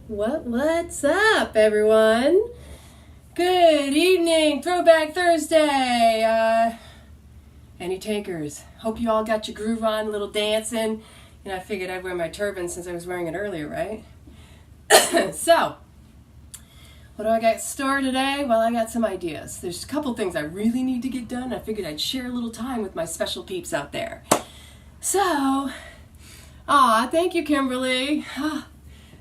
What's up, everyone? Good evening, Throwback Thursday. Any takers? Hope you all got your groove on, a little dancing. And I figured I'd wear my turban since I was wearing it earlier, right? So, what do I got stored today? Well, I got some ideas. There's a couple things I really need to get done. I figured I'd share a little time with my special peeps out there. So, thank you, Kimberly.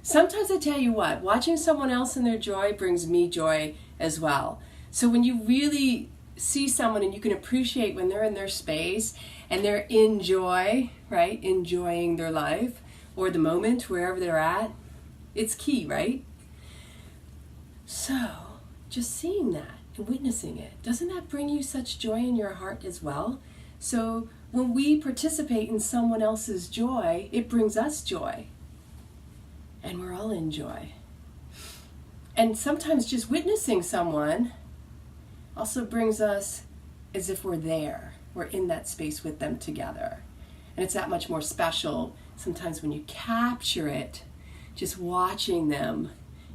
Sometimes I tell you what, watching someone else in their joy brings me joy as well. So when you really see someone and you can appreciate when they're in their space and they're in joy, right? Enjoying their life or the moment, wherever they're at, it's key, right? So just seeing that and witnessing it, doesn't that bring you such joy in your heart as well? So when we participate in someone else's joy, it brings us joy. And we're all in joy. And sometimes just witnessing someone also brings us as if we're there. We're in that space with them together. And it's that much more special sometimes when you capture it, just watching them,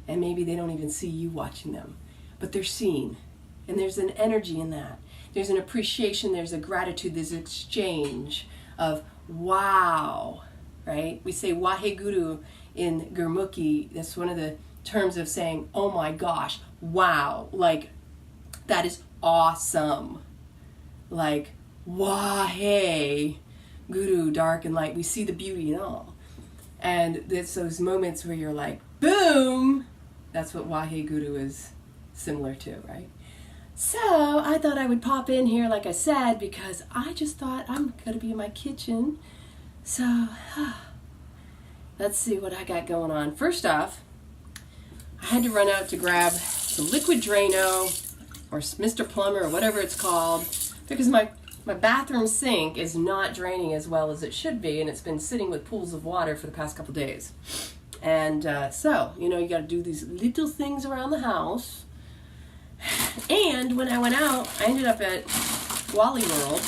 and maybe they don't even see you watching them, but they're seen. And there's an energy in that. There's an appreciation, there's a gratitude, there's an exchange of wow, right? We say waheguru in Gurmukhi. That's one of the terms of saying, oh my gosh, wow, like that is awesome. Like, wahe, guru, dark and light. We see the beauty in all. And it's those moments where you're like, boom, that's what wahe guru is similar to, right? So I thought I would pop in here, like I said, because I just thought I'm going to be in my kitchen. So, let's see what I got going on. First off, I had to run out to grab some liquid Drano or Mr. Plumber or whatever it's called because my bathroom sink is not draining as well as it should be, and it's been sitting with pools of water for the past couple days. And so, you got to do these little things around the house. And when I went out, I ended up at Wally World.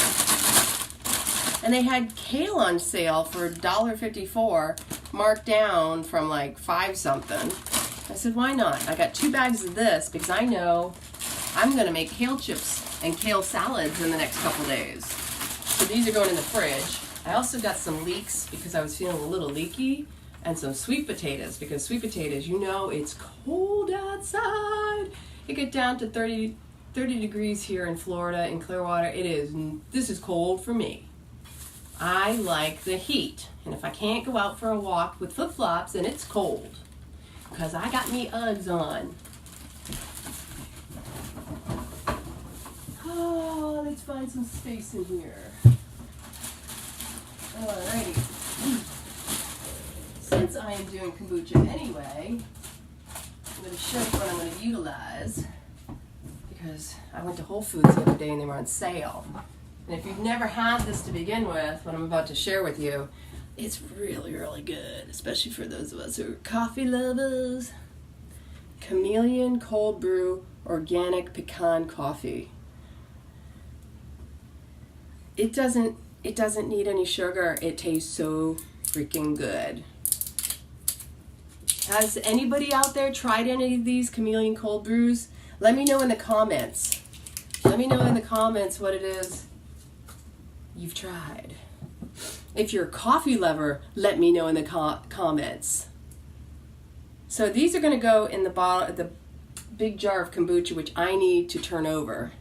And they had kale on sale for $1.54, marked down from like $5 something. I said, why not? I got 2 bags of this because I know I'm going to make kale chips and kale salads in the next couple days. So these are going in the fridge. I also got some leeks because I was feeling a little leaky, and some sweet potatoes because sweet potatoes, it's cold outside. It get down to 30 degrees here in Florida, in Clearwater. This is cold for me. I like the heat, and if I can't go out for a walk with flip-flops, then it's cold, because I got me Uggs on. Oh, let's find some space in here. Alrighty. Since I am doing kombucha anyway, I'm going to show you what I'm going to utilize, because I went to Whole Foods the other day and they were on sale. And if you've never had this to begin with, what I'm about to share with you, it's really, really good, especially for those of us who are coffee lovers. Chameleon Cold Brew Organic Pecan Coffee. It doesn't need any sugar. It tastes so freaking good. Has anybody out there tried any of these Chameleon Cold Brews? Let me know in the comments. Let me know in the comments what it is you've tried. If you're a coffee lover, let me know in the comments. So these are going to go in the big jar of kombucha, which I need to turn over.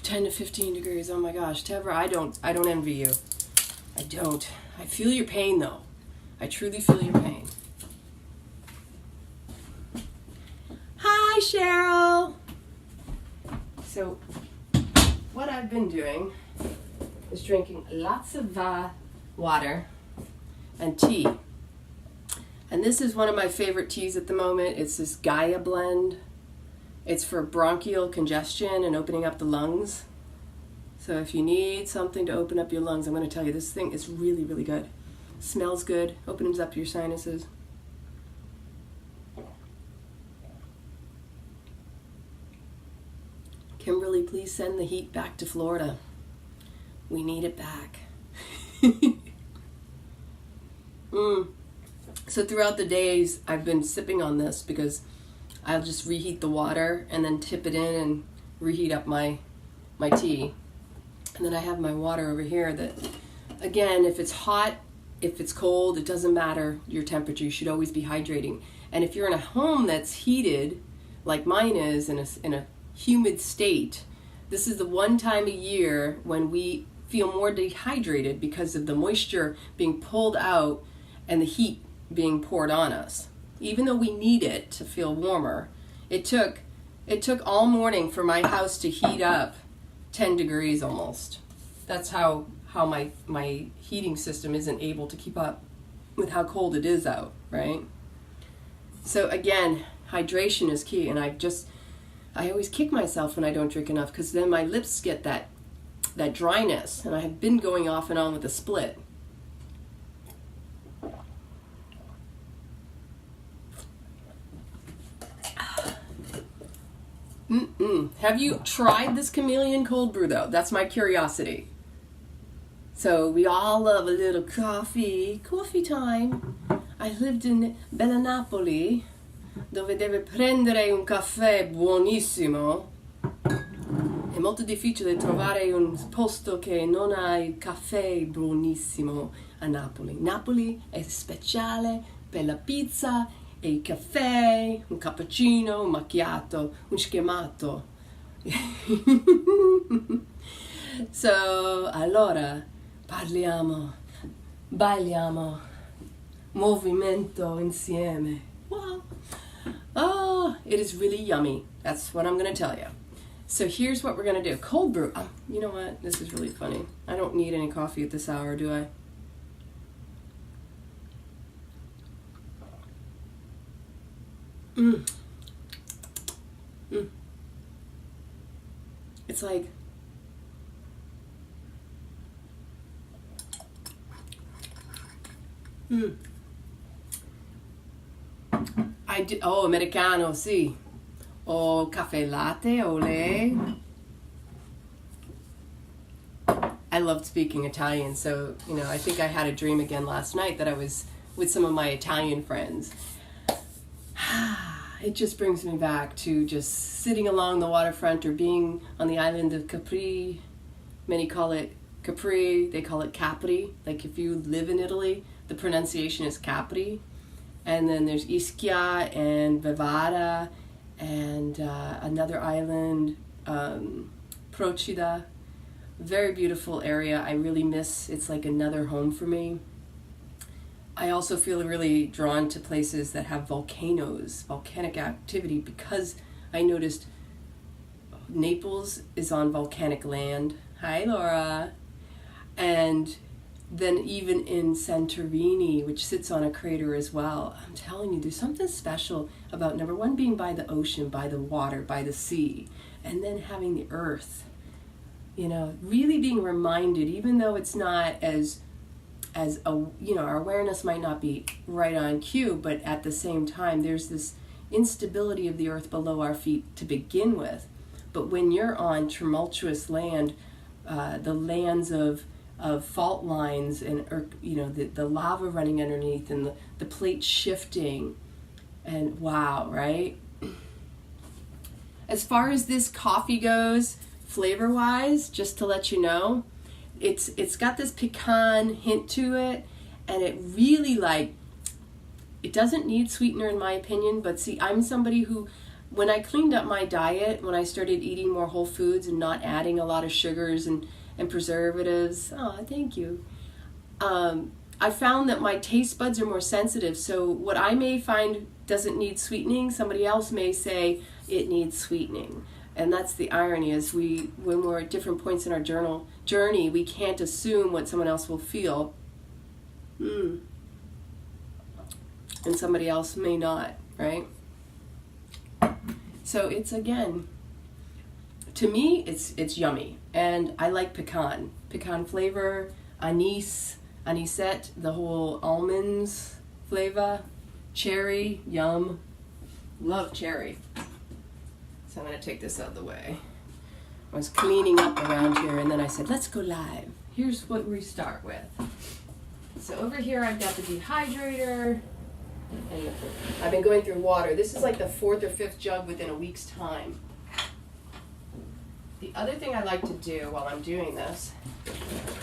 10 to 15 degrees. Oh my gosh, Tevra, I don't envy you. I don't. I feel your pain though. I truly feel your pain. Hi, Cheryl. So what I've been doing is drinking lots of water and tea. And this is one of my favorite teas at the moment. It's this Gaia blend. It's for bronchial congestion and opening up the lungs. So if you need something to open up your lungs, I'm going to tell you this thing is really, really good. Smells good, opens up your sinuses. Kimberly, please send the heat back to Florida. We need it back. So throughout the days, I've been sipping on this because I'll just reheat the water and then tip it in and reheat up my tea. And then I have my water over here that, again, if it's hot, if it's cold, it doesn't matter your temperature. You should always be hydrating. And if you're in a home that's heated, like mine is, in a humid state, this is the one time a year when we feel more dehydrated because of the moisture being pulled out and the heat being poured on us. Even though we need it to feel warmer, it took all morning for my house to heat up 10 degrees almost. That's how my heating system isn't able to keep up with how cold it is out, right? So again, hydration is key, and I always kick myself when I don't drink enough because then my lips get that dryness, and I have been going off and on with a split. Have you tried this chameleon cold brew though? That's my curiosity. So we all love a little coffee time. I lived in Bella Napoli, dove deve prendere un caffè buonissimo. È molto difficile trovare un posto che non ha il caffè buonissimo a Napoli. Napoli è speciale per la pizza e il caffè, un cappuccino, un macchiato, un schiamato. So, allora, balliamo, movimento insieme. Wow. Oh, it is really yummy. That's what I'm going to tell you. So here's what we're going to do. Cold brew. You know what? This is really funny. I don't need any coffee at this hour, do I? It's like americano, sì. O caffè latte, ole. I loved speaking Italian, so, I think I had a dream again last night that I was with some of my Italian friends. It just brings me back to just sitting along the waterfront or being on the island of Capri. Many call it Capri, they call it Capri. Like if you live in Italy, the pronunciation is Capri. And then there's Ischia and Vivara and another island, Procida. Very beautiful area. I really miss, it's like another home for me. I also feel really drawn to places that have volcanic activity, because I noticed Naples is on volcanic land. Hi, Laura. And then even in Santorini, which sits on a crater as well, I'm telling you, there's something special about, number one, being by the ocean, by the water, by the sea, and then having the earth. Really being reminded, even though it's not as our awareness might not be right on cue, but at the same time, there's this instability of the earth below our feet to begin with. But when you're on tumultuous land, the lands of fault lines and the lava running underneath and the plate shifting, and wow, right? As far as this coffee goes, flavor-wise, just to let you know, it's got this pecan hint to it, and it really it doesn't need sweetener in my opinion, but see, I'm somebody who, when I cleaned up my diet, when I started eating more whole foods and not adding a lot of sugars and preservatives, thank you, I found that my taste buds are more sensitive. So what I may find doesn't need sweetening, somebody else may say it needs sweetening. And that's the irony, is when we're at different points in our journey, we can't assume what someone else will feel. And somebody else may not, right? So it's, again, to me, it's yummy. And I like pecan flavor, anisette, the whole almonds flavor, cherry, yum. Love cherry. So I'm going to take this out of the way. I was cleaning up around here, and then I said, let's go live. Here's what we start with. So over here I've got the dehydrator. And I've been going through water. This is like the 4th or 5th jug within a week's time. The other thing I like to do while I'm doing this,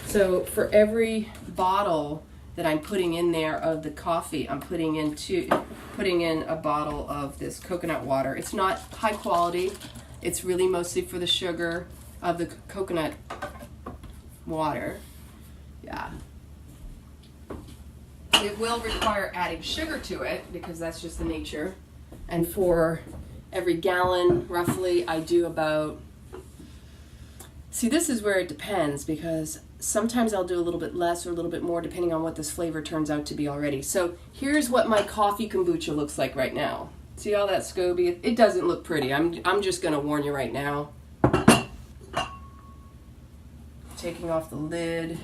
so for every bottle that I'm putting in there of the coffee, I'm putting in a bottle of this coconut water. It's not high quality. It's really mostly for the sugar of the coconut water. Yeah. It will require adding sugar to it because that's just the nature. And for every gallon, roughly, I do about... See, this is where it depends because sometimes I'll do a little bit less or a little bit more depending on what this flavor turns out to be already. So here's what my coffee kombucha looks like right now. See all that SCOBY? It doesn't look pretty. I'm just going to warn you right now. Taking off the lid.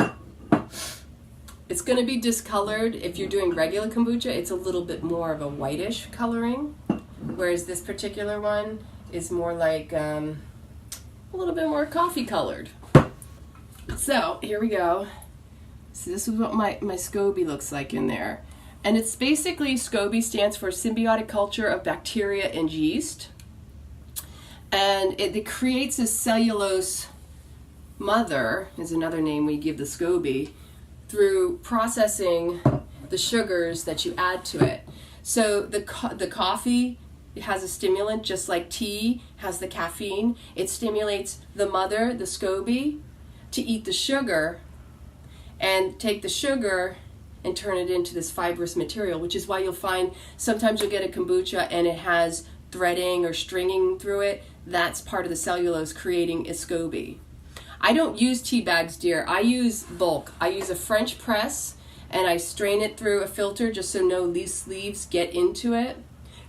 It's going to be discolored. If you're doing regular kombucha, it's a little bit more of a whitish coloring, whereas this particular one is more like a little bit more coffee colored. So here we go. So this is what my SCOBY looks like in there. And it's basically, SCOBY stands for Symbiotic Culture of Bacteria and Yeast. And it creates a cellulose mother, is another name we give the SCOBY, through processing the sugars that you add to it. So the coffee has a stimulant just like tea has the caffeine. It stimulates the mother, the SCOBY, to eat the sugar and take the sugar and turn it into this fibrous material, which is why you'll find sometimes you'll get a kombucha and it has threading or stringing through it. That's part of the cellulose creating a SCOBY. I don't use tea bags, dear. I use bulk. I use a French press and I strain it through a filter just so no loose leaves get into it.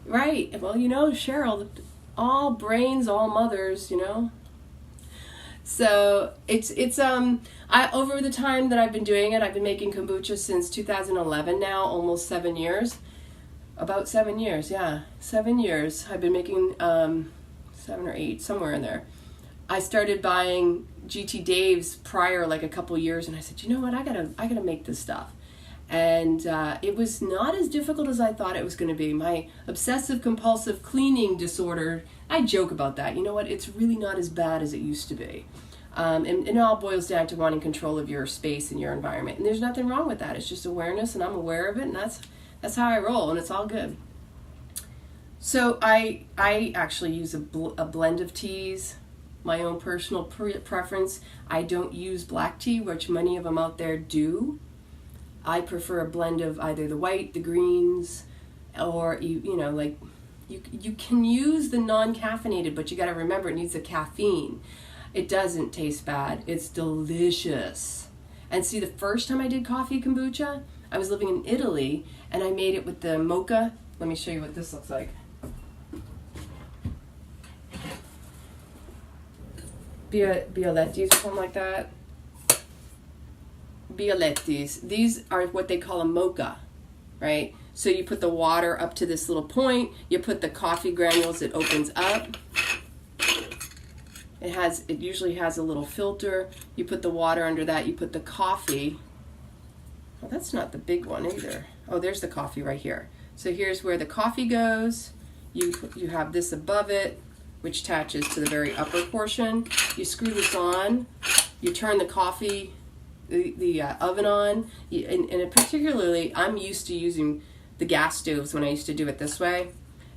Right. Well, you know, Cheryl, all brains, all mothers, you know. So it's over the time that I've been doing it, I've been making kombucha since 2011 now, almost 7 years. About 7 years, yeah. 7 years. I've been making 7 or 8, somewhere in there. I started buying GT Dave's prior, like a couple years, and I said, you know what, I gotta make this stuff. And it was not as difficult as I thought it was going to be. My obsessive compulsive cleaning disorder, I joke about that. You know what, it's really not as bad as it used to be. And it all boils down to wanting control of your space and your environment. And there's nothing wrong with that. It's just awareness, and I'm aware of it, and that's how I roll, and it's all good. So I actually use a blend of teas. My own personal preference. I don't use black tea, which many of them out there do. I prefer a blend of either the white, the greens, or you know, like you can use the non-caffeinated, but you got to remember it needs the caffeine. It doesn't taste bad. It's delicious. And see, the first time I did coffee kombucha, I was living in Italy, and I made it with the mocha. Let me show you what this looks like. Violettis or something like that. Violettis. These are what they call a mocha, right? So you put the water up to this little point, you put the coffee granules, it opens up. It usually has a little filter. You put the water under that, you put the coffee. Well, that's not the big one either. Oh, there's the coffee right here. So here's where the coffee goes. You have this above it, which attaches to the very upper portion. You screw this on, you turn the coffee, the oven on, and particularly I'm used to using the gas stoves when I used to do it this way.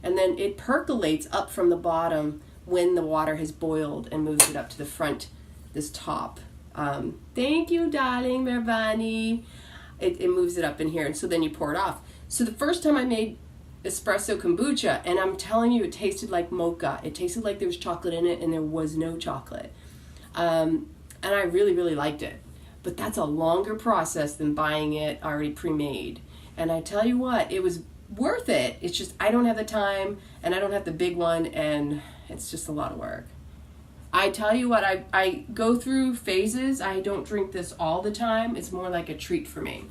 And then it percolates up from the bottom when the water has boiled and moves it up to the front, this top. Thank you, darling, Mervani. It moves it up in here, and so then you pour it off. So the first time I made espresso kombucha, and I'm telling you, it tasted like mocha. It tasted like there was chocolate in it, and there was no chocolate. And I really, really liked it. But that's a longer process than buying it already pre-made. And I tell you what, it was worth it. It's just I don't have the time, and I don't have the big one, and it's just a lot of work. I tell you what, I go through phases. I don't drink this all the time. It's more like a treat for me.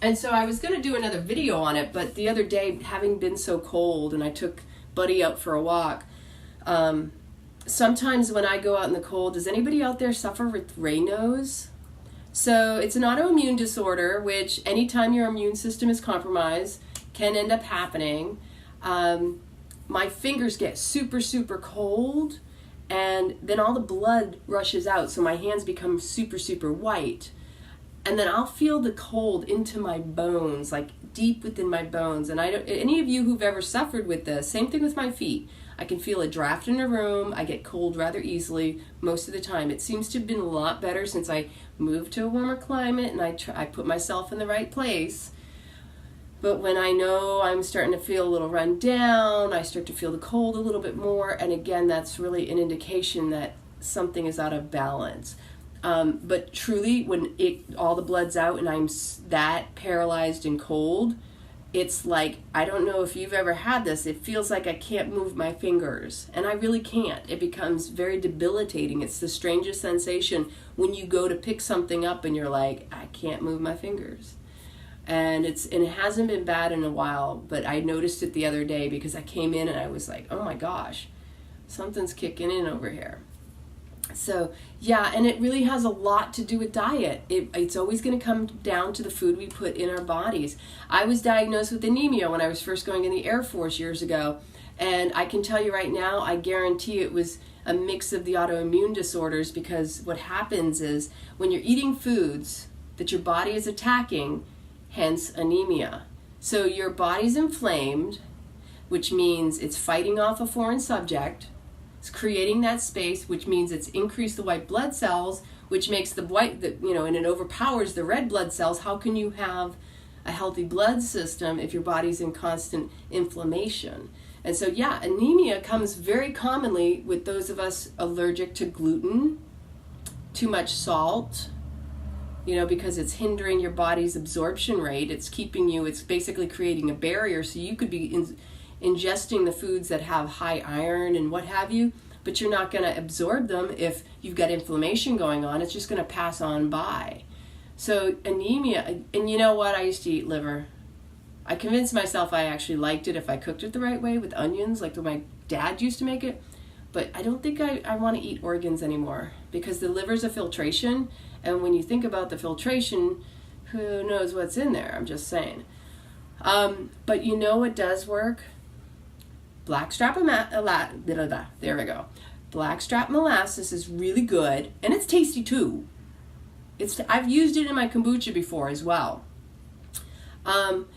And so I was going to do another video on it, but the other day, having been so cold, and I took Buddy out for a walk, sometimes when I go out in the cold, does anybody out there suffer with Raynaud's? So it's an autoimmune disorder, which anytime your immune system is compromised can end up happening. My fingers get super, super cold, and then all the blood rushes out, so my hands become super, super white. And then I'll feel the cold into my bones, like deep within my bones. And any of you who've ever suffered with this, same thing with my feet. I can feel a draft in a room. I get cold rather easily most of the time. It seems to have been a lot better since I moved to a warmer climate and I put myself in the right place. But when I know I'm starting to feel a little run down, I start to feel the cold a little bit more. And again, that's really an indication that something is out of balance. But truly, when all the blood's out and I'm that paralyzed and cold, it's like, I don't know if you've ever had this, it feels like I can't move my fingers. And I really can't. It becomes very debilitating. It's the strangest sensation when you go to pick something up and you're like, I can't move my fingers. And it hasn't been bad in a while, but I noticed it the other day because I came in and I was like, oh my gosh, something's kicking in over here. So yeah, and it really has a lot to do with diet. It's always going to come down to the food we put in our bodies. I was diagnosed with anemia when I was first going in the Air Force years ago, and I can tell you right now, I guarantee it was a mix of the autoimmune disorders, because what happens is when you're eating foods that your body is attacking, hence anemia. So your body's inflamed, which means it's fighting off a foreign subject. It's creating that space, which means it's increased the white blood cells, which makes the white, and it overpowers the red blood cells. How can you have a healthy blood system if your body's in constant inflammation? And so, yeah, anemia comes very commonly with those of us allergic to gluten, too much salt, because it's hindering your body's absorption rate. It's basically creating a barrier. So you could be ingesting the foods that have high iron and what have you, but you're not going to absorb them if you've got inflammation going on. It's just going to pass on by. So anemia, and you know what? I used to eat liver. I convinced myself I actually liked it if I cooked it the right way with onions, like the way my dad used to make it. But I don't think I want to eat organs anymore, because the liver's a filtration. And when you think about the filtration, who knows what's in there? I'm just saying. But you know what does work? Blackstrap there we go. Blackstrap molasses is really good, and it's tasty too. I've used it in my kombucha before as well.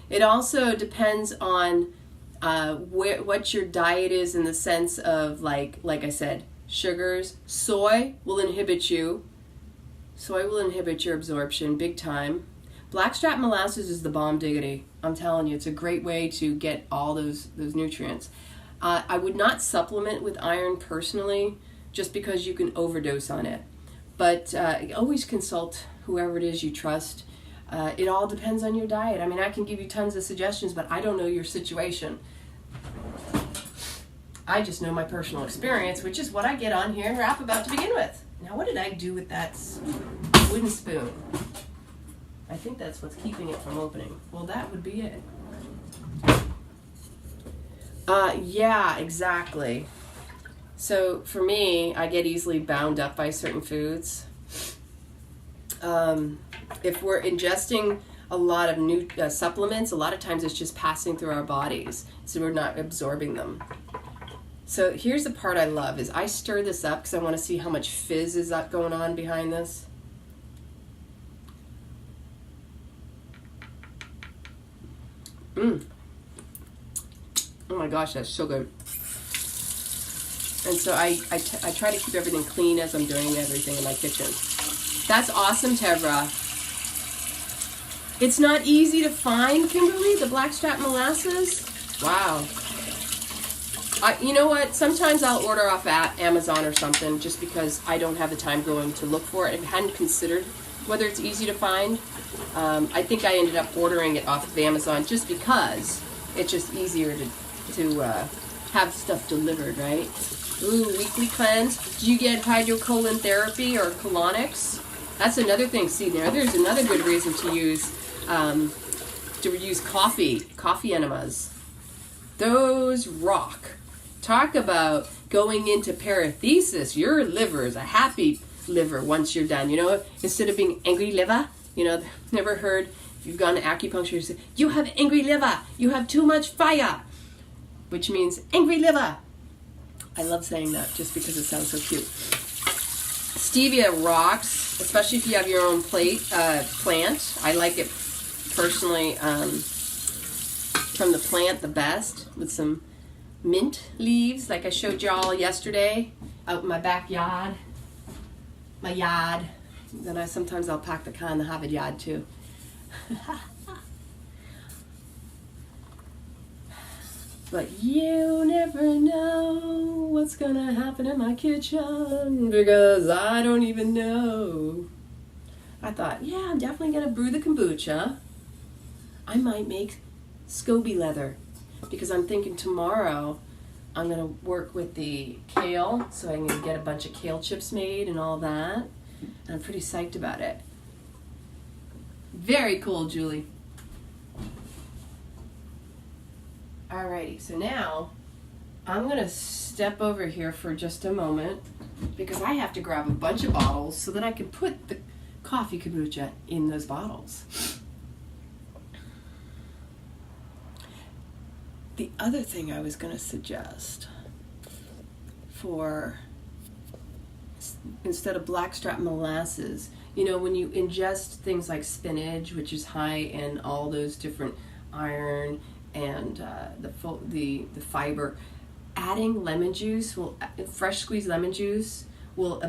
It also depends on what your diet is, in the sense of like I said, sugars. Soy will inhibit your absorption big time. Blackstrap molasses is the bomb diggity. I'm telling you, it's a great way to get all those nutrients. I would not supplement with iron personally, just because you can overdose on it. But always consult whoever it is you trust. It all depends on your diet. I mean, I can give you tons of suggestions, but I don't know your situation. I just know my personal experience, which is what I get on here and rap about to begin with. Now, what did I do with that wooden spoon? I think that's what's keeping it from opening. Well, that would be it. Yeah, exactly. So for me, I get easily bound up by certain foods. If we're ingesting a lot of new supplements, a lot of times it's just passing through our bodies, so we're not absorbing them. So here's the part I love, is I stir this up because I want to see how much fizz is up going on behind this. Oh my gosh, that's so good. And so I try to keep everything clean as I'm doing everything in my kitchen. That's awesome, Tevra. It's not easy to find, Kimberly, the blackstrap molasses. Wow. You know what? Sometimes I'll order off at Amazon or something, just because I don't have the time going to look for it. I hadn't considered whether it's easy to find. I think I ended up ordering it off of Amazon just because it's just easier to have stuff delivered, right? Ooh, weekly cleanse. Do you get hydrocolon therapy or colonics? That's another thing. See, there's another good reason to use coffee enemas. Those rock. Talk about going into parathesis. Your liver is a happy liver once you're done. You know, instead of being angry liver, you know, never heard, if you've gone to acupuncture, you say, you have angry liver, you have too much fire, which means angry liver. I love saying that just because it sounds so cute. Stevia rocks, especially if you have your own plant. I like it personally from the plant the best, with some mint leaves like I showed y'all yesterday out in my backyard. My yard. Then sometimes I'll pack the car in the Harvard yard too. But you never know what's gonna happen in my kitchen, because I don't even know. I thought, yeah, I'm definitely gonna brew the kombucha. I might make SCOBY leather, because I'm thinking tomorrow I'm gonna work with the kale, so I can get a bunch of kale chips made and all that. And I'm pretty psyched about it. Very cool, Julie. Alrighty, so now I'm gonna step over here for just a moment, because I have to grab a bunch of bottles so that I can put the coffee kombucha in those bottles. The other thing I was gonna suggest for, instead of blackstrap molasses, you know, when you ingest things like spinach, which is high in all those different iron and the fiber, adding lemon juice fresh squeezed lemon juice will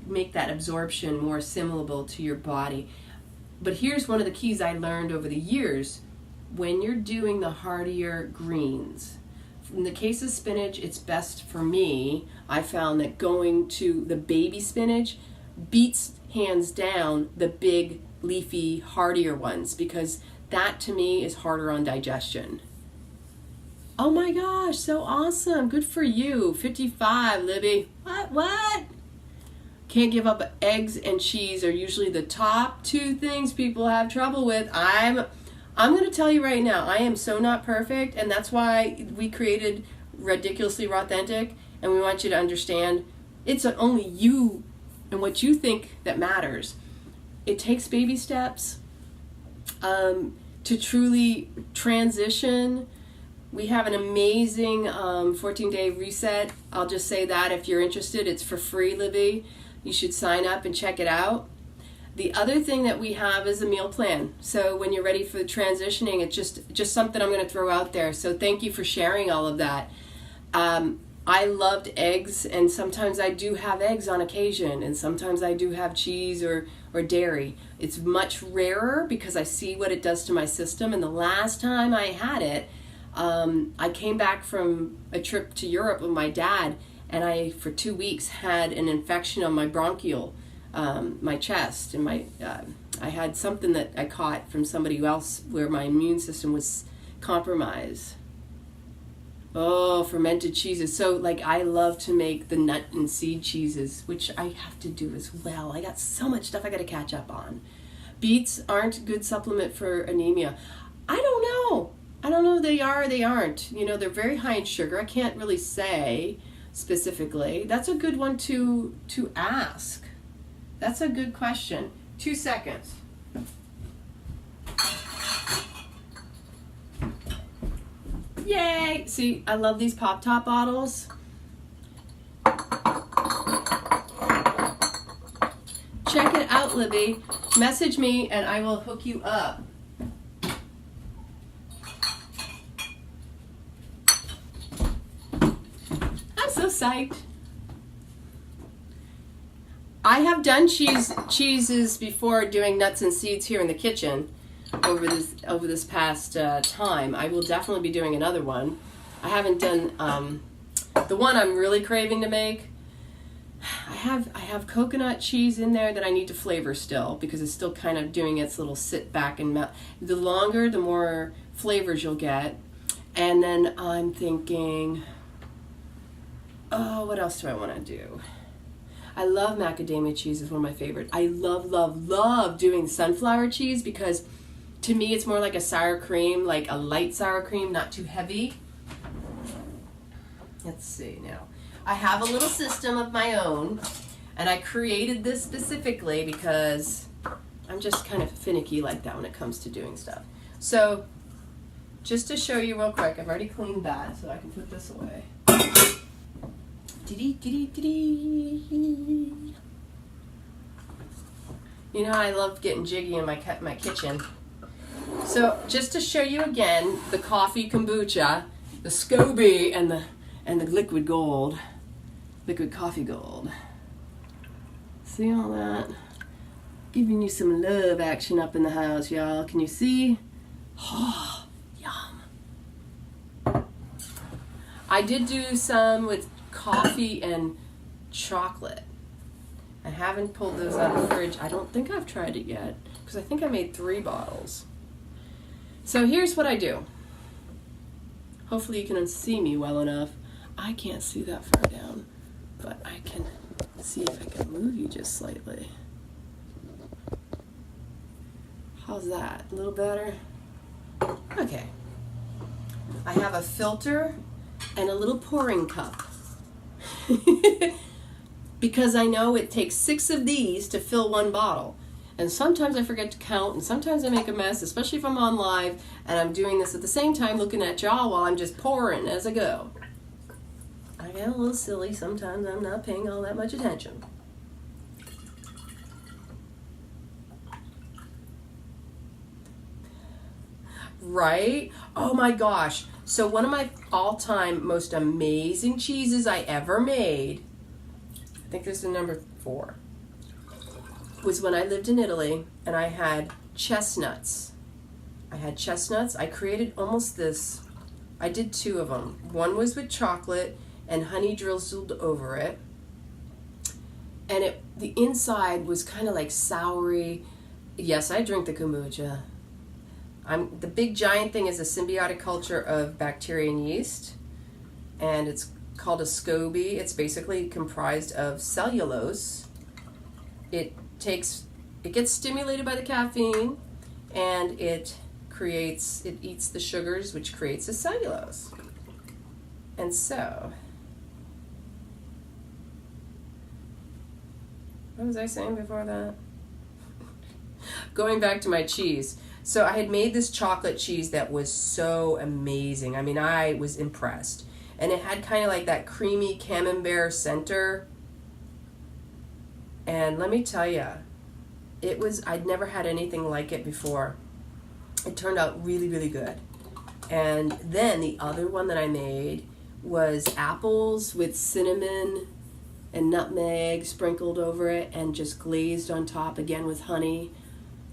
make that absorption more assimilable to your body. But here's one of the keys I learned over the years: when you're doing the heartier greens, in the case of spinach, it's best for me. I found that going to the baby spinach beats hands down the big leafy heartier ones, because that to me is harder on digestion. Oh my gosh, so awesome. Good for you. 55, Libby. What? Can't give up. Eggs and cheese are usually the top two things people have trouble with. I'm going to tell you right now, I am so not perfect, and that's why we created Ridiculously Authentic, and we want you to understand it's only you and what you think that matters. It takes baby steps to truly transition. We have an amazing 14-day reset. I'll just say that if you're interested, it's for free, Libby. You should sign up and check it out. The other thing that we have is a meal plan. So when you're ready for the transitioning, it's just something I'm going to throw out there. So thank you for sharing all of that. I loved eggs, and sometimes I do have eggs on occasion, and sometimes I do have cheese or dairy. It's much rarer because I see what it does to my system. And the last time I had it, I came back from a trip to Europe with my dad, and I, for 2 weeks, had an infection on my bronchial, my chest, and I had something that I caught from somebody else where my immune system was compromised. Oh, fermented cheeses. So, like, I love to make the nut and seed cheeses, which I have to do as well. I got so much stuff I got to catch up on. Beets aren't a good supplement for anemia. I don't know. They are or they aren't. You know, they're very high in sugar. I can't really say specifically. That's a good one to ask. That's a good question. 2 seconds. Yay! See, I love these Pop-Top bottles. Check it out, Libby. Message me and I will hook you up. I'm so psyched. I have done cheeses before, doing nuts and seeds here in the kitchen over this past time. I will definitely be doing another one. I haven't done the one I'm really craving to make. I have coconut cheese in there that I need to flavor still, because it's still kind of doing its little sit back and melt. The longer, the more flavors you'll get. And then I'm thinking, oh, what else do I want to do? I love macadamia cheese, is one of my favorites. I love doing sunflower cheese, because to me it's more like a sour cream, like a light sour cream, not too heavy. Let's see now. I have a little system of my own. And I created this specifically because I'm just kind of finicky like that when it comes to doing stuff. So just to show you real quick, I've already cleaned that so I can put this away. You know, I love getting jiggy in my kitchen. So just to show you again, the coffee kombucha, the SCOBY, and the liquid gold, liquid coffee gold. See all that? Giving you some love action up in the house, y'all. Can you see? Oh, yum. I did do some with coffee and chocolate. I haven't pulled those out of the fridge. I don't think I've tried it yet because I think I made 3 bottles. So here's what I do. Hopefully you can see me well enough. I can't see that far down, but I can see if I can move you just slightly. How's that? A little better? Okay. I have a filter and a little pouring cup. Because I know it takes 6 of these to fill 1 bottle. And sometimes I forget to count, and sometimes I make a mess, especially if I'm on live, and I'm doing this at the same time looking at y'all while I'm just pouring as I go. I get a little silly. Sometimes I'm not paying all that much attention. Right? Oh my gosh. So one of my all-time most amazing cheeses I ever made, I think this is number 4, was when I lived in Italy and I had chestnuts. I created almost this, I did 2 of them. One was with chocolate and honey drizzled over it. And the inside was kind of like soury. Yes, I drink the kombucha. The big giant thing is a symbiotic culture of bacteria and yeast. And it's called a SCOBY. It's basically comprised of cellulose. It gets stimulated by the caffeine, and it eats the sugars, which creates the cellulose. And so, what was I saying before that? Going back to my cheese. So I had made this chocolate cheese that was so amazing. I mean, I was impressed. And it had kind of like that creamy camembert center. And let me tell you, I'd never had anything like it before. It turned out really, really good. And then the other one that I made was apples with cinnamon and nutmeg sprinkled over it and just glazed on top again with honey.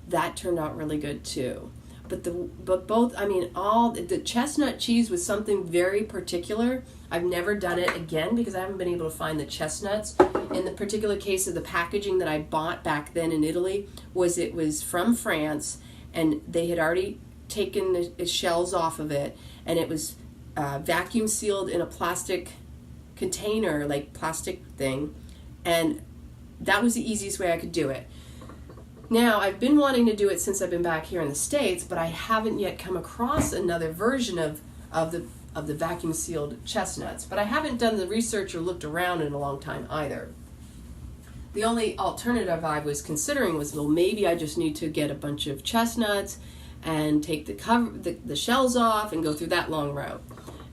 That turned out really good too. But the chestnut cheese was something very particular. I've never done it again because I haven't been able to find the chestnuts. In the particular case of the packaging that I bought back then in Italy, it was from France, and they had already taken the shells off of it, and it was vacuum sealed in a plastic container, like plastic thing, and that was the easiest way I could do it. Now, I've been wanting to do it since I've been back here in the States, but I haven't yet come across another version of the vacuum sealed chestnuts. But I haven't done the research or looked around in a long time either. The only alternative I was considering was, well, maybe I just need to get a bunch of chestnuts and take the shells off and go through that long route.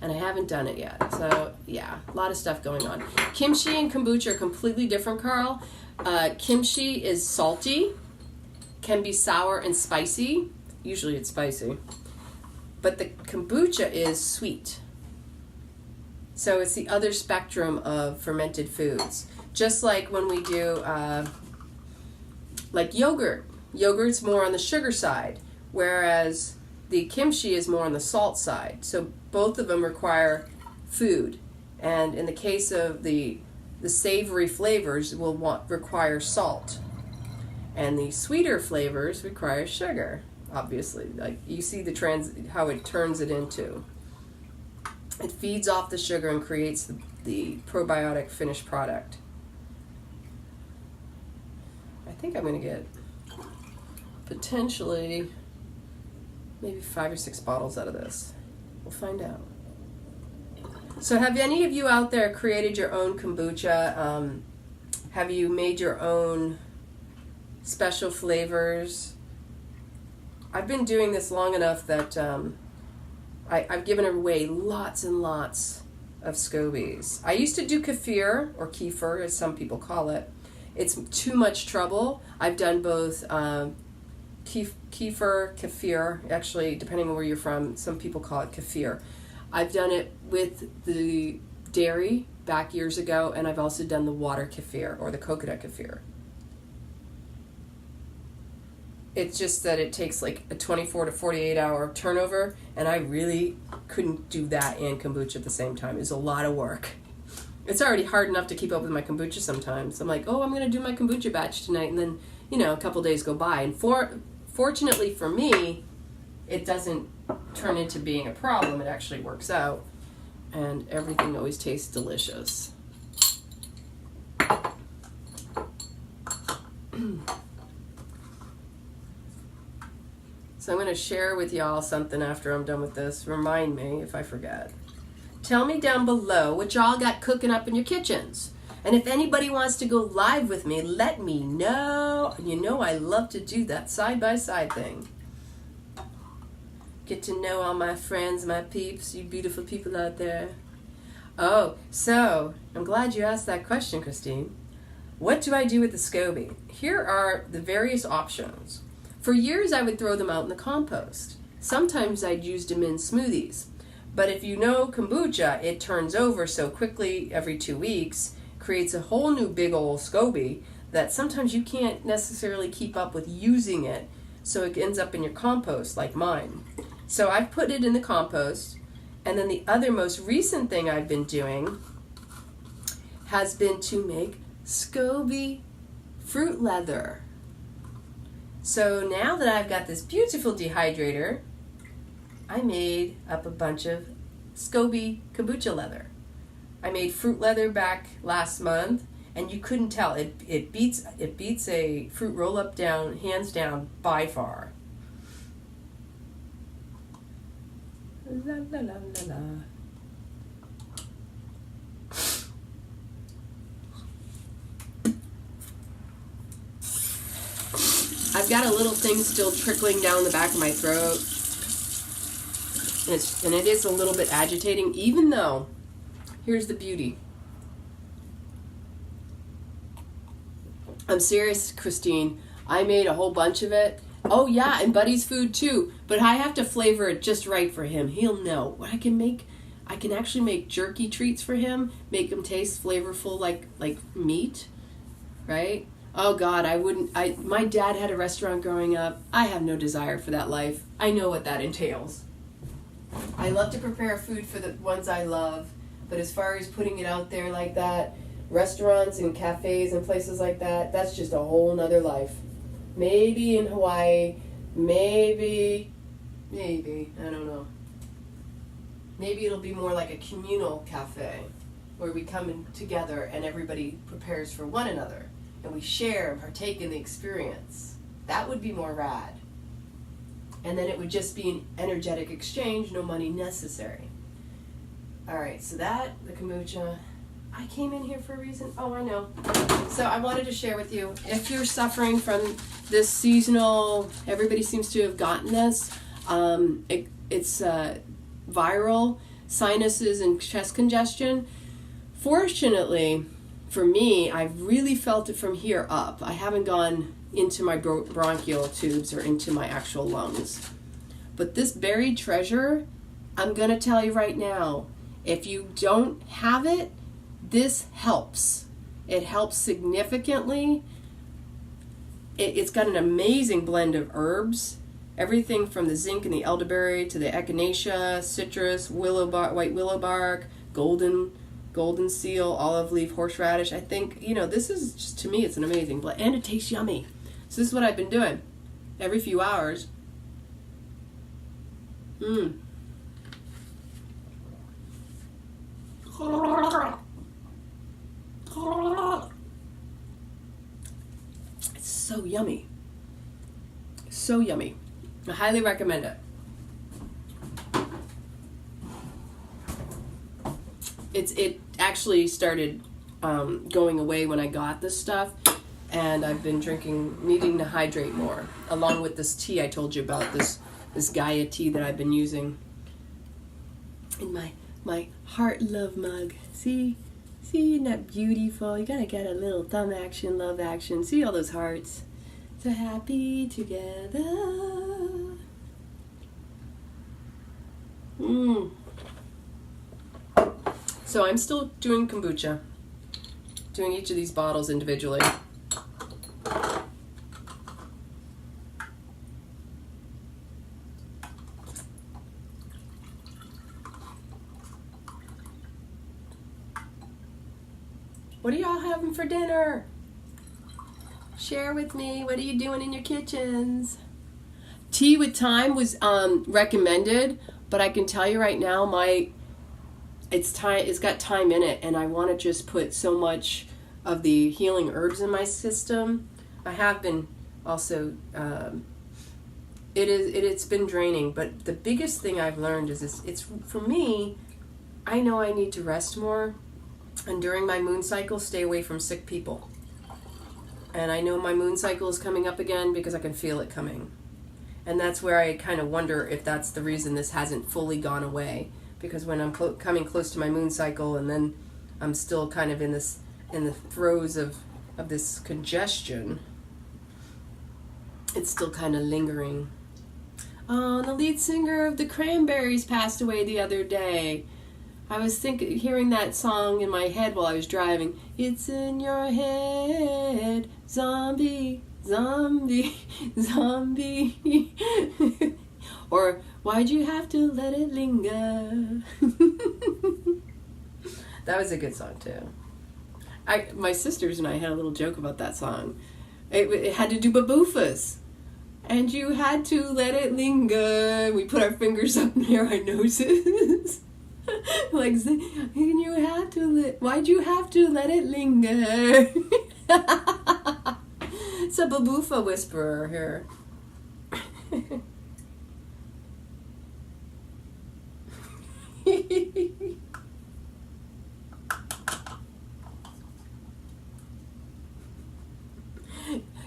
And I haven't done it yet. So, yeah, a lot of stuff going on. Kimchi and kombucha are completely different, Carl. Kimchi is salty, can be sour and spicy. Usually it's spicy. But the kombucha is sweet. So it's the other spectrum of fermented foods. Just like when we do, like yogurt. Yogurt's more on the sugar side, whereas the kimchi is more on the salt side. So both of them require food. And in the case of the savory flavors will require salt. And the sweeter flavors require sugar, obviously. Like you see how it turns it into. It feeds off the sugar and creates the probiotic finished product. I think I'm going to get potentially maybe 5 or 6 bottles out of this. We'll find out. So have any of you out there created your own kombucha? Have you made your own special flavors? I've been doing this long enough that I've given away lots and lots of SCOBYs. I used to do kefir, or kefir as some people call it. It's too much trouble. I've done both kefir, actually, depending on where you're from, some people call it kefir. I've done it with the dairy back years ago, and I've also done the water kefir, or the coconut kefir. It's just that it takes like a 24 to 48 hour turnover, and I really couldn't do that and kombucha at the same time. It's a lot of work. It's already hard enough to keep up with my kombucha sometimes. I'm like, oh, I'm going to do my kombucha batch tonight, and then, a couple days go by. And fortunately for me, it doesn't turn into being a problem. It actually works out, and everything always tastes delicious. So I'm going to share with y'all something after I'm done with this. Remind me if I forget. Tell me down below what y'all got cooking up in your kitchens. And if anybody wants to go live with me, let me know. You know I love to do that side-by-side thing. Get to know all my friends, my peeps, you beautiful people out there. Oh, so I'm glad you asked that question, Christine. What do I do with the SCOBY? Here are the various options. For years, I would throw them out in the compost. Sometimes I'd use them in smoothies. But if you know kombucha, it turns over so quickly every 2 weeks, creates a whole new big old SCOBY that sometimes you can't necessarily keep up with using it, so it ends up in your compost like mine. So I've put it in the compost, and then the other most recent thing I've been doing has been to make SCOBY fruit leather. So now that I've got this beautiful dehydrator, I made up a bunch of SCOBY kombucha leather. I made fruit leather back last month, and you couldn't tell. It beats a fruit roll-up down, hands down, by far. La la la la la. I've got a little thing still trickling down the back of my throat, and it is a little bit agitating, even though, here's the beauty. I'm serious, Christine. I made a whole bunch of it. Oh yeah, and Buddy's food too, but I have to flavor it just right for him. He'll know. What I can actually make jerky treats for him, make them taste flavorful like meat, right? Oh God, my dad had a restaurant growing up. I have no desire for that life. I know what that entails. I love to prepare food for the ones I love, but as far as putting it out there like that, restaurants and cafes and places like that, that's just a whole nother life. Maybe in Hawaii, maybe, I don't know. Maybe it'll be more like a communal cafe where we come in together and everybody prepares for one another. And we share and partake in the experience. That would be more rad. And then it would just be an energetic exchange, no money necessary. All right, so the kombucha. I came in here for a reason. Oh, I know. So I wanted to share with you, if you're suffering from this seasonal, everybody seems to have gotten this, it's viral sinuses and chest congestion. Fortunately, for me, I've really felt it from here up. I haven't gone into my bronchial tubes or into my actual lungs. But this buried treasure, I'm going to tell you right now, if you don't have it, this helps. It helps significantly. It's got an amazing blend of herbs. Everything from the zinc and the elderberry to the echinacea, citrus, white willow bark, golden seal, olive leaf, horseradish. I think, this is just, to me, it's an amazing blend. And it tastes yummy. So this is what I've been doing. Every few hours. It's so yummy. So yummy. I highly recommend it. It actually started going away when I got this stuff. And I've been needing to hydrate more, along with this tea I told you about, this Gaia tea that I've been using in my heart love mug. See, isn't that beautiful? You gotta get a little thumb action, love action. See all those hearts? So happy together. So I'm still doing kombucha, doing each of these bottles individually. What are y'all having for dinner? Share with me. What are you doing in your kitchens? Tea with thyme was recommended, but I can tell you right now, it's got thyme in it, and I want to just put so much of the healing herbs in my system. I have been also. It's been draining, but the biggest thing I've learned is it's for me. I know I need to rest more. And during my moon cycle, stay away from sick people. And I know my moon cycle is coming up again because I can feel it coming. And that's where I kind of wonder if that's the reason this hasn't fully gone away. Because when I'm coming close to my moon cycle, and then I'm still kind of in the throes of this congestion, it's still kind of lingering. Oh, and the lead singer of the Cranberries passed away the other day. I was hearing that song in my head while I was driving. It's in your head, zombie, zombie, zombie. Or, why'd you have to let it linger? That was a good song, too. My sisters and I had a little joke about that song. It had to do with boofas. And you had to let it linger. We put our fingers up near our noses. Like, why'd you have to let it linger? It's a baboofa whisperer here.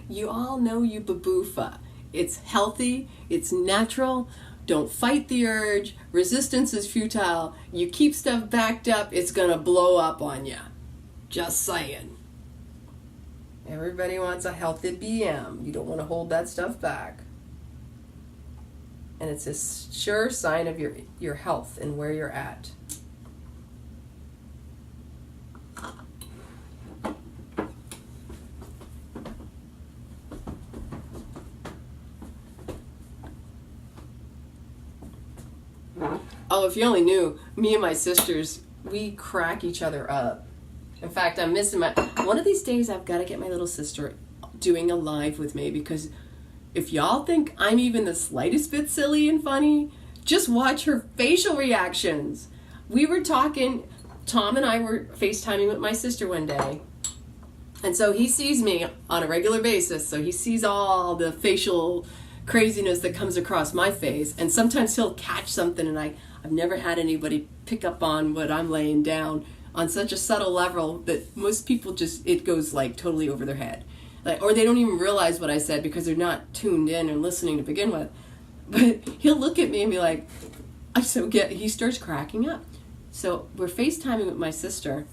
You all know you baboofa. It's healthy, it's natural. Don't fight the urge. Resistance is futile. You keep stuff backed up, it's gonna blow up on you. Just saying. Everybody wants a healthy BM. You don't want to hold that stuff back. And it's a sure sign of your health and where you're at. Oh, if you only knew, me and my sisters, we crack each other up. In fact, I'm missing one of these days I've got to get my little sister doing a live with me, because if y'all think I'm even the slightest bit silly and funny, just watch her facial reactions. We were talking, Tom and I were FaceTiming with my sister one day. And so he sees me on a regular basis, so he sees all the facial craziness that comes across my face. And sometimes he'll catch something, and I've never had anybody pick up on what I'm laying down on such a subtle level that most people it goes like totally over their head. Like, or they don't even realize what I said because they're not tuned in or listening to begin with. But he'll look at me and be like, he starts cracking up. So we're FaceTiming with my sister,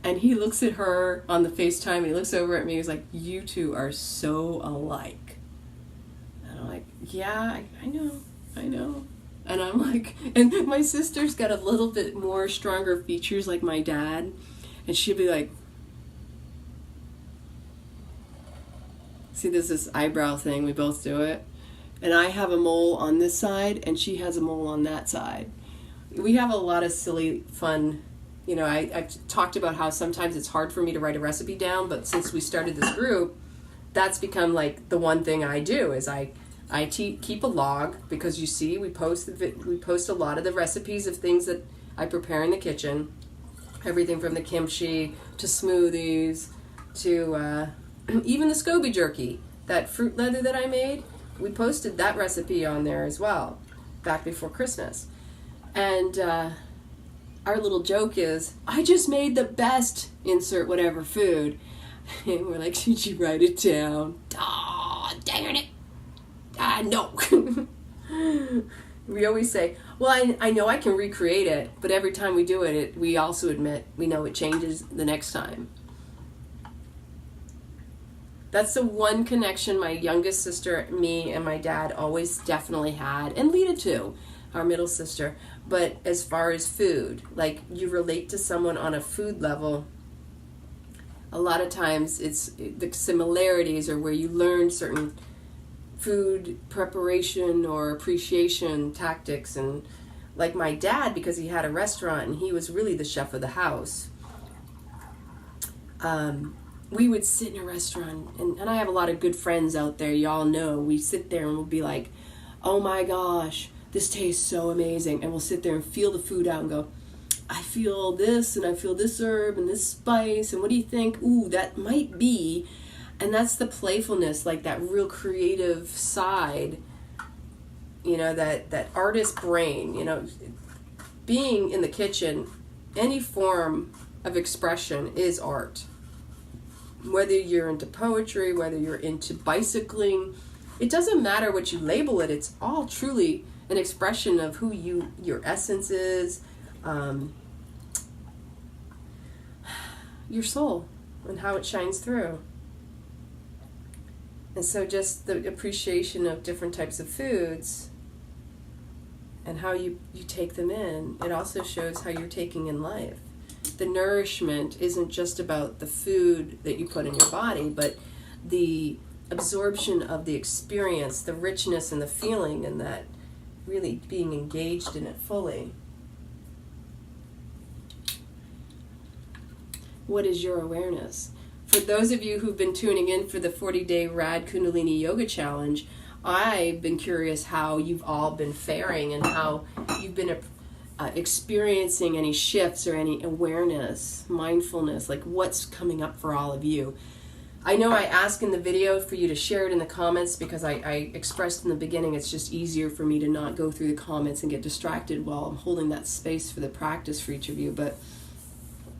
and he looks at her on the FaceTime, and he looks over at me, he's like, you two are so alike. And I'm like, yeah, I know. And I'm like, and my sister's got a little bit more stronger features like my dad. And she'll be like, see, there's this eyebrow thing, we both do it. And I have a mole on this side, and she has a mole on that side. We have a lot of silly, fun, I've talked about how sometimes it's hard for me to write a recipe down, but since we started this group, that's become like the one thing I do is I keep a log, because you see we post a lot of the recipes of things that I prepare in the kitchen, everything from the kimchi to smoothies to even the SCOBY jerky, that fruit leather that I made. We posted that recipe on there as well back before Christmas. And our little joke is, I just made the best insert whatever food. And we're like, should you write it down? Ah, dang it. No. We always say, well, I know I can recreate it, but every time we do it, we also admit we know it changes the next time. That's the one connection my youngest sister, me, and my dad always definitely had, and Lita too, our middle sister. But as far as food, like you relate to someone on a food level, a lot of times it's the similarities are where you learn certain food preparation or appreciation tactics. And like my dad, because he had a restaurant and he was really the chef of the house, we would sit in a restaurant, and I have a lot of good friends out there, y'all know, we sit there and we'll be like, oh my gosh, this tastes so amazing, and we'll sit there and feel the food out and go, I feel this, and I feel this herb and this spice, and what do you think? Ooh, that might be. And that's the playfulness, like that real creative side, you know, that artist brain, you know. Being in the kitchen, any form of expression is art. Whether you're into poetry, whether you're into bicycling, it doesn't matter what you label it, it's all truly an expression of who your essence is, your soul, and how it shines through. And so just the appreciation of different types of foods and how you take them in, it also shows how you're taking in life. The nourishment isn't just about the food that you put in your body, but the absorption of the experience, the richness and the feeling, and that really being engaged in it fully. What is your awareness? For those of you who've been tuning in for the 40-day Rad Kundalini Yoga Challenge, I've been curious how you've all been faring and how you've been experiencing any shifts or any awareness, mindfulness, like what's coming up for all of you. I know I asked in the video for you to share it in the comments because I expressed in the beginning it's just easier for me to not go through the comments and get distracted while I'm holding that space for the practice for each of you. But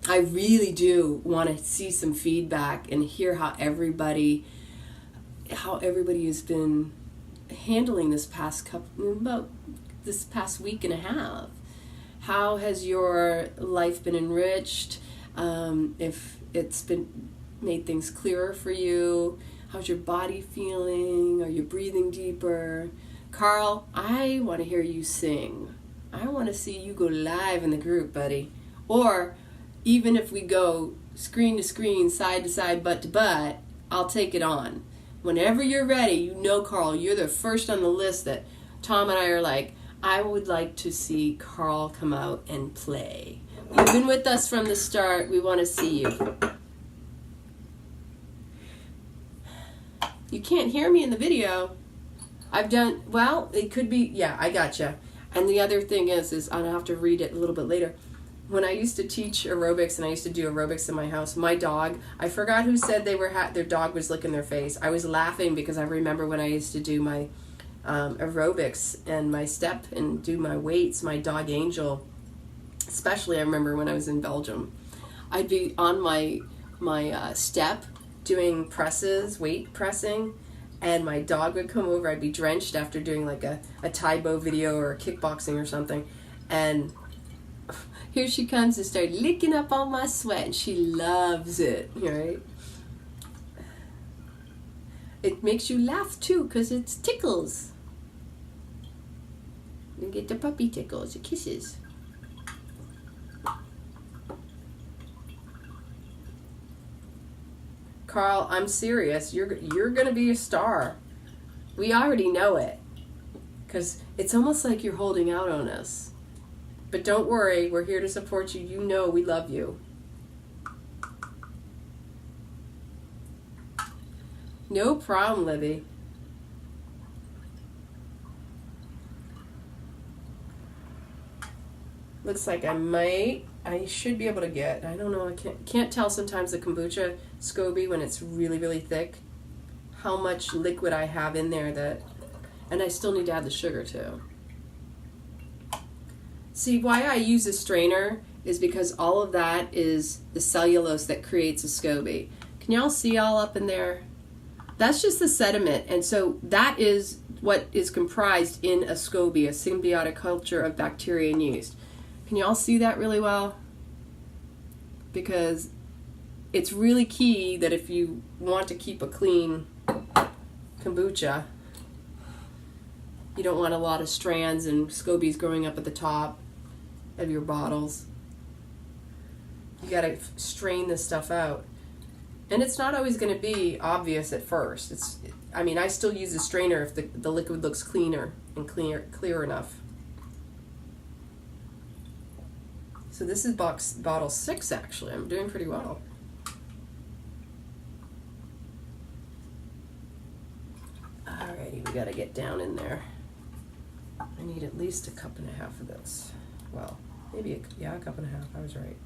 I really do want to see some feedback and hear how everybody has been handling this past week and a half. How has your life been enriched? If it's been made things clearer for you, how's your body feeling? Are you breathing deeper? Carl, I want to hear you sing. I want to see you go live in the group, buddy. Or even if we go screen to screen, side to side, butt to butt, I'll take it on. Whenever you're ready, you know, Carl, you're the first on the list that Tom and I are like, I would like to see Carl come out and play. You've been with us from the start. We want to see you. You can't hear me in the video. It could be, yeah, I gotcha. And the other thing is I'll have to read it a little bit later. When I used to teach aerobics and I used to do aerobics in my house, my dog, I forgot who said their dog was licking their face. I was laughing because I remember when I used to do my aerobics and my step and do my weights, my dog Angel, especially I remember when I was in Belgium, I'd be on my step doing presses, weight pressing, and my dog would come over. I'd be drenched after doing like a Taibo video or kickboxing or something, and here she comes and start licking up all my sweat, and she loves it, right? It makes you laugh too, because it tickles. You get the puppy tickles, the kisses. Carl, I'm serious. You're gonna be a star. We already know it, because it's almost like you're holding out on us. But don't worry, we're here to support you. You know we love you. No problem, Libby. Looks like I should be able to get, I don't know, I can't tell sometimes the kombucha SCOBY when it's really, really thick, how much liquid I have in there and I still need to add the sugar too. See, why I use a strainer is because all of that is the cellulose that creates a SCOBY. Can y'all see all up in there? That's just the sediment, and so that is what is comprised in a SCOBY, a symbiotic culture of bacteria and yeast. Can y'all see that really well? Because it's really key that if you want to keep a clean kombucha, you don't want a lot of strands and SCOBYs growing up at the top of your bottles. You gotta strain this stuff out. And it's not always going to be obvious at first. I still use a strainer if the liquid looks cleaner and clear enough. So this is bottle 6 actually. I'm doing pretty well. Alrighty, we gotta get down in there. I need at least a cup and a half of this. Well, maybe a cup and a half. I was right.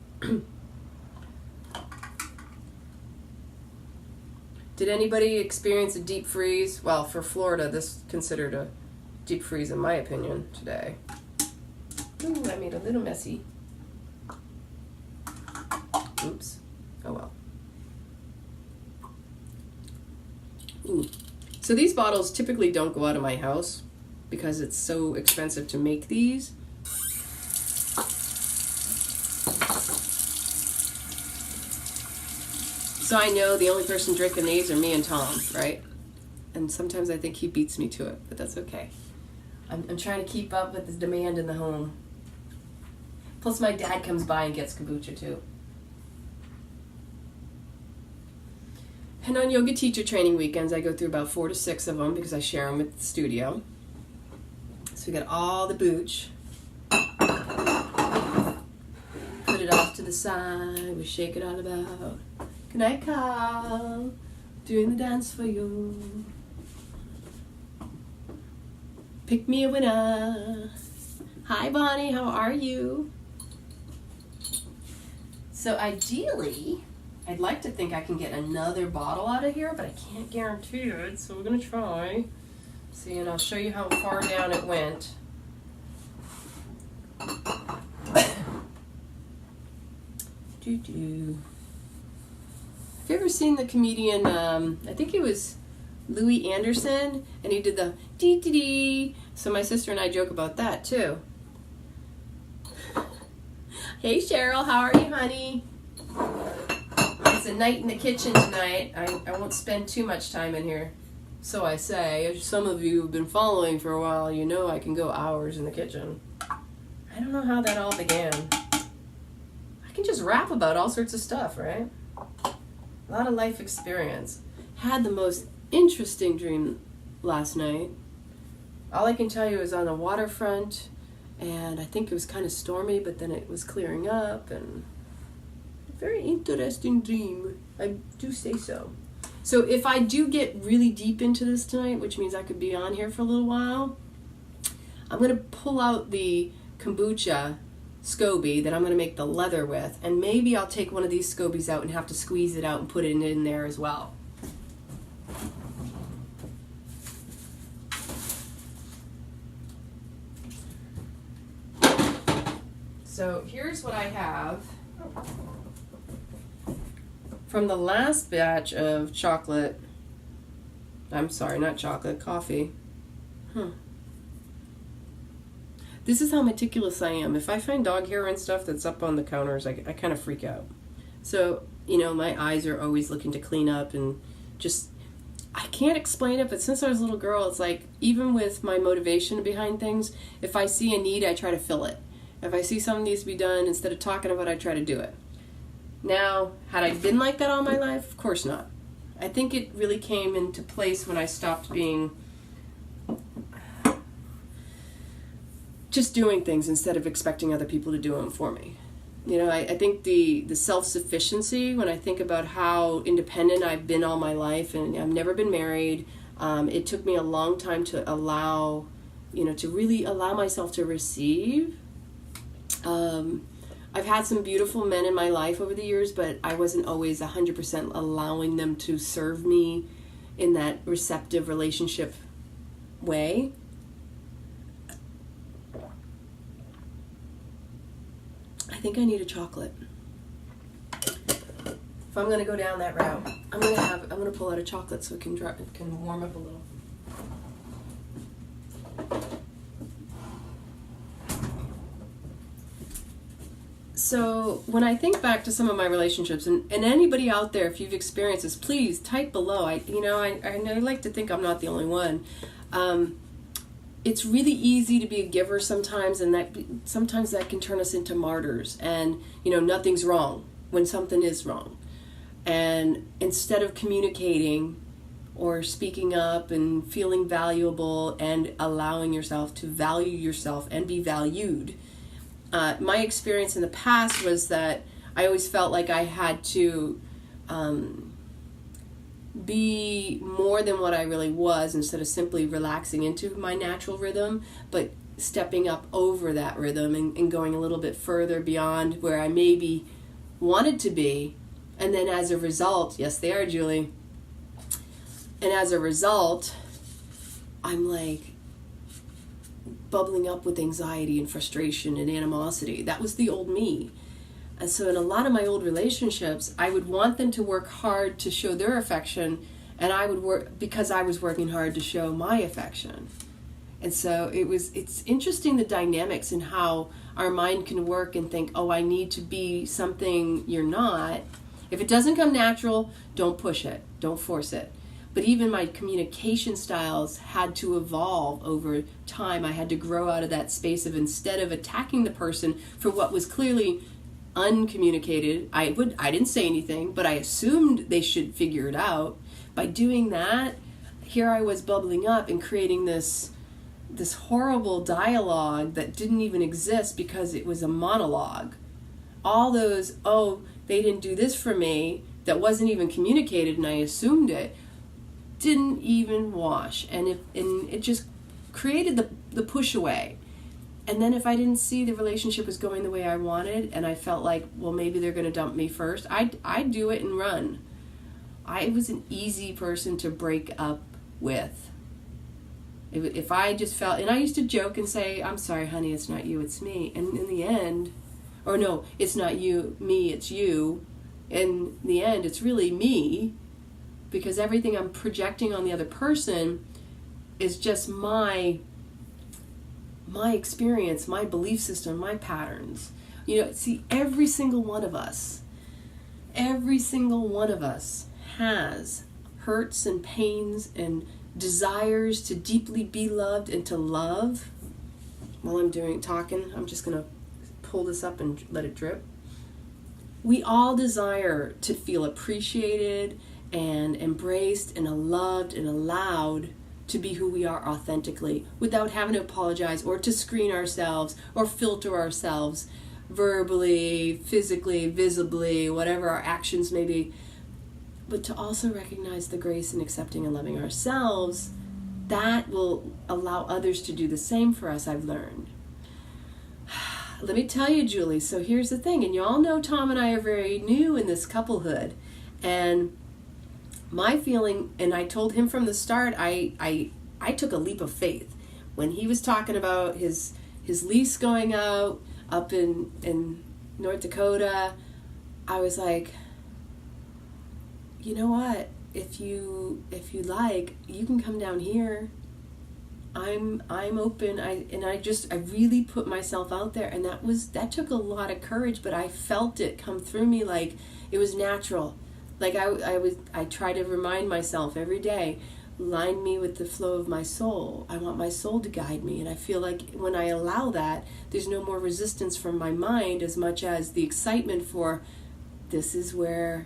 Did anybody experience a deep freeze? Well, for Florida, this is considered a deep freeze in my opinion today. Ooh, I made a little messy. Oops. Oh well. Ooh. So these bottles typically don't go out of my house because it's so expensive to make these. So I know the only person drinking these are me and Tom, right? And sometimes I think he beats me to it, but that's okay. I'm trying to keep up with the demand in the home. Plus my dad comes by and gets kombucha too. And on yoga teacher training weekends, I go through about 4 to 6 of them because I share them at the studio. So we got all the booch. Put it off to the side, we shake it all about. Good night, Carl. Doing the dance for you. Pick me a winner. Hi, Bonnie. How are you? So ideally, I'd like to think I can get another bottle out of here, but I can't guarantee it, so we're going to try. See, and I'll show you how far down it went. Doo-doo. Have you ever seen the comedian, I think it was Louis Anderson, and he did the dee-dee-dee. So my sister and I joke about that, too. Hey, Cheryl, how are you, honey? It's a night in the kitchen tonight. I won't spend too much time in here. So I say, as some of you have been following for a while, you know I can go hours in the kitchen. I don't know how that all began. I can just rap about all sorts of stuff, right? A lot of life experience. Had the most interesting dream last night. All I can tell you is on the waterfront, and I think it was kind of stormy, but then it was clearing up, and a very interesting dream. I do say so. So if I do get really deep into this tonight, which means I could be on here for a little while, I'm going to pull out the kombucha SCOBY that I'm going to make the leather with, and maybe I'll take one of these SCOBYs out and have to squeeze it out and put it in there as well. So here's what I have from the last batch of chocolate. I'm sorry, not chocolate, coffee. This is how meticulous I am. If I find dog hair and stuff that's up on the counters, I kind of freak out. So, you know, my eyes are always looking to clean up and just, I can't explain it, but since I was a little girl, it's like, even with my motivation behind things, if I see a need, I try to fill it. If I see something needs to be done, instead of talking about it, I try to do it. Now, had I been like that all my life? Of course not. I think it really came into place when I stopped being just doing things instead of expecting other people to do them for me. You know, I think the self-sufficiency, when I think about how independent I've been all my life, and I've never been married, it took me a long time to allow, you know, to really allow myself to receive. I've had some beautiful men in my life over the years, but I wasn't always 100% allowing them to serve me in that receptive relationship way. I think I need a chocolate. If I'm gonna go down that route, I'm gonna pull out a chocolate so it can warm up a little. So when I think back to some of my relationships, and anybody out there, if you've experienced this, please type below. I like to think I'm not the only one. It's really easy to be a giver sometimes, and sometimes that can turn us into martyrs. And nothing's wrong when something is wrong. And instead of communicating or speaking up and feeling valuable and allowing yourself to value yourself and be valued, my experience in the past was that I always felt like I had to be more than what I really was, instead of simply relaxing into my natural rhythm, but stepping up over that rhythm and going a little bit further beyond where I maybe wanted to be. And then as a result, yes, they are, Julie. And as a result, I'm like bubbling up with anxiety and frustration and animosity. That was the old me. And so in a lot of my old relationships, I would want them to work hard to show their affection, and I would work because I was working hard to show my affection. And so it's interesting, the dynamics and how our mind can work and think, oh, I need to be something you're not. If it doesn't come natural, don't push it, don't force it. But even my communication styles had to evolve over time. I had to grow out of that space of, instead of attacking the person for what was clearly uncommunicated, I didn't say anything, but I assumed they should figure it out. By doing that, here I was bubbling up and creating this horrible dialogue that didn't even exist because it was a monologue. All those, oh, they didn't do this for me, that wasn't even communicated and I assumed it, didn't even wash. And it just created the push away. And then if I didn't see the relationship was going the way I wanted, and I felt like, well, maybe they're going to dump me first, I'd do it and run. I was an easy person to break up with. If I just felt, and I used to joke and say, I'm sorry, honey, it's not you, it's me. And in the end, or no, it's not you, me, it's you. In the end, it's really me, because everything I'm projecting on the other person is just my experience, my belief system, my patterns. See, every single one of us has hurts and pains and desires to deeply be loved and to love. While I'm talking, I'm just going to pull this up and let it drip. We all desire to feel appreciated and embraced and loved and allowed to be who we are authentically, without having to apologize or to screen ourselves or filter ourselves verbally, physically, visibly, whatever our actions may be. But to also recognize the grace in accepting and loving ourselves, that will allow others to do the same for us, I've learned. Let me tell you, Julie, so here's the thing, and you all know Tom and I are very new in this couplehood, and my feeling, and I told him from the start, I took a leap of faith. When he was talking about his lease going out up in North Dakota, I was like, you know what? If you like, you can come down here. I'm open. I really put myself out there, and that took a lot of courage, but I felt it come through me like it was natural. Like I try to remind myself every day, line me with the flow of my soul. I want my soul to guide me, and I feel like when I allow that, there's no more resistance from my mind as much as the excitement for this is where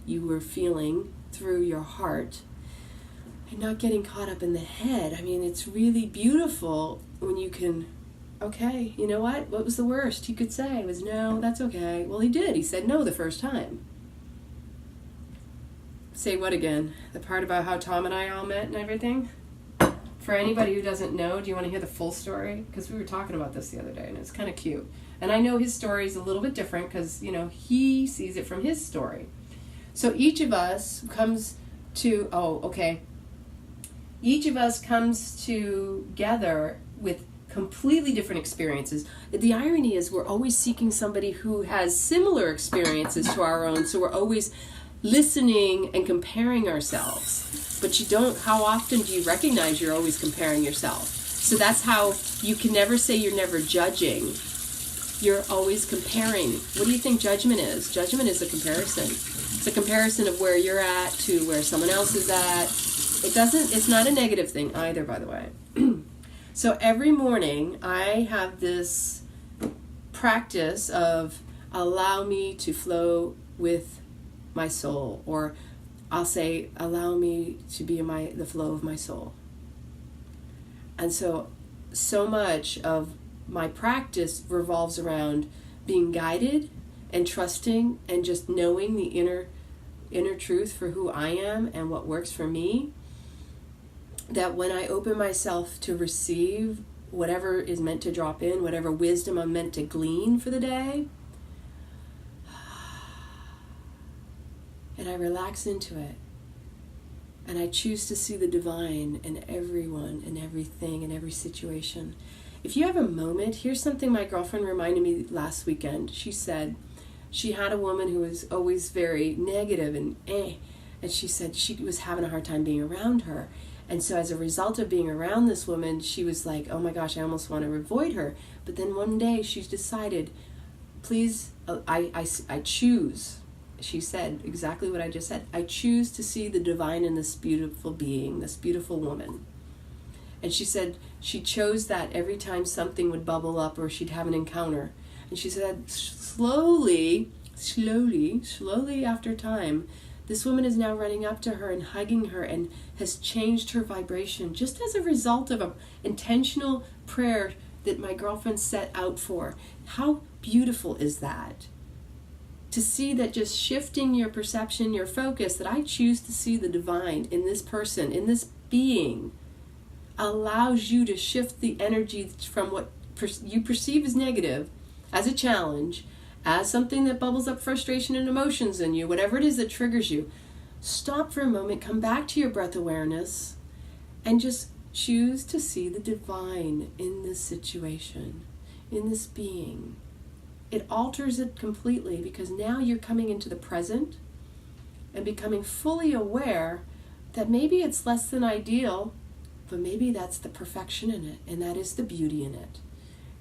you were feeling through your heart, and not getting caught up in the head. I mean, it's really beautiful when you can, okay, you know what was the worst he could say? It was no, that's okay. Well, he did. He said no the first time. Say what again? The part about how Tom and I all met and everything? For anybody who doesn't know, do you want to hear the full story? Because we were talking about this the other day, and it's kind of cute. And I know his story is a little bit different because, he sees it from his story. So each of us comes together with completely different experiences. The irony is we're always seeking somebody who has similar experiences to our own, so we're always listening and comparing ourselves. But you don't, how often do you recognize you're always comparing yourself? So that's how you can never say you're never judging. You're always comparing. What do you think judgment is? Judgment is a comparison. It's a comparison of where you're at to where someone else is at. It's not a negative thing either, by the way. So every morning I have this practice of allow me to flow with my soul, or I'll say allow me to be in the flow of my soul. And so much of my practice revolves around being guided and trusting and just knowing the inner truth for who I am and what works for me, that when I open myself to receive whatever is meant to drop in, whatever wisdom I'm meant to glean for the day, and I relax into it, and I choose to see the divine in everyone and everything and every situation. If you have a moment, here's something my girlfriend reminded me last weekend. She said she had a woman who was always very negative and she said she was having a hard time being around her. And so as a result of being around this woman, she was like, oh my gosh, I almost want to avoid her. But then one day she decided, please, I choose. She said exactly what I just said. I choose to see the divine in this beautiful being, this beautiful woman. And she said she chose that every time something would bubble up or she'd have an encounter. And she said slowly after time, this woman is now running up to her and hugging her and has changed her vibration just as a result of an intentional prayer that my girlfriend set out for. How beautiful is that? To see that just shifting your perception, your focus, that I choose to see the divine in this person, in this being, allows you to shift the energy from what you perceive as negative, as a challenge, as something that bubbles up frustration and emotions in you, whatever it is that triggers you. Stop for a moment, come back to your breath awareness, and just choose to see the divine in this situation, in this being. It alters it completely because now you're coming into the present and becoming fully aware that maybe it's less than ideal, but maybe that's the perfection in it, and that is the beauty in it,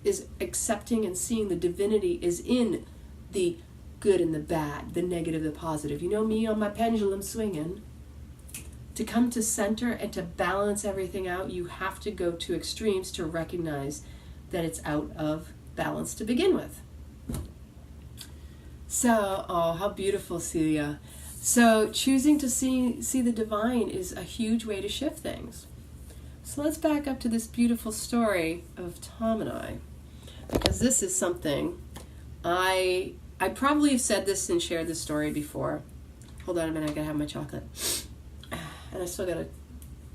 is accepting and seeing the divinity is in the good and the bad, the negative, the positive. You know me on my pendulum swinging. To come to center and to balance everything out, you have to go to extremes to recognize that it's out of balance to begin with. So, oh, how beautiful, Celia. So choosing to see the divine is a huge way to shift things. So let's back up to this beautiful story of Tom and I, because this is something I probably have said this and shared this story before. Hold on a minute, I gotta have my chocolate. And I still gotta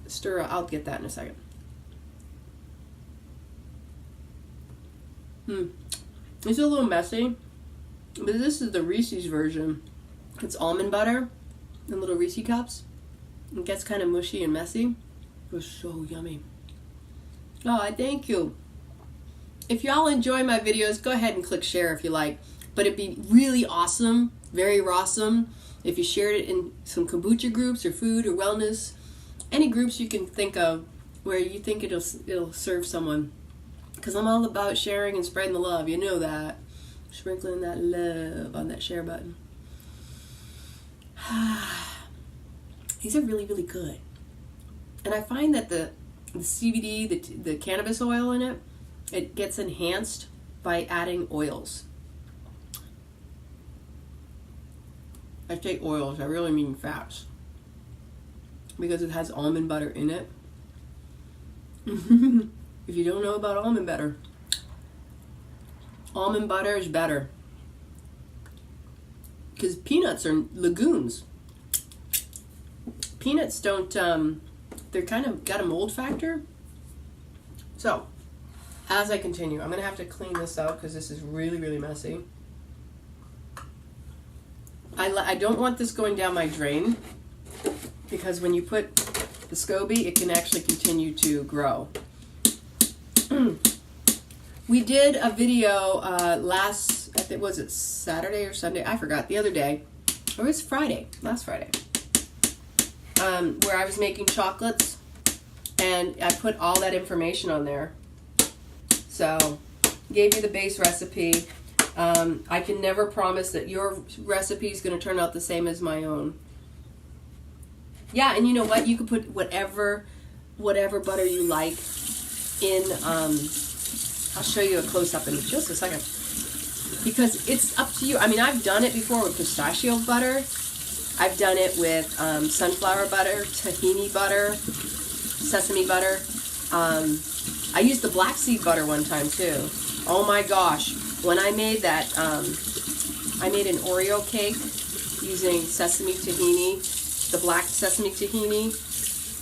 stir. I'll get that in a second. It's a little messy, but this is the Reese's version. It's almond butter in little Reese cups. It gets kind of mushy and messy. It was so yummy. Oh, I thank you. If y'all enjoy my videos, go ahead and click share if you like. But it'd be really awesome, very awesome, if you shared it in some kombucha groups or food or wellness, any groups you can think of where you think it'll serve someone. Because I'm all about sharing and spreading the love. You know that. Sprinkling that love on that share button. These are really, really good. And I find that the CBD, the cannabis oil in it, it gets enhanced by adding oils. I say oils, I really mean fats. Because it has almond butter in it. If you don't know about almond butter is better. Because peanuts are legumes. Peanuts don't, they're kind of got a mold factor. So, as I continue, I'm going to have to clean this out because this is really, really messy. I don't want this going down my drain because when you put the SCOBY, it can actually continue to grow. We did a video last, I think, was it Saturday or Sunday? I forgot, the other day. Or it was Friday, last Friday. Where I was making chocolates. And I put all that information on there. So, gave you the base recipe. I can never promise that your recipe is going to turn out the same as my own. Yeah, and you know what? You can put whatever butter you like in, I'll show you a close-up in just a second. Because it's up to you. I mean, I've done it before with pistachio butter. I've done it with sunflower butter, tahini butter, sesame butter. I used the black seed butter one time too. Oh my gosh. When I made that, I made an Oreo cake using sesame tahini, the black sesame tahini,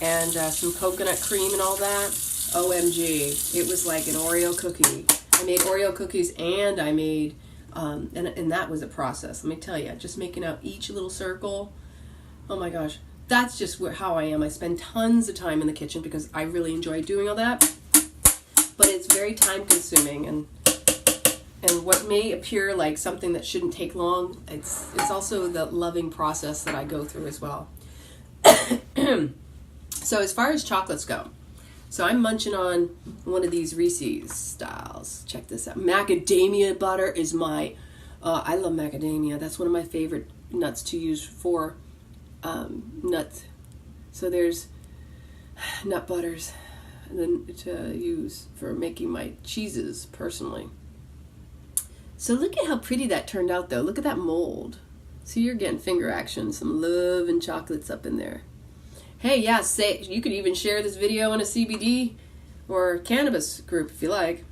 and some coconut cream and all that. OMG. It was like an Oreo cookie. I made Oreo cookies and I made, and that was a process. Let me tell you, just making out each little circle. Oh my gosh. That's just how I am. I spend tons of time in the kitchen because I really enjoy doing all that. But it's very time consuming, and what may appear like something that shouldn't take long, it's also the loving process that I go through as well. So as far as chocolates go, so I'm munching on one of these Reese's styles. Check this out. Macadamia butter is my, I love macadamia. That's one of my favorite nuts to use for nuts. So there's nut butters to use for making my cheeses personally. So look at how pretty that turned out though. Look at that mold. See, you're getting finger action, some love and chocolates up in there. Hey, yeah, you could even share this video in a CBD or cannabis group if you like.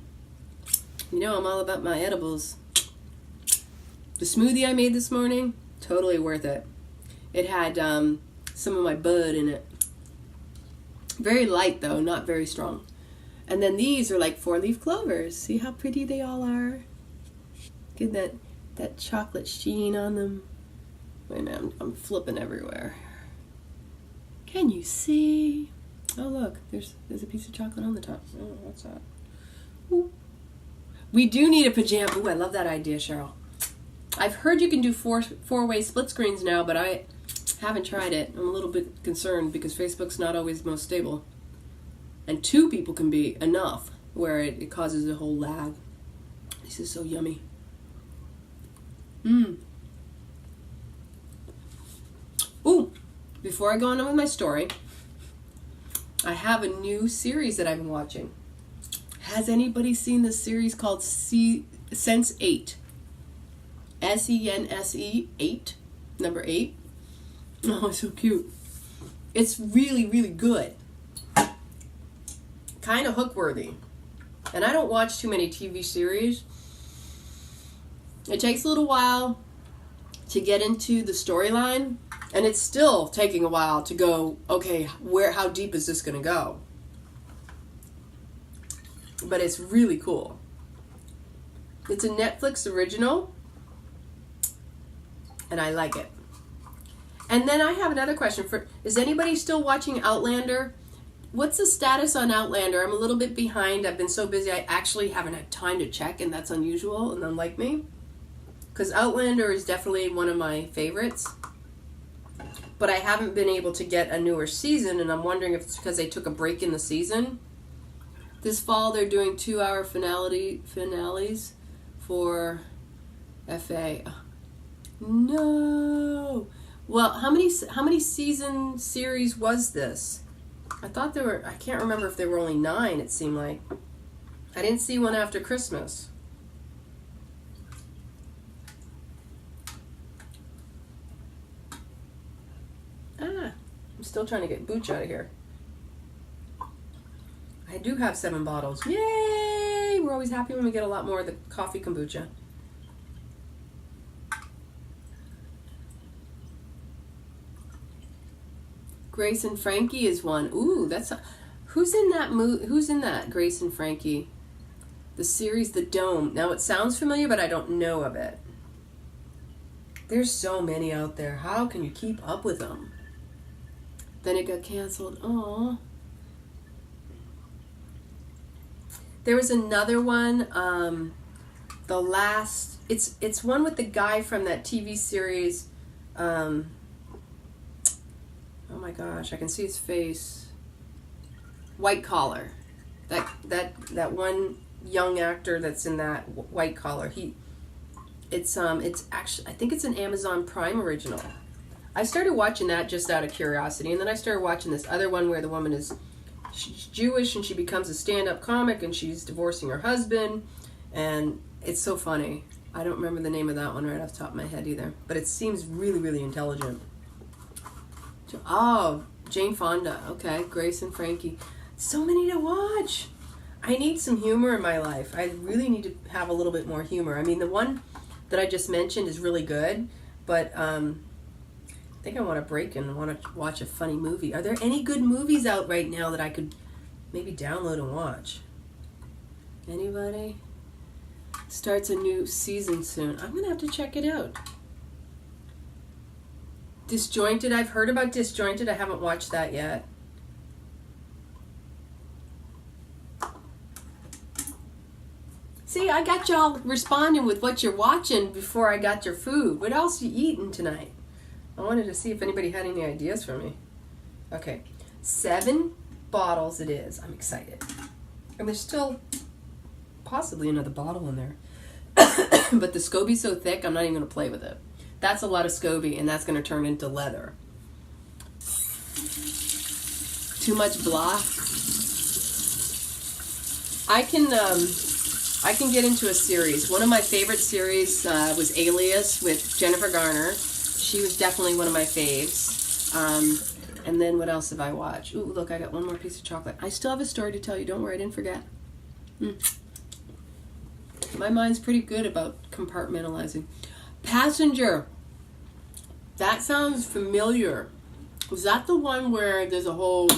You know I'm all about my edibles. The smoothie I made this morning, totally worth it. It had some of my bud in it. Very light though, not very strong. And then these are like 4-leaf clovers. See how pretty they all are? Get that chocolate sheen on them. Wait a minute, I'm flipping everywhere. Can you see? Oh look, there's a piece of chocolate on the top. Oh, what's that? Ooh. We do need a pajama. Ooh, I love that idea, Cheryl. I've heard you can do four-way split screens now, but I haven't tried it. I'm a little bit concerned because Facebook's not always the most stable. And 2 people can be enough where it causes a whole lag. This is so yummy. Ooh, before I go on with my story, I have a new series that I've been watching. Has anybody seen this series called Sense 8? SENSE 8, number 8. Oh, it's so cute. It's really, really good. Kind of hook-worthy. And I don't watch too many TV series. It takes a little while to get into the storyline, and it's still taking a while to go, okay, how deep is this going to go? But it's really cool. It's a Netflix original, and I like it. And then I have another question is anybody still watching Outlander? What's the status on Outlander? I'm a little bit behind. I've been so busy I actually haven't had time to check, and that's unusual and unlike me. Because Outlander is definitely one of my favorites. But I haven't been able to get a newer season, and I'm wondering if it's because they took a break in the season. This fall they're doing 2-hour finales for FA. No. Well, how many season series was this? I thought I can't remember if there were only 9, it seemed like. I didn't see one after Christmas. I'm still trying to get Kombucha out of here. I do have 7 bottles. Yay! We're always happy when we get a lot more of the coffee kombucha. Grace and Frankie is one. Ooh, who's in that Who's in that? Grace and Frankie. The series The Dome. Now it sounds familiar, but I don't know of it. There's so many out there. How can you keep up with them? Then it got canceled. Aww. There was another one, it's one with the guy from that TV series, oh my gosh, I can see his face. White Collar. That one young actor that's in that White Collar. It's actually, I think it's an Amazon Prime original. I started watching that just out of curiosity, and then I started watching this other one where the woman she's Jewish and she becomes a stand-up comic and she's divorcing her husband, and it's so funny. I don't remember the name of that one right off the top of my head either, but it seems really, really intelligent. Oh, Jane Fonda. Okay, Grace and Frankie. So many to watch. I need some humor in my life. I really need to have a little bit more humor. I mean, the one that I just mentioned is really good, but I think I want to break and want to watch a funny movie. Are there any good movies out right now that I could maybe download and watch? Anybody? Starts a new season soon. I'm going to have to check it out. Disjointed. I've heard about Disjointed. I haven't watched that yet. See, I got y'all responding with what you're watching before I got your food. What else you eating tonight? I wanted to see if anybody had any ideas for me. Okay, 7 bottles it is. I'm excited. And there's still possibly another bottle in there. But the SCOBY's so thick, I'm not even going to play with it. That's a lot of SCOBY, and that's going to turn into leather. Too much blah. I can get into a series. One of my favorite series was Alias with Jennifer Garner. She was definitely one of my faves. And then what else have I watched? Ooh, look, I got one more piece of chocolate. I still have a story to tell you. Don't worry, I didn't forget. My mind's pretty good about compartmentalizing. Passenger. That sounds familiar. Was that the one where there's a whole...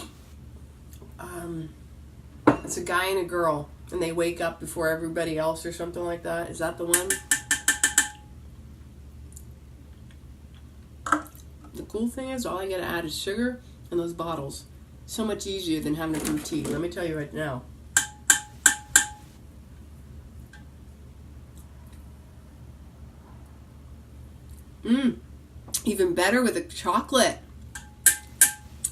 it's a guy and a girl, and they wake up before everybody else or something like that? Is that the one? The cool thing is, all I gotta add is sugar and those bottles. So much easier than having to do tea. Let me tell you right now. Even better with the chocolate.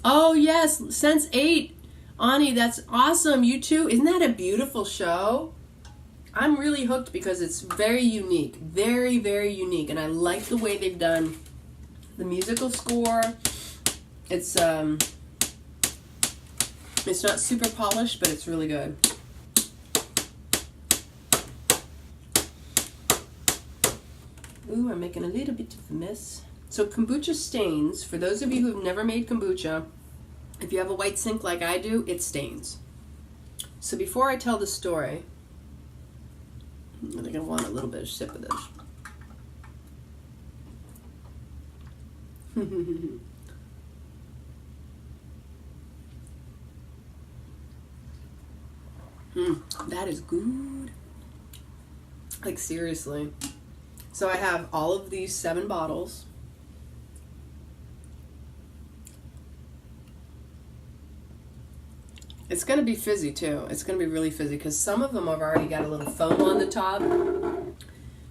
Oh yes, Sense8. Ani, that's awesome. You too. Isn't that a beautiful show? I'm really hooked because it's very unique. Very, very unique. And I like the way they've done the musical score. It's not super polished, but it's really good. Ooh, I'm making a little bit of a mess. So kombucha stains. For those of you who have never made kombucha, if you have a white sink like I do, it stains. So before I tell the story, I think I want a little bit of sip of this. That is good. Like seriously. So I have all of these 7 bottles. It's going to be fizzy too. It's going to be really fizzy because some of them have already got a little foam on the top,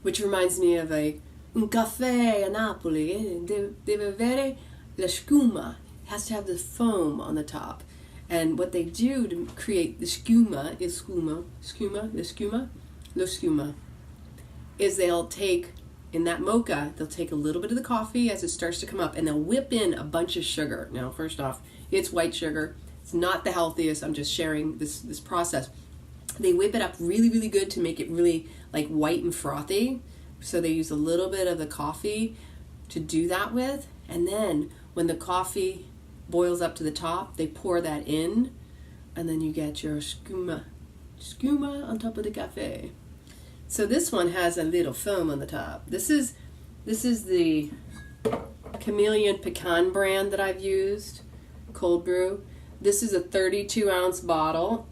which reminds me of un caffè a Napoli. Deve avere la scuma. It has to have the foam on the top. And what they do to create the scuma, is they'll take, in that mocha, they'll take a little bit of the coffee as it starts to come up, and they'll whip in a bunch of sugar. Now, first off, it's white sugar. It's not the healthiest. I'm just sharing this process. They whip it up really, really good to make it really like white and frothy. So they use a little bit of the coffee to do that with. And then when the coffee boils up to the top, they pour that in. And then you get your scuma on top of the cafe. So this one has a little foam on the top. This is the Chameleon Pecan brand that I've used, cold brew. This is a 32-ounce bottle.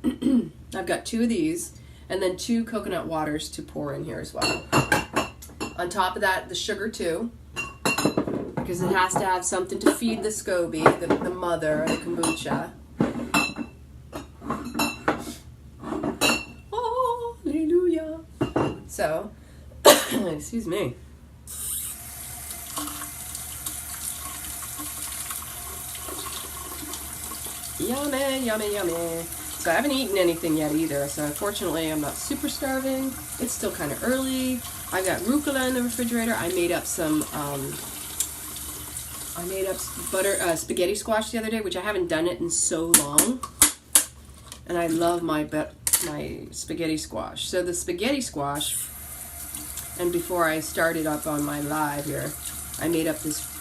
I've got 2 of these, and then 2 coconut waters to pour in here as well. On top of that, the sugar too, because it has to have something to feed the SCOBY, the mother of the kombucha. so. Excuse me. Yummy, yummy, yummy. So I haven't eaten anything yet either, so unfortunately I'm not super starving. It's still kind of early. I got rucola in the refrigerator. I made up some spaghetti squash the other day, which I haven't done it in so long. And I love my spaghetti squash. So the spaghetti squash, and before I started up on my live here, I made up this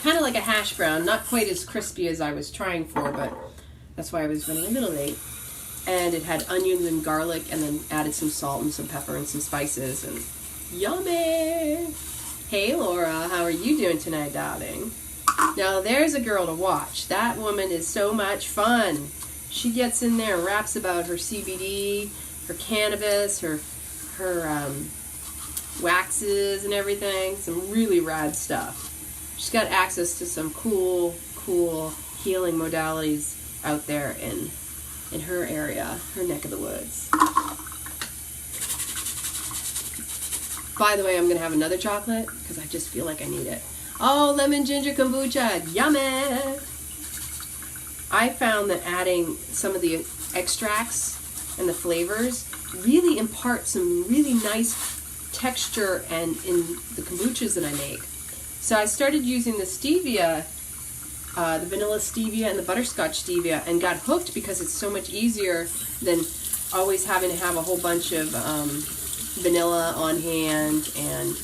kind of like a hash brown, not quite as crispy as I was trying for, but that's why I was running a little late. And it had onions and garlic, and then added some salt and some pepper and some spices, and yummy! Hey Laura, how are you doing tonight, darling? Now there's a girl to watch. That woman is so much fun. She gets in there and raps about her CBD, her cannabis, her waxes and everything. Some really rad stuff. She's got access to some cool healing modalities out there in her area, her neck of the woods. By the way, I'm going to have another chocolate because I just feel like I need it. Oh, lemon ginger kombucha, yummy! I found that adding some of the extracts and the flavors really impart some really nice texture and in the kombuchas that I make. So I started using the stevia, the vanilla stevia and the butterscotch stevia, and got hooked because it's so much easier than always having to have a whole bunch of vanilla on hand. And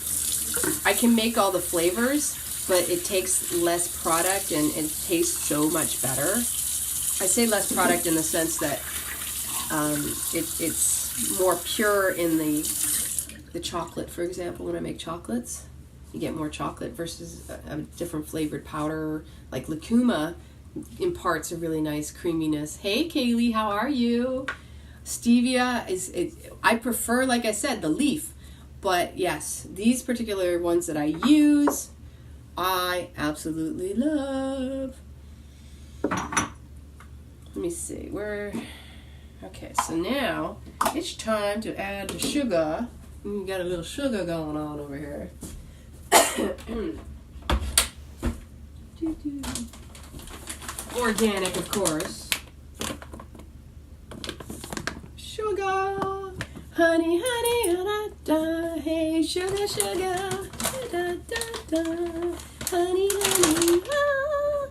I can make all the flavors, but it takes less product and it tastes so much better. I say less product in the sense that it's more pure in the chocolate, for example. When I make chocolates, you get more chocolate versus a different flavored powder. Like Lucuma imparts a really nice creaminess. Hey Kaylee, how are you? Stevia I prefer, like I said, the leaf. But yes, these particular ones that I use, I absolutely love. Let me see, okay, so now it's time to add the sugar. We got a little sugar going on over here. Organic, of course. Sugar, honey, honey, da da. Hey, sugar, sugar, da da da. Honey, honey, ah.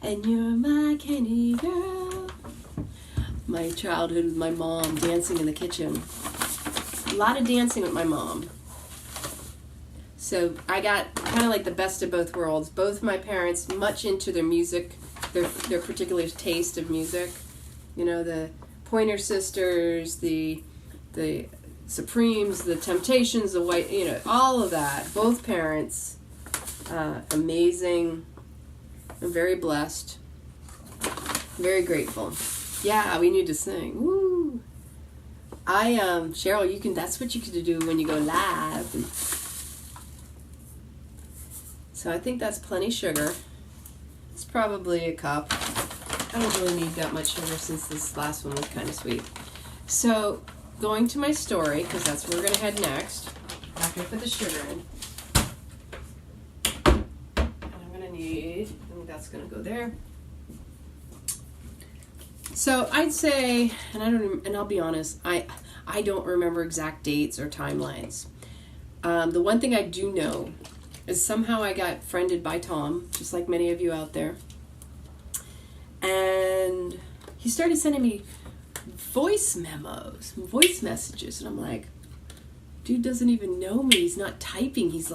And you're my candy girl. My childhood with my mom, dancing in the kitchen. A lot of dancing with my mom. So I got kind of like the best of both worlds. Both my parents much into their music, their particular taste of music. You know, the Pointer Sisters, the Supremes, the Temptations, the White, you know, all of that. Both parents, amazing. I'm very blessed. Very grateful. Yeah, we need to sing. Woo! Cheryl, that's what you can do when you go live. So I think that's plenty sugar. It's probably a cup. I don't really need that much sugar since this last one was kind of sweet. So going to my story, because that's where we're going to head next, after I put the sugar in. And I'm going to need, and that's going to go there. So I'd say, and I'll be honest, I don't remember exact dates or timelines. The one thing I do know is somehow I got friended by Tom, just like many of you out there. And he started sending me voice messages. And I'm like, dude doesn't even know me. He's not typing. He's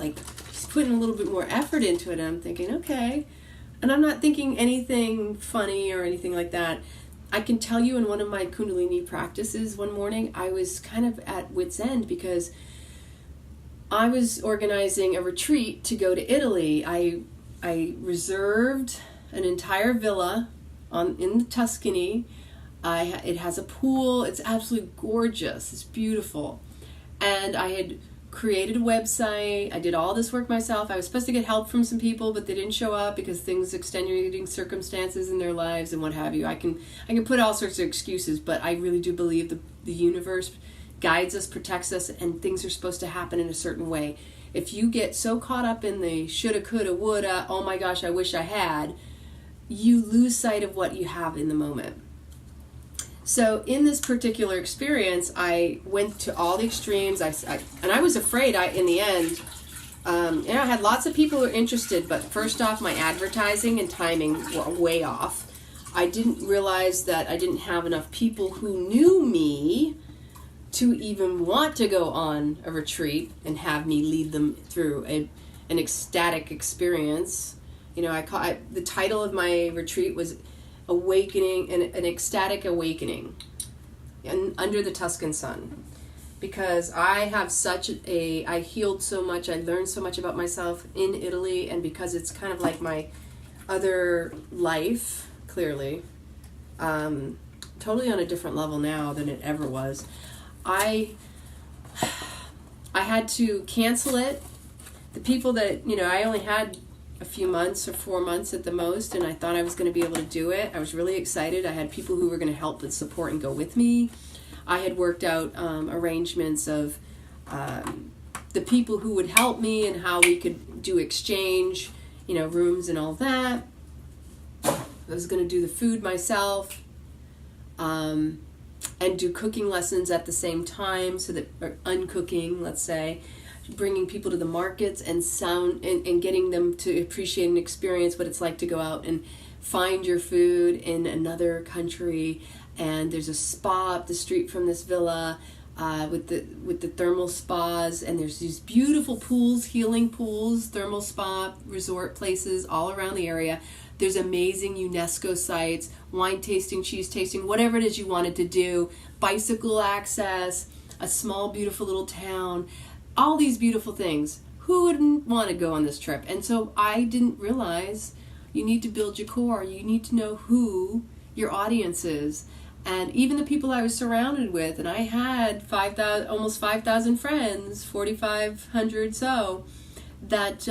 putting a little bit more effort into it. And I'm thinking, okay. And I'm not thinking anything funny or anything like that. I can tell you in one of my Kundalini practices one morning, I was kind of at wit's end because I was organizing a retreat to go to Italy. I reserved an entire villa in the Tuscany. It has a pool. It's absolutely gorgeous. It's beautiful. And I had created a website. I did all this work myself. I was supposed to get help from some people, but they didn't show up because extenuating circumstances in their lives and what have you. I can put all sorts of excuses, but I really do believe the universe guides us, protects us, and things are supposed to happen in a certain way. If you get so caught up in the shoulda, coulda, woulda, oh my gosh, I wish I had, you lose sight of what you have in the moment. So in this particular experience, I went to all the extremes. And I was afraid. In the end, I had lots of people who were interested, but first off, my advertising and timing were way off. I didn't realize that I didn't have enough people who knew me to even want to go on a retreat and have me lead them through an ecstatic experience. The title of my retreat was Awakening, an Ecstatic Awakening Under the Tuscan Sun. Because I have I healed so much, I learned so much about myself in Italy, and because it's kind of like my other life, clearly, totally on a different level now than it ever was. I had to cancel it. The people that, I only had a few months or 4 months at the most, and I thought I was going to be able to do it. I was really excited. I had people who were going to help and support and go with me. I had worked out arrangements of the people who would help me and how we could do exchange, rooms and all that. I was going to do the food myself and do cooking lessons at the same time, or uncooking, let's say, bringing people to the markets and getting them to appreciate and experience what it's like to go out and find your food in another country. And there's a spa up the street from this villa with the thermal spas, and there's these beautiful pools, healing pools, thermal spa resort places all around the area. There's amazing UNESCO sites, wine tasting, cheese tasting, whatever it is you wanted to do, bicycle access, a small beautiful little town, all these beautiful things. Who wouldn't want to go on this trip? And so I didn't realize you need to build your core. You need to know who your audience is. And even the people I was surrounded with, and I had almost 5,000 friends, 4,500 so, that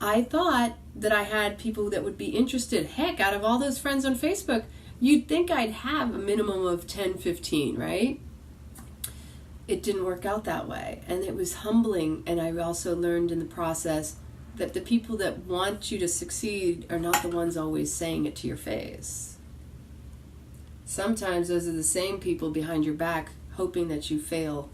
I thought that I had people that would be interested. Heck, out of all those friends on Facebook, you'd think I'd have a minimum of 10, 15, right? It didn't work out that way. And it was humbling, and I also learned in the process that the people that want you to succeed are not the ones always saying it to your face. Sometimes those are the same people behind your back hoping that you fail,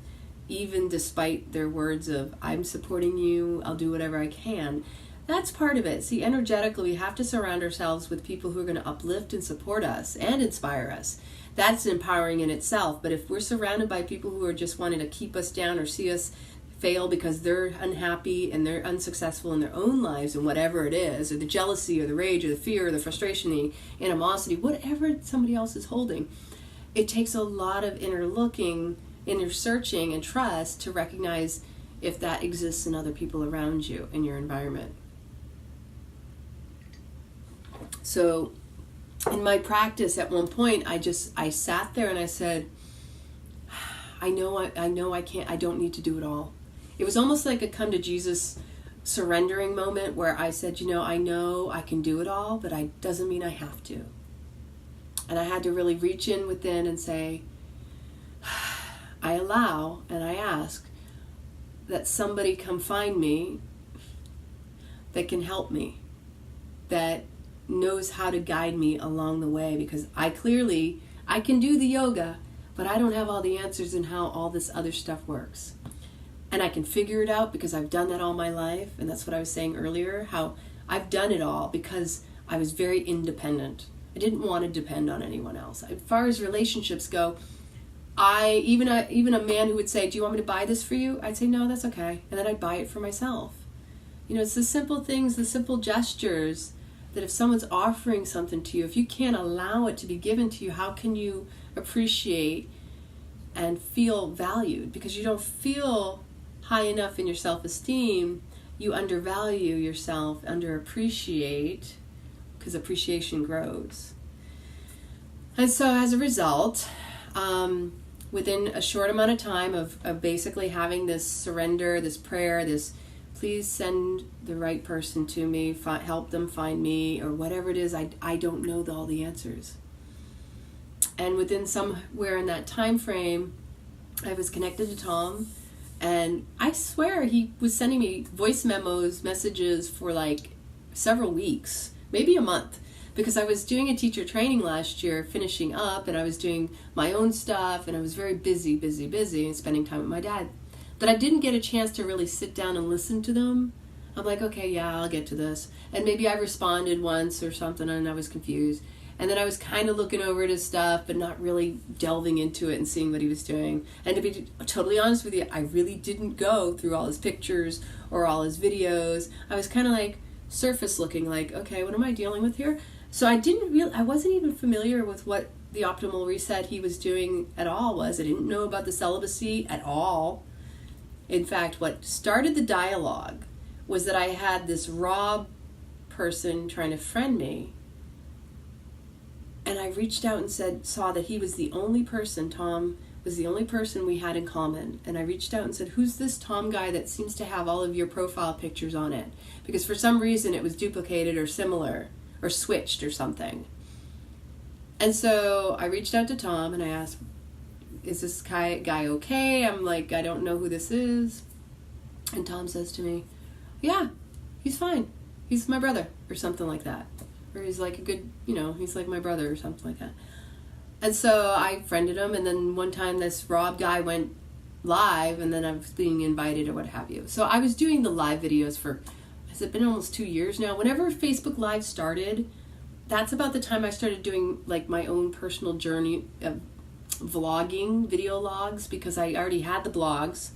even despite their words of, I'm supporting you, I'll do whatever I can. That's part of it. See, energetically, we have to surround ourselves with people who are going to uplift and support us and inspire us. That's empowering in itself. But if we're surrounded by people who are just wanting to keep us down or see us fail because they're unhappy and they're unsuccessful in their own lives and whatever it is, or the jealousy or the rage or the fear or the frustration, the animosity, whatever somebody else is holding, it takes a lot of inner looking, inner searching and trust to recognize if that exists in other people around you in your environment. So in my practice at one point, I sat there and I said, I know I can't, I don't need to do it all. It was almost like a come to Jesus surrendering moment where I said, I know I can do it all, but it doesn't mean I have to. And I had to really reach in within and say, I allow and I ask that somebody come find me that can help me, that knows how to guide me along the way, because I can do the yoga, but I don't have all the answers in how all this other stuff works. And I can figure it out because I've done that all my life. And that's what I was saying earlier, how I've done it all because I was very independent. I didn't want to depend on anyone else. As far as relationships go, even a man who would say, do you want me to buy this for you? I'd say, no, that's okay. And then I'd buy it for myself. It's the simple things, the simple gestures, that if someone's offering something to you, if you can't allow it to be given to you, how can you appreciate and feel valued? Because you don't feel high enough in your self-esteem, you undervalue yourself, underappreciate, because appreciation grows. And so as a result, within a short amount of time of basically having this surrender, this prayer, this please send the right person to me, help them find me, or whatever it is, I don't know all the answers. And within somewhere in that time frame, I was connected to Tom, and I swear he was sending me voice messages for like several weeks, maybe a month, because I was doing a teacher training last year, finishing up, and I was doing my own stuff, and I was very busy, and spending time with my dad. That I didn't get a chance to really sit down and listen to them. I'm like, okay, yeah, I'll get to this. And maybe I responded once or something, and I was confused. And then I was kind of looking over his stuff, but not really delving into it and seeing what he was doing. And to be totally honest with you, I really didn't go through all his pictures or all his videos. I was kind of like surface looking, like, okay, what am I dealing with here? So I wasn't even familiar with what the optimal reset he was doing at all was. I didn't know about the celibacy at all. In fact, what started the dialogue was that I had this raw person trying to friend me. And I reached out and saw that he was the only person, Tom was the only person we had in common. And I reached out and said, who's this Tom guy that seems to have all of your profile pictures on it? Because for some reason it was duplicated or similar or switched or something. And so I reached out to Tom and I asked, is this guy okay? I'm like, I don't know who this is. And Tom says to me, yeah, he's fine. He's my brother or something like that. Or he's like a good, he's like my brother or something like that. And so I friended him, and then one time this Rob guy went live, and then I was being invited or what have you. So I was doing the live videos for, has it been almost 2 years now? Whenever Facebook Live started, that's about the time I started doing like my own personal journey of vlogging, video logs, because I already had the blogs.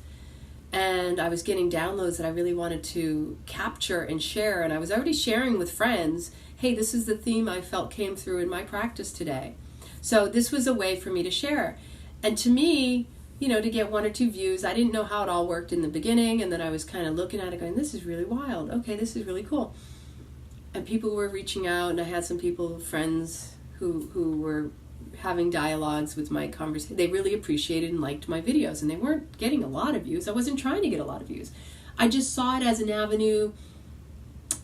And I was getting downloads that I really wanted to capture and share. And I was already sharing with friends, hey, this is the theme I felt came through in my practice today. So this was a way for me to share. And to me, to get 1 or 2 views, I didn't know how it all worked in the beginning. And then I was kind of looking at it going, this is really wild. Okay, this is really cool. And people were reaching out, and I had some friends who were having dialogues with my conversation. They really appreciated and liked my videos, and they weren't getting a lot of views. I wasn't trying to get a lot of views. I just saw it as an avenue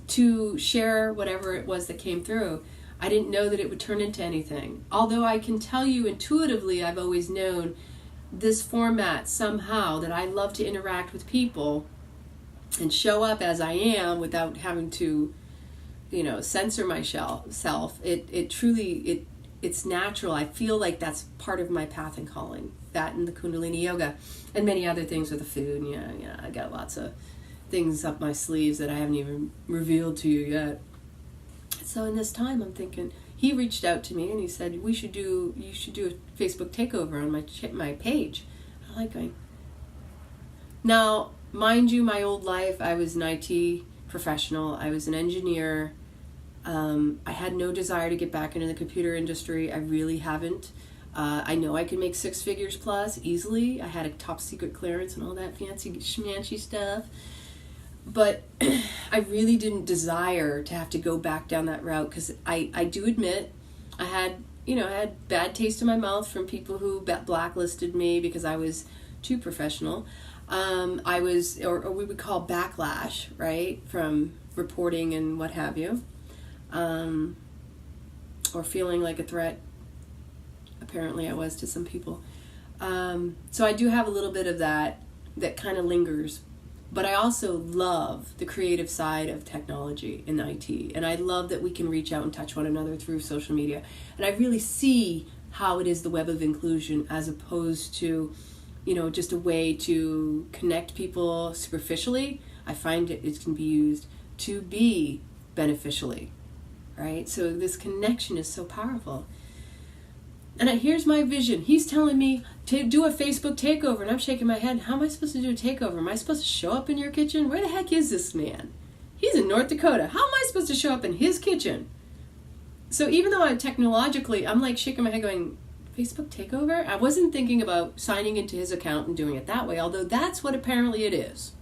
to share whatever it was that came through. I didn't know that it would turn into anything. Although I can tell you intuitively, I've always known this format somehow, that I love to interact with people and show up as I am without having to, censor myself. It truly, it's natural. I feel like that's part of my path and calling. That and the Kundalini yoga and many other things with the food. Yeah, I got lots of things up my sleeves that I haven't even revealed to you yet. So in this time, I'm thinking, he reached out to me and he said, you should do a Facebook takeover on my page. I like going. Now, mind you, my old life, I was an IT professional. I was an engineer. I had no desire to get back into the computer industry. I really haven't. I know I can make 6 figures plus easily. I had a top secret clearance and all that fancy schmancy stuff. But I really didn't desire to have to go back down that route, because I do admit I had bad taste in my mouth from people who blacklisted me because I was too professional. I was, or we would call backlash, right, from reporting and what have you, or feeling like a threat. Apparently I was to some people. So I do have a little bit of that kind of lingers. But I also love the creative side of technology in IT. And I love that we can reach out and touch one another through social media. And I really see how it is the web of inclusion, as opposed to, just a way to connect people superficially. I find it can be used to be beneficially, right? So this connection is so powerful. And here's my vision. He's telling me to do a Facebook takeover, and I'm shaking my head. How am I supposed to do a takeover? Am I supposed to show up in your kitchen? Where the heck is this man? He's in North Dakota. How am I supposed to show up in his kitchen? So even though I'm like shaking my head going, Facebook takeover? I wasn't thinking about signing into his account and doing it that way, although that's what apparently it is.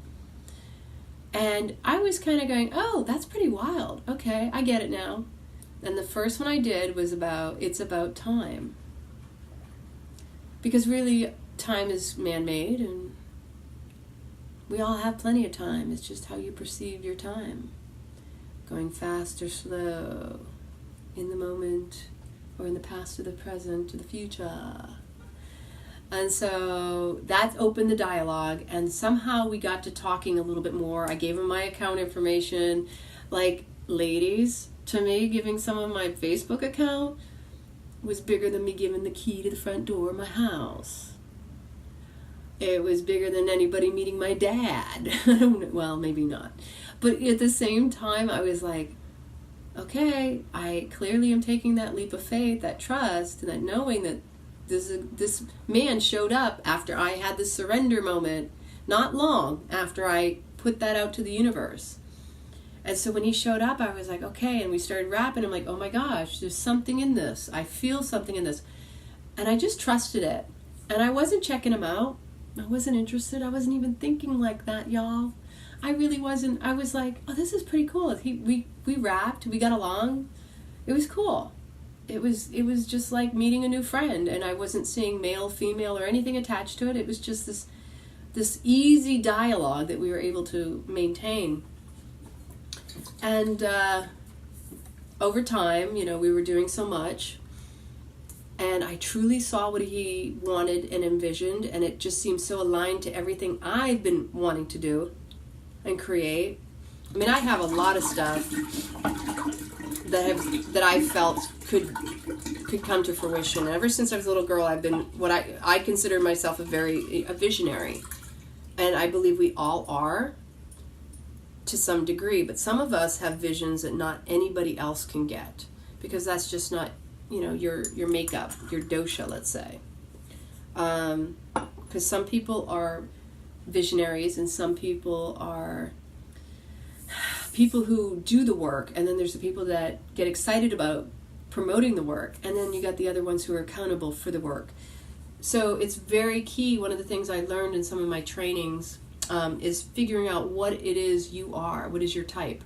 And I was kind of going, oh, that's pretty wild. Okay, I get it now. And the first one I did was it's about time. Because really, time is man-made, and we all have plenty of time. It's just how you perceive your time. Going fast or slow, in the moment, or in the past or the present or the future. And so that opened the dialogue, and somehow we got to talking a little bit more. I gave him my account information. Like, ladies, to me, giving someone my Facebook account was bigger than me giving the key to the front door of my house. It was bigger than anybody meeting my dad. Well, maybe not. But at the same time, I was like, okay, I clearly am taking that leap of faith, that trust, and that knowing that this man showed up after I had the surrender moment, not long after I put that out to the universe. And so when he showed up, I was like, okay, and we started rapping. I'm like, oh my gosh, there's something in this. I feel something in this. And I just trusted it. And I wasn't checking him out. I wasn't interested. I wasn't even thinking like that, y'all. I really wasn't. I was like, oh, this is pretty cool. We rapped. We got along. It was cool. It was just like meeting a new friend. And I wasn't seeing male, female, or anything attached to it. It was just this easy dialogue that we were able to maintain. And over time, we were doing so much, and I truly saw what he wanted and envisioned, and it just seemed so aligned to everything I've been wanting to do and create. I mean, I have a lot of stuff that I felt could come to fruition. Ever since I was a little girl, I've been what I consider myself a visionary, and I believe we all are, to some degree, but some of us have visions that not anybody else can get, because that's just not, your makeup, your dosha, let's say. Because some people are visionaries, and some people are people who do the work, and then there's the people that get excited about promoting the work, and then you got the other ones who are accountable for the work. So it's very key. One of the things I learned in some of my trainings is figuring out what it is you are, what is your type.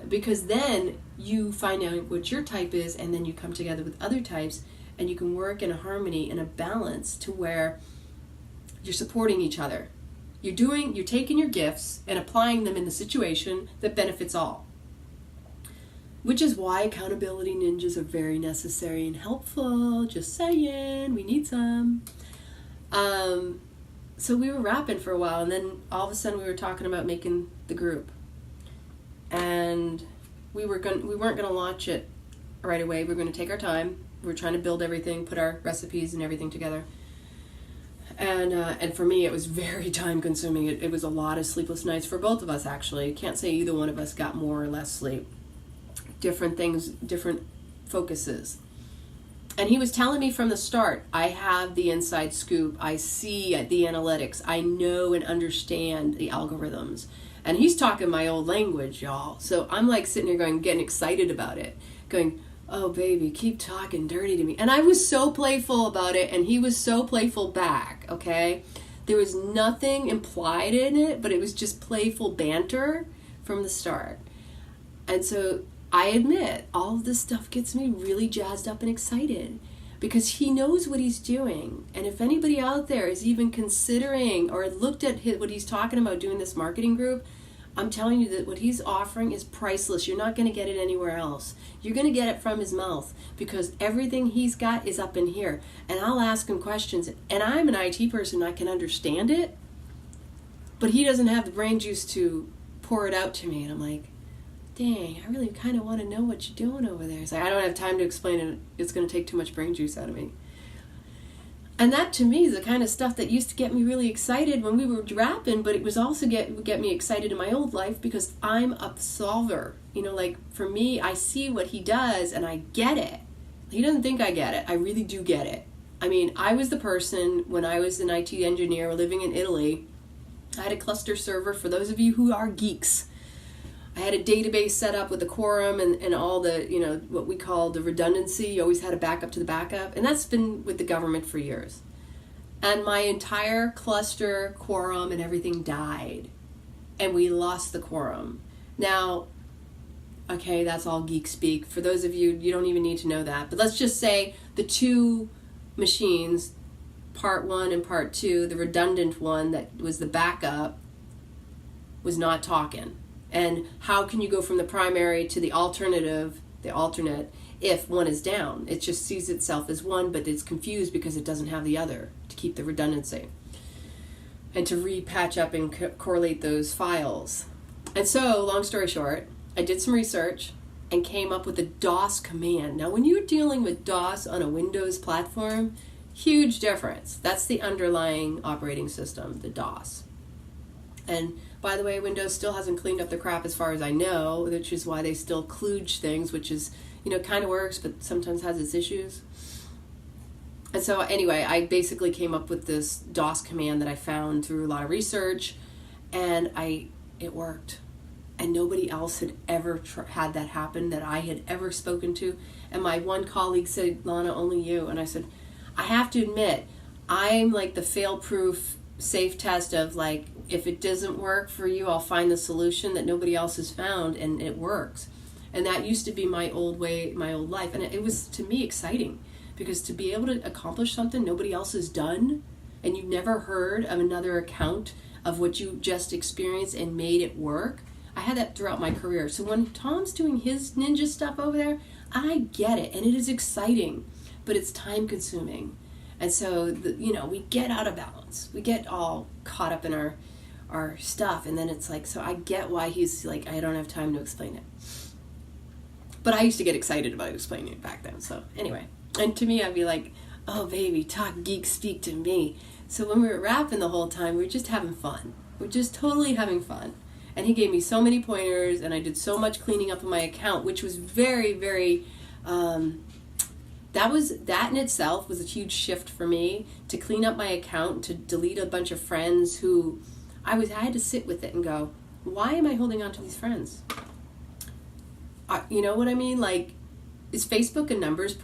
Because then you find out what your type is, and then you come together with other types, and you can work in a harmony, in a balance, to where you're supporting each other. You're taking your gifts and applying them in the situation that benefits all. Which is why accountability ninjas are very necessary and helpful. Just saying, we need some. So we were rapping for a while, and then all of a sudden we were talking about making the group. And we weren't going to launch it right away. We were going to take our time. We were trying to build everything, put our recipes and everything together. And for me, it was very time consuming. It was a lot of sleepless nights for both of us, actually. Can't say either one of us got more or less sleep. Different things, different focuses. And he was telling me from the start, I have the inside scoop. I see the analytics. I know and understand the algorithms. And he's talking my old language, y'all. So I'm like sitting here getting excited about it. Going, oh, baby, keep talking dirty to me. And I was so playful about it, and he was so playful back, okay? There was nothing implied in it, but it was just playful banter from the start. And so I admit, all of this stuff gets me really jazzed up and excited, because he knows what he's doing. And if anybody out there is even considering or looked at what he's talking about doing this marketing group, I'm telling you that what he's offering is priceless. You're not going to get it anywhere else. You're going to get it from his mouth, because everything he's got is up in here. And I'll ask him questions. And I'm an IT person. I can understand it. But he doesn't have the brain juice to pour it out to me. And I'm like, dang, I really kind of want to know what you're doing over there. It's like, I don't have time to explain it. It's going to take too much brain juice out of me. And that, to me, is the kind of stuff that used to get me really excited when we were rapping, but it was also get me excited in my old life, because I'm a solver. Like, for me, I see what he does, and I get it. He doesn't think I get it. I really do get it. I mean, I was the person, when I was an IT engineer living in Italy, I had a cluster server. For those of you who are geeks, I had a database set up with a quorum and all the, what we call the redundancy. You always had a backup to the backup. And that's been with the government for years. And my entire cluster, quorum, and everything died. And we lost the quorum. Now, okay, that's all geek speak. For those of you, you don't even need to know that. But let's just say the two machines, part 1 and part 2, the redundant one that was the backup, was not talking. And how can you go from the primary to the alternative the alternate, if one is down. It just sees itself as one, but it's confused because it doesn't have the other to keep the redundancy and to repatch up and correlate those files. And so, long story short, I did some research and came up with a DOS command. Now, when you're dealing with DOS on a Windows platform, huge difference. That's the underlying operating system, the DOS. And by the way, Windows still hasn't cleaned up the crap as far as I know, which is why they still kludge things, which is, kind of works, but sometimes has its issues. And so anyway, I basically came up with this DOS command that I found through a lot of research, and it worked. And nobody else had ever had that happen that I had ever spoken to. And my one colleague said, Lana, only you. And I said, I have to admit, I'm like the fail-proof safe test of like, if it doesn't work for you, I'll find the solution that nobody else has found, and it works. And that used to be my old way, my old life. And it was, to me, exciting, because to be able to accomplish something nobody else has done, and you never heard of another account of what you just experienced and made it work. I had that throughout my career. So when Tom's doing his ninja stuff over there, I get it, and it is exciting, but it's time consuming. And so, we get out of balance. We get all caught up in our stuff, and then it's like, so I get why he's like, I don't have time to explain it. But I used to get excited about explaining it back then. So anyway, and to me, I'd be like, oh baby, talk geek speak to me. So when we were rapping the whole time, we were just having fun. We're just totally having fun. And he gave me so many pointers, and I did so much cleaning up of my account, which was very, very, that in itself was a huge shift for me, to clean up my account, to delete a bunch of friends who I had to sit with it and go, why am I holding on to these friends? You know what I mean? Like, is Facebook a numbers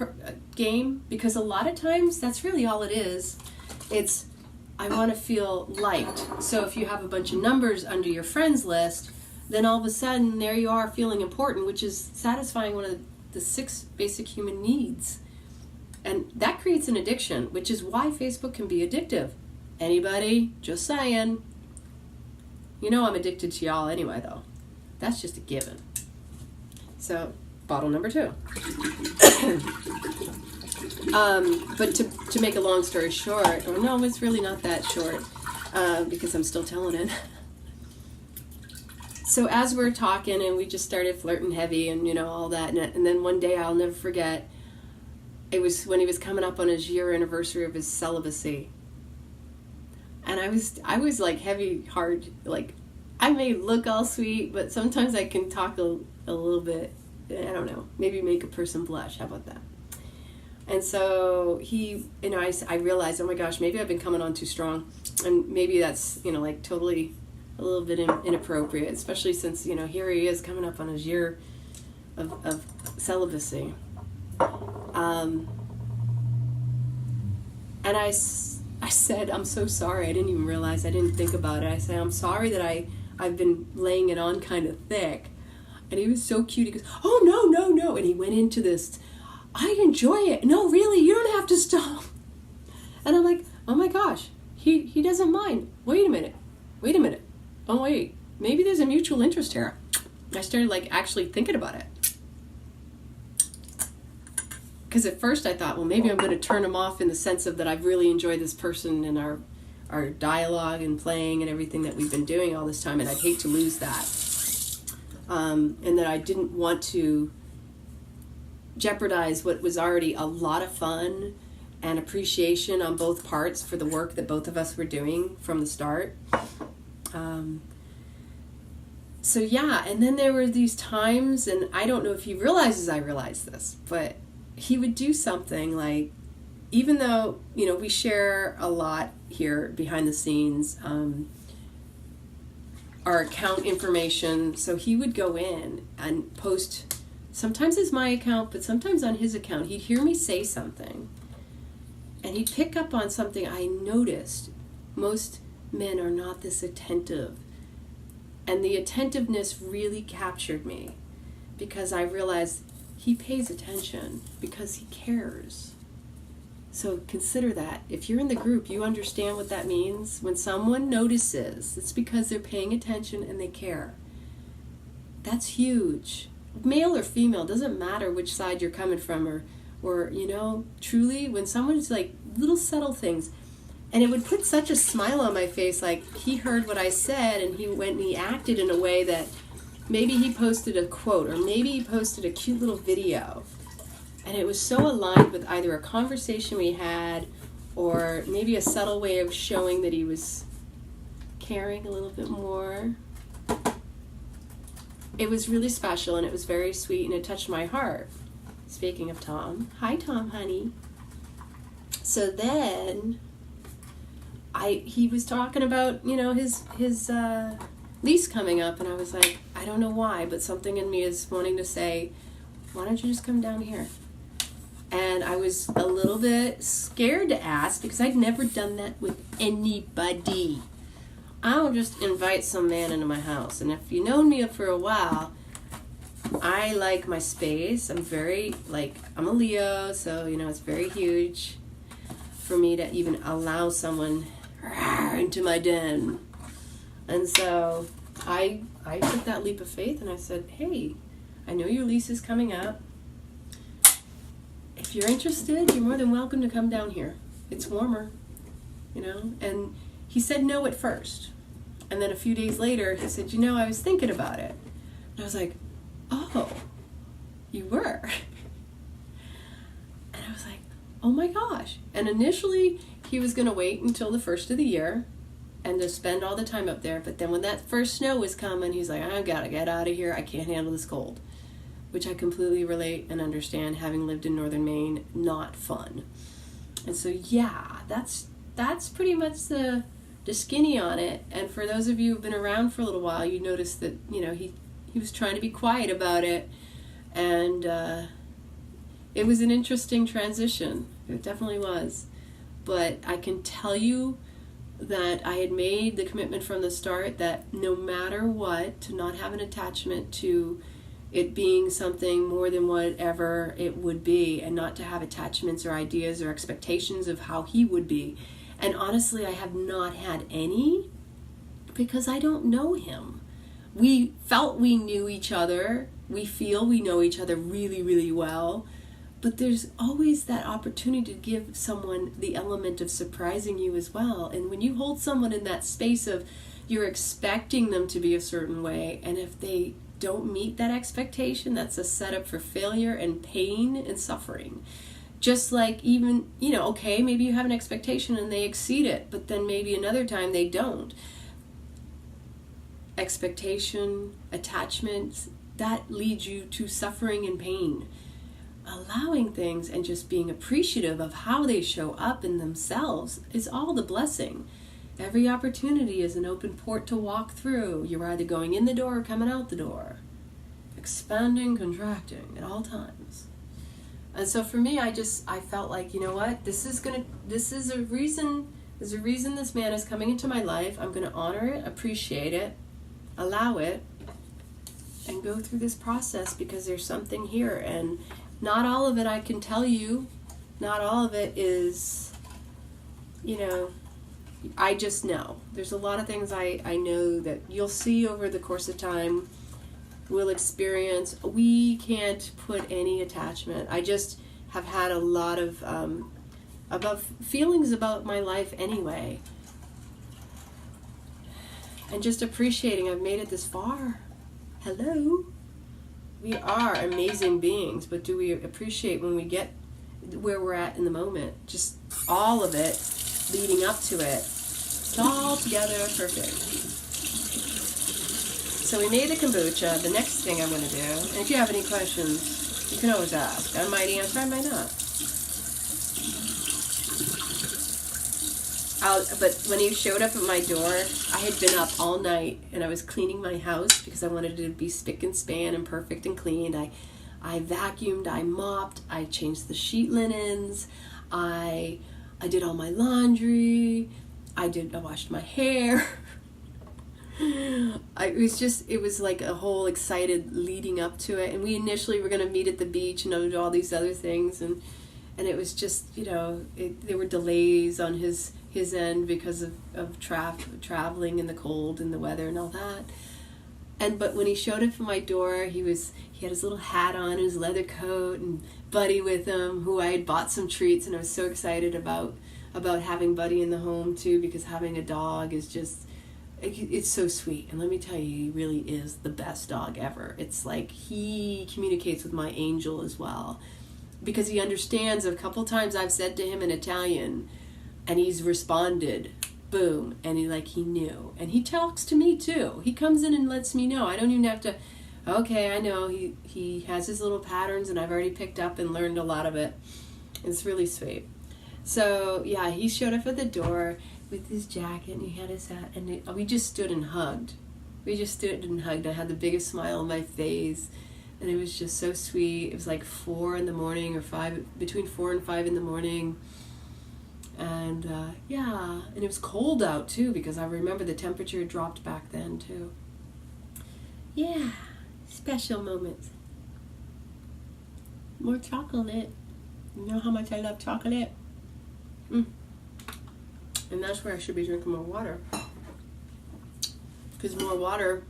game? Because a lot of times that's really all it is. It's, I want to feel liked. So if you have a bunch of numbers under your friends list, then all of a sudden there you are feeling important, which is satisfying one of the 6 basic human needs. And that creates an addiction, which is why Facebook can be addictive. Anybody? Just saying. I'm addicted to y'all anyway, though. That's just a given. So, bottle number 2. But to make a long story short, or no, it's really not that short, because I'm still telling it. So as we're talking, and we just started flirting heavy, and all that, and then one day, I'll never forget, it was when he was coming up on his year anniversary of his celibacy. And I was like heavy, hard, like, I may look all sweet, but sometimes I can talk a little bit, I don't know, maybe make a person blush. How about that? And so I realized, oh my gosh, maybe I've been coming on too strong. And maybe that's, like totally a little bit inappropriate, especially since, here he is coming up on his year of celibacy. And I said, I'm so sorry. I didn't even realize, I didn't think about it. I said, I'm sorry that I've been laying it on kind of thick. And he was so cute. He goes, oh, no. And he went into this, I enjoy it. No, really, you don't have to stop. And I'm like, oh my gosh, he doesn't mind. Wait a minute. Oh, wait, maybe there's a mutual interest here. I started actually thinking about it. Because at first I thought, well, maybe I'm going to turn him off in the sense of that I've really enjoyed this person and our dialogue and playing and everything that we've been doing all this time, and I'd hate to lose that. And that I didn't want to jeopardize what was already a lot of fun and appreciation on both parts for the work that both of us were doing from the start. So yeah, and then there were these times, and I don't know if he realizes I realized this, but he would do something like, even though, we share a lot here behind the scenes, our account information, so he would go in and post, sometimes it's my account, but sometimes on his account, he'd hear me say something, and he'd pick up on something I noticed. Most men are not this attentive, and the attentiveness really captured me, because I realized he pays attention because he cares. So consider that. If you're in the group, you understand what that means. When someone notices, it's because they're paying attention and they care. That's huge. male or female, doesn't matter which side you're coming from, or you know, truly, when someone's like little subtle things, and it would put such a smile on my face, like he heard what I said and he went and he acted in a way that maybe he posted a quote or maybe he posted a cute little video, and it was so aligned with either a conversation we had or maybe a subtle way of showing that he was caring a little bit more. It was really special and it was very sweet and it touched my heart. Speaking of Tom, hi Tom, honey. So then he was talking about, you know, his lease coming up, and I was like, I don't know why, but something in me is wanting to say, why don't you just come down here? And I was a little bit scared to ask because I'd never done that with anybody. I don't just invite some man into my house. And if you've known me for a while, I like my space. I'm a Leo, so, you know, it's very huge for me to even allow someone into my den. And so I took that leap of faith and I said, hey, I know your lease is coming up. If you're interested, you're more than welcome to come down here. It's warmer, you know. And he said no at first. And then a few days later, he said, you know, I was thinking about it. And I was like, oh, you were? And I was like, oh my gosh. And initially, he was going to wait until the first of the year and to spend all the time up there. But then when that first snow was coming, he's like, I got to get out of here. I can't handle this cold. Which I completely relate and understand, having lived in northern Maine, not fun. And so, yeah, that's pretty much the skinny on it. And for those of you who've been around for a little while, you notice that, you know, he was trying to be quiet about it. And it was an interesting transition. It definitely was. But I can tell you that I had made the commitment from the start that no matter what, to not have an attachment to it being something more than whatever it would be, and not to have attachments or ideas or expectations of how he would be. And honestly, I have not had any because I don't know him. We felt we knew each other. We feel we know each other really, really well. But there's always that opportunity to give someone the element of surprising you as well. And when you hold someone in that space of you're expecting them to be a certain way, and if they don't meet that expectation, that's a setup for failure and pain and suffering. Just like even, you know, okay, maybe you have an expectation and they exceed it, but then maybe another time they don't. Expectation, attachments, that leads you to suffering and pain. Allowing things and just being appreciative of how they show up in themselves is all the blessing. Every opportunity is an open port to walk through. You're either going in the door or coming out the door. Expanding, contracting at all times. And so for me, I felt like, you know what? There's a reason this man is coming into my life. I'm going to honor it, appreciate it, allow it, and go through this process because there's something here. And not all of it I can tell you. Not all of it is, you know, I just know. There's a lot of things I know that you'll see over the course of time, we'll experience. We can't put any attachment. I just have had a lot of about feelings about my life anyway. And just appreciating I've made it this far. Hello. We are amazing beings, but do we appreciate when we get where we're at in the moment? Just all of it leading up to it. It's all together perfect. So we made the kombucha. The next thing I'm going to do, and if you have any questions, you can always ask. I might answer, I might not. But when he showed up at my door, I had been up all night and I was cleaning my house because I wanted it to be spick and span and perfect and clean. I vacuumed, I mopped, I changed the sheet linens, I did all my laundry, I washed my hair. It was like a whole excited leading up to it. And we initially were going to meet at the beach and do all these other things. And it was just, you know, there were delays on his end because of traveling in the cold and the weather and all that. But when he showed up at my door, he had his little hat on, his leather coat, and Buddy with him, who I had bought some treats, and I was so excited about having Buddy in the home too, because having a dog is just, it's so sweet. And let me tell you, he really is the best dog ever. It's like he communicates with my angel as well, because he understands. A couple times I've said to him in Italian, and he's responded, boom, and he knew. And he talks to me too. He comes in and lets me know. I don't even have to, okay, I know. He has his little patterns, and I've already picked up and learned a lot of it. It's really sweet. So, yeah, he showed up at the door with his jacket, and he had his hat, and we just stood and hugged. I had the biggest smile on my face, and it was just so sweet. It was like 4 in the morning, or 5, between 4 and 5 in the morning. And and it was cold out too, because I remember the temperature dropped back then too. Yeah, special moments. More chocolate. You know how much I love chocolate? And that's where I should be drinking more water. Because more water,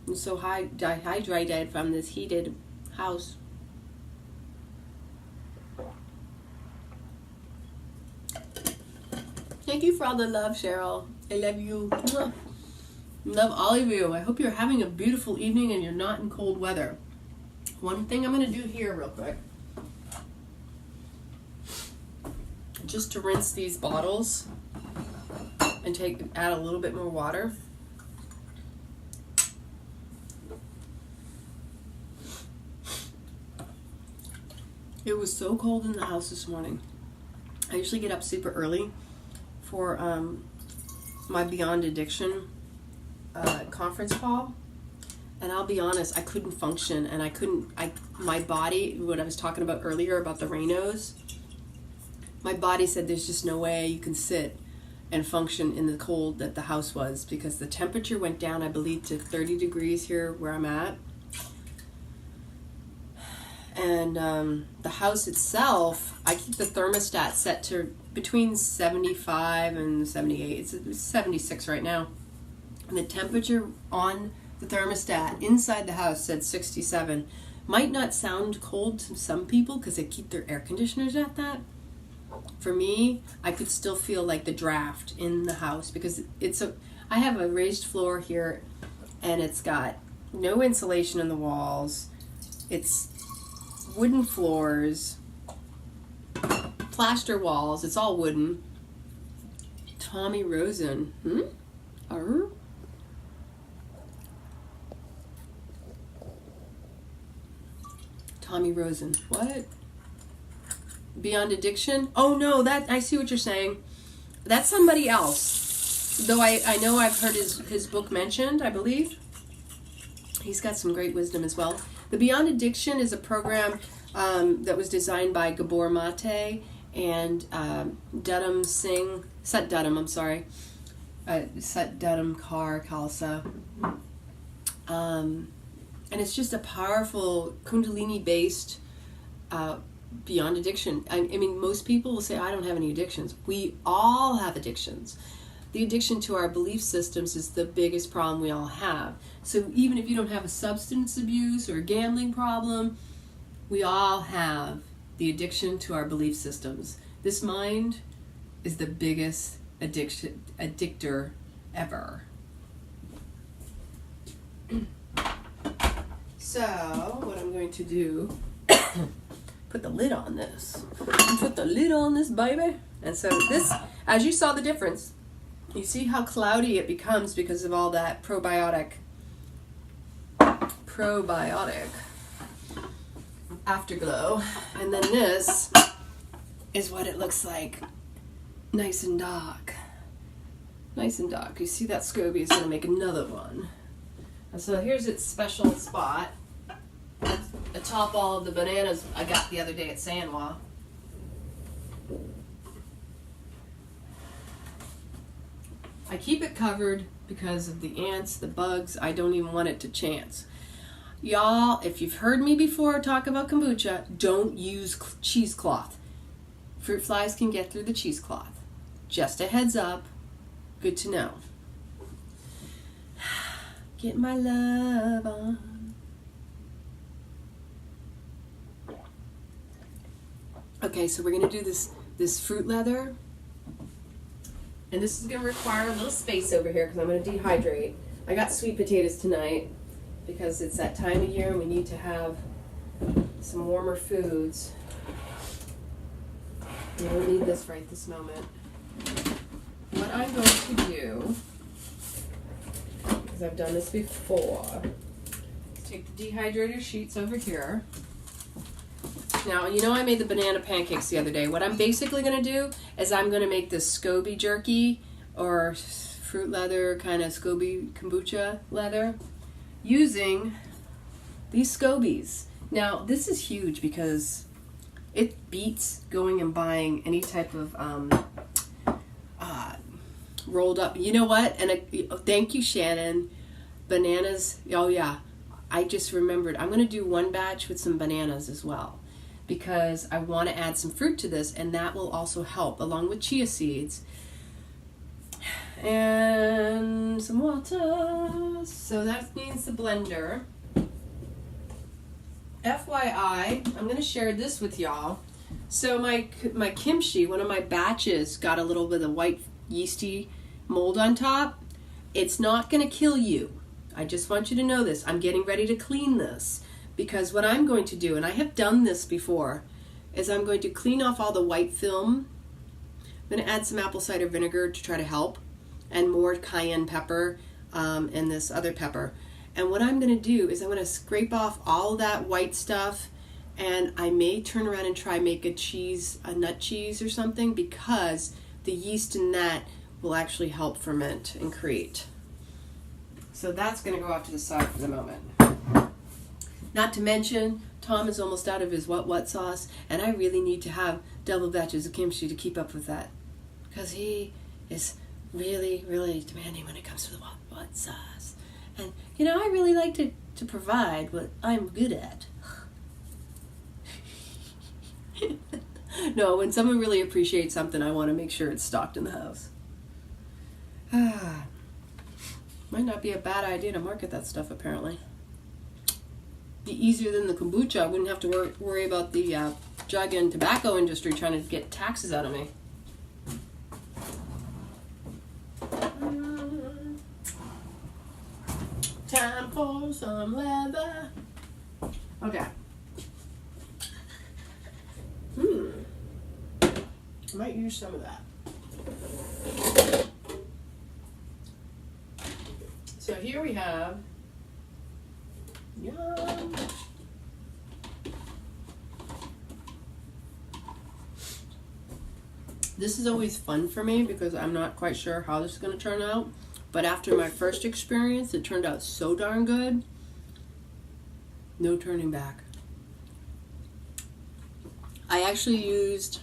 I'm so dehydrated from this heated house. Thank you for all the love, Cheryl. I love you. Love all of you. I hope you're having a beautiful evening and you're not in cold weather. One thing I'm going to do here real quick, just to rinse these bottles and add a little bit more water. It was so cold in the house this morning. I usually get up super early for my Beyond Addiction conference call, and I'll be honest, I couldn't function, and my body, what I was talking about earlier about the Raynos, my body said there's just no way you can sit and function in the cold that the house was, because the temperature went down, I believe, to 30 degrees here where I'm at. And the house itself, I keep the thermostat set to between 75 and 78. It's 76 right now. And the temperature on the thermostat inside the house said 67. Might not sound cold to some people because they keep their air conditioners at that. For me, I could still feel like the draft in the house, because I have a raised floor here, and it's got no insulation in the walls. It's wooden floors, plaster walls. It's all wooden. Tommy Rosen. Tommy Rosen. What? Beyond Addiction? Oh no, that I see what you're saying. That's somebody else. Though I know I've heard his book mentioned, I believe. He's got some great wisdom as well. The Beyond Addiction is a program that was designed by Gabor Mate and Sat Dudham Kar Khalsa. And it's just a powerful Kundalini-based Beyond Addiction. I mean, most people will say, I don't have any addictions. We all have addictions. The addiction to our belief systems is the biggest problem we all have. So even if you don't have a substance abuse or a gambling problem, we all have the addiction to our belief systems. This mind is the biggest addictor ever. So what I'm going to do, put the lid on this. Put the lid on this, baby. And so this, as you saw the difference, you see how cloudy it becomes because of all that probiotic afterglow. And then this is what it looks like. Nice and dark. Nice and dark. You see that SCOBY is going to make another one. And so here's its special spot. Atop all of the bananas I got the other day at Sanwa. I keep it covered because of the ants, the bugs. I don't even want it to chance. Y'all, if you've heard me before talk about kombucha, don't use cheesecloth. Fruit flies can get through the cheesecloth. Just a heads up. Good to know. Get my love on. Okay, so we're gonna do this fruit leather. And this is gonna require a little space over here because I'm gonna dehydrate. I got sweet potatoes tonight because it's that time of year and we need to have some warmer foods. You don't need this right this moment. What I'm going to do, because I've done this before, take the dehydrator sheets over here. Now, you know I made the banana pancakes the other day. What I'm basically going to do is I'm going to make this SCOBY jerky or fruit leather, kind of SCOBY kombucha leather, using these SCOBYs. Now, this is huge because it beats going and buying any type of rolled up. You know what? And thank you, Shannon. Bananas. Oh, yeah. I just remembered. I'm going to do one batch with some bananas as well because I want to add some fruit to this, and that will also help along with chia seeds and some water. So that means the blender. FYI, I'm going to share this with y'all. So my kimchi, one of my batches, got a little bit of white yeasty mold on top. It's not going to kill you. I just want you to know this. I'm getting ready to clean this because what I'm going to do, and I have done this before, is I'm going to clean off all the white film. I'm going to add some apple cider vinegar to try to help, and more cayenne pepper and this other pepper. And what I'm going to do is I'm going to scrape off all that white stuff, and I may turn around and try make a nut cheese or something, because the yeast in that will actually help ferment and create. So that's going to go off to the side for the moment. Not to mention, Tom is almost out of his what sauce, and I really need to have double batches of kimchi to keep up with that, because he is really, really demanding when it comes to the what sauce. And, you know, I really like to provide what I'm good at. No, when someone really appreciates something, I want to make sure it's stocked in the house. Might not be a bad idea to market that stuff, apparently. Be easier than the kombucha. I wouldn't have to worry about the drug and tobacco industry trying to get taxes out of me. Time for some leather. Okay. I might use some of that. So here we have, yum. This is always fun for me because I'm not quite sure how this is going to turn out. But after my first experience, it turned out so darn good. No turning back. I actually used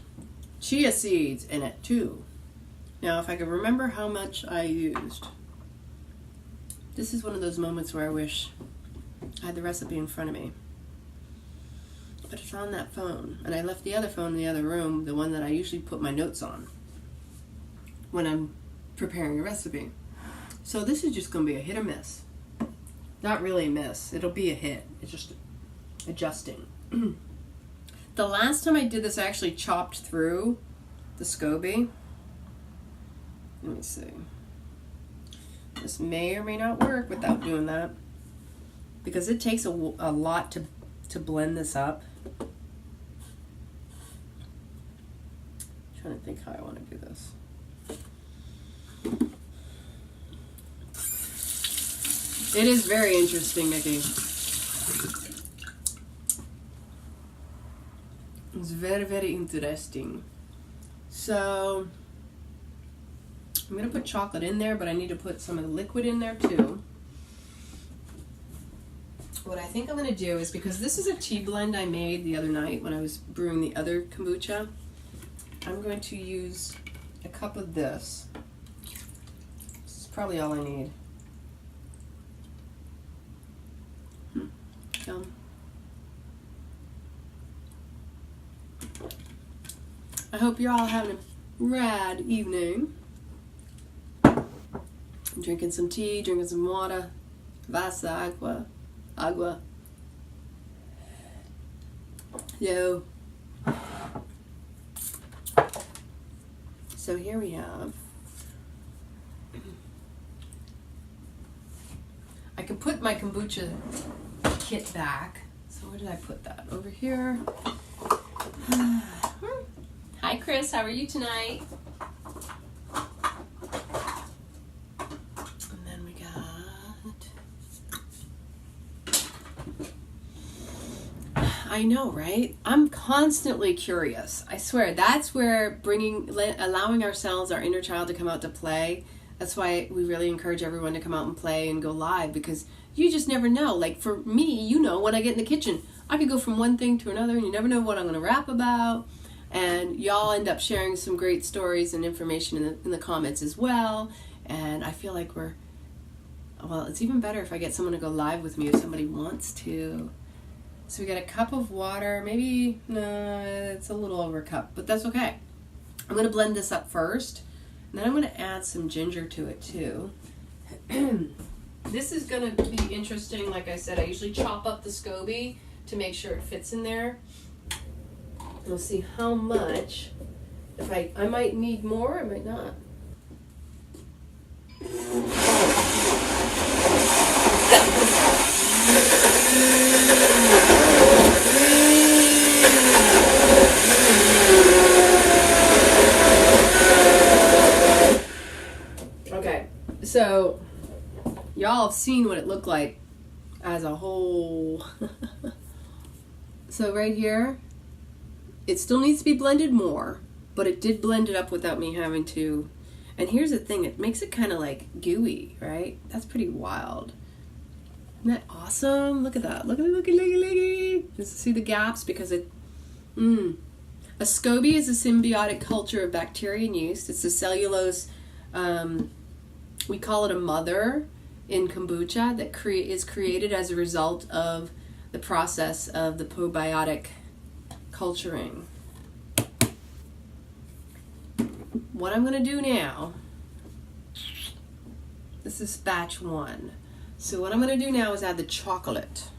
chia seeds in it too. Now, if I could remember how much I used. This is one of those moments where I wish I had the recipe in front of me. But it's on that phone. And I left the other phone in the other room, the one that I usually put my notes on when I'm preparing a recipe. So this is just going to be a hit or miss. Not really a miss. It'll be a hit. It's just adjusting. The last time I did this, I actually chopped through the SCOBY. Let me see. This may or may not work without doing that, because it takes a lot to blend this up. I'm trying to think how I want to do this. It is very interesting, Mickey. It's very, very interesting. So I'm going to put chocolate in there, but I need to put some of the liquid in there too. What I think I'm going to do is, because this is a tea blend I made the other night when I was brewing the other kombucha, I'm going to use a cup of this. This is probably all I need. Yum. I hope you're all having a rad evening. Drinking some tea, drinking some water. Vasa, agua. Agua. Yo. So here we have. I can put my kombucha kit back. So where did I put that? Over here. Hi Chris, how are you tonight? And then we got... I know, right? I'm constantly curious. I swear, that's where allowing ourselves, our inner child, to come out to play. That's why we really encourage everyone to come out and play and go live, because you just never know. Like for me, you know, when I get in the kitchen, I could go from one thing to another and you never know what I'm going to rap about. And y'all end up sharing some great stories and information in the comments as well. And I feel like it's even better if I get someone to go live with me if somebody wants to. So we got a cup of water, maybe, no, it's a little over a cup, but that's okay. I'm going to blend this up first. And then I'm going to add some ginger to it too. This is going to be interesting. Like I said, I usually chop up the SCOBY to make sure it fits in there. We'll see how much. If I might need more, I might not. Okay, so y'all have seen what it looked like as a whole. So right here, it still needs to be blended more, but it did blend it up without me having to. And here's the thing, it makes it kind of like gooey, right? That's pretty wild. Isn't that awesome? Look at that. Look. Just see the gaps because it... A SCOBY is a symbiotic culture of bacteria and yeast. It's a cellulose... we call it a mother in kombucha that is created as a result of the process of the probiotic culturing. What I'm going to do now, this is batch 1. So what I'm going to do now is add the chocolate.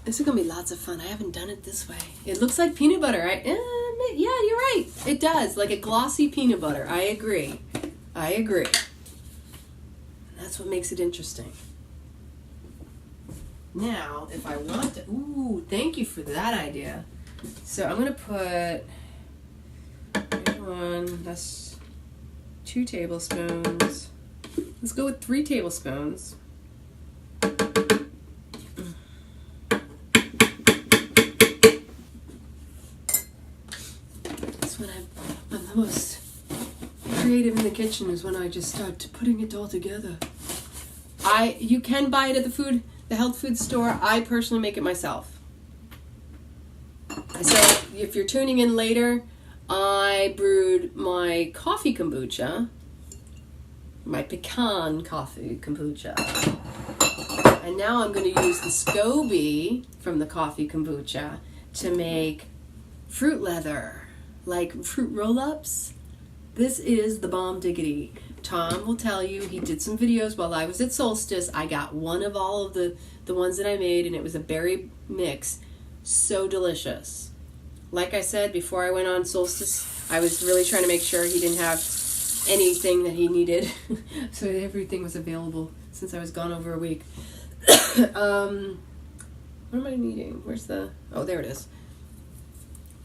This is going to be lots of fun. I haven't done it this way. It looks like peanut butter, right? Yeah, you're right. It does, like a glossy peanut butter. I agree. That's what makes it interesting. Now, if I want to... Ooh, thank you for that idea. So I'm going to put... That's 2 tablespoons. Let's go with 3 tablespoons. That's when I'm the most creative in the kitchen, is when I just start putting it all together. You can buy it at the health food store. I personally make it myself. So if you're tuning in later, I brewed my coffee kombucha, my pecan coffee kombucha. And now I'm going to use the SCOBY from the coffee kombucha to make fruit leather, like fruit roll-ups. This is the bomb diggity. Tom will tell you, he did some videos while I was at Solstice. I got one of all of the ones that I made, and it was a berry mix. So delicious. Like I said, before I went on Solstice, I was really trying to make sure he didn't have anything that he needed. So everything was available since I was gone over a week. What am I needing? Where's the... Oh, there it is.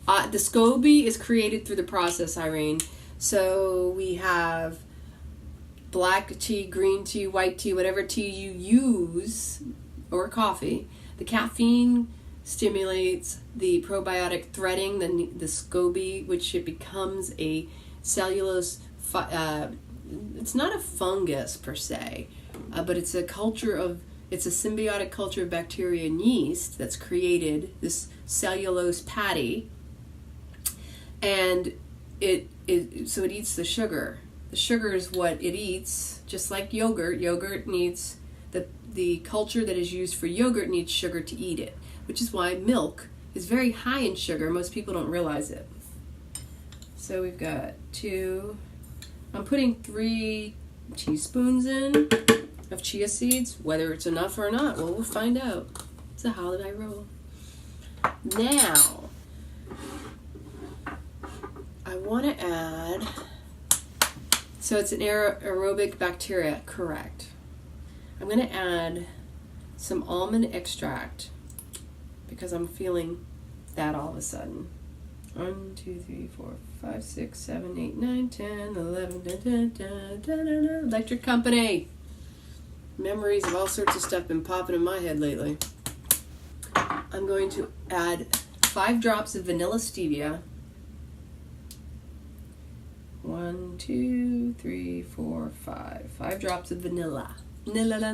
The SCOBY is created through the process, Irene. So we have black tea, green tea, white tea, whatever tea you use, or coffee. The caffeine stimulates the probiotic threading, the SCOBY, which it becomes a cellulose, it's not a fungus per se, but it's a symbiotic culture of bacteria and yeast that's created this cellulose patty, and it eats the sugar. The sugar is what it eats, just like yogurt. Yogurt needs, the culture that is used for yogurt needs sugar to eat it, which is why milk is very high in sugar. Most people don't realize it. So we've got 2, I'm putting 3 teaspoons in. of chia seeds. Whether it's enough or not, well, we'll find out. It's a holiday roll. Now, I want to add, so it's an aerobic bacteria, correct. I'm going to add some almond extract because I'm feeling that all of a sudden. 1, 2, 3, 4, 5, 6, 7, 8, 9, 10, 11, da, da, da, da, da, da. Electric company. Memories of all sorts of stuff been popping in my head lately. I'm going to add 5 drops of vanilla stevia. 1, 2, 3, 4, 5. 5 drops of vanilla. Vanilla.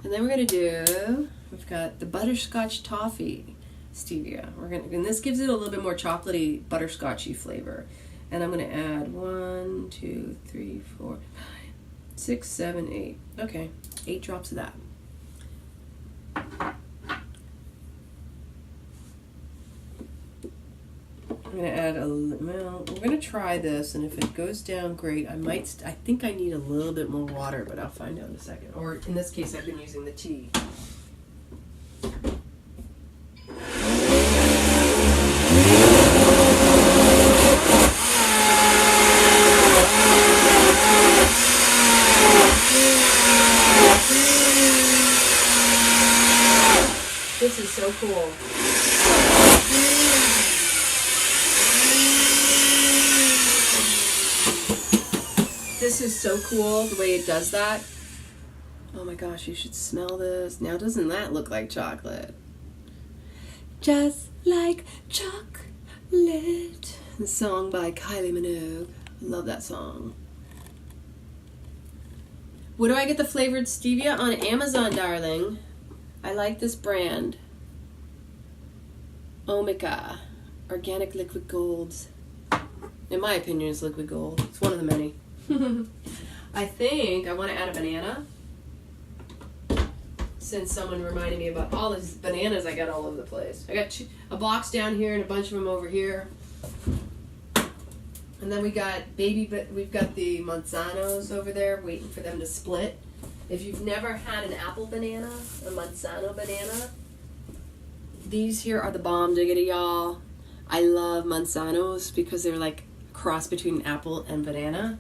And then we're going to do, we've got the butterscotch toffee stevia. And this gives it a little bit more chocolatey, butterscotchy flavor. And I'm going to add 1, 2, 3, 4, 5, 6, 7, 8. Okay, 8 drops of that. I'm going to add well, we're going to try this, and if it goes down, great. I think I need a little bit more water, but I'll find out in a second. Or in this case, I've been using the tea. This is so cool. This is so cool, the way it does that. Oh my gosh, you should smell this. Now, doesn't that look like chocolate? Just like chocolate. The song by Kylie Minogue. Love that song. Where do I get the flavored stevia? On Amazon, darling. I like this brand. Omega. Organic liquid golds. In my opinion, it's liquid gold. It's one of the many. I think I want to add a banana, since someone reminded me about all these bananas I got all over the place. I got a box down here and a bunch of them over here. And then we've got the Manzanos over there waiting for them to split. If you've never had an apple banana, a Manzano banana, these here are the bomb diggity, y'all. I love Manzanos because they're like a cross between apple and banana.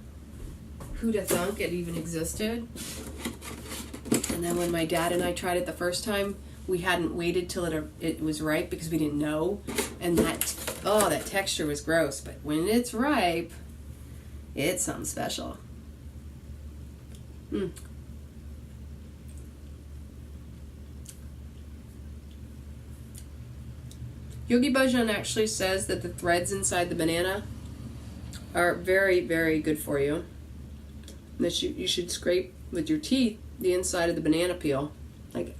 Who'd have thunk it even existed? And then when my dad and I tried it the first time, we hadn't waited till it was ripe because we didn't know. And that texture was gross. But when it's ripe, it's something special. Yogi Bhajan actually says that the threads inside the banana are very, very good for you. That you should scrape with your teeth the inside of the banana peel. And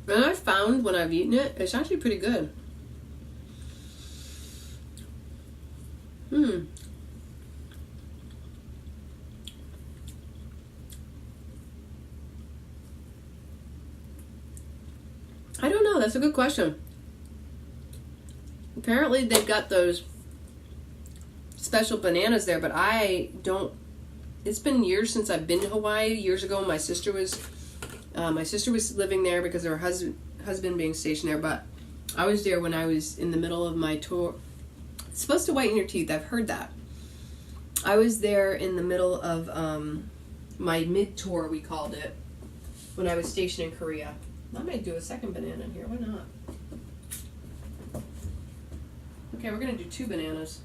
I found when I've eaten it, it's actually pretty good. I don't know. That's a good question. Apparently they've got those special bananas there, but I don't. It's been years since I've been to Hawaii. Years ago, my sister was living there because of her husband being stationed there. But I was there when I was in the middle of my tour. It's supposed to whiten your teeth. I've heard that. I was there in the middle of my mid-tour, we called it, when I was stationed in Korea. I might do a second banana in here. Why not? Okay, we're going to do 2 bananas.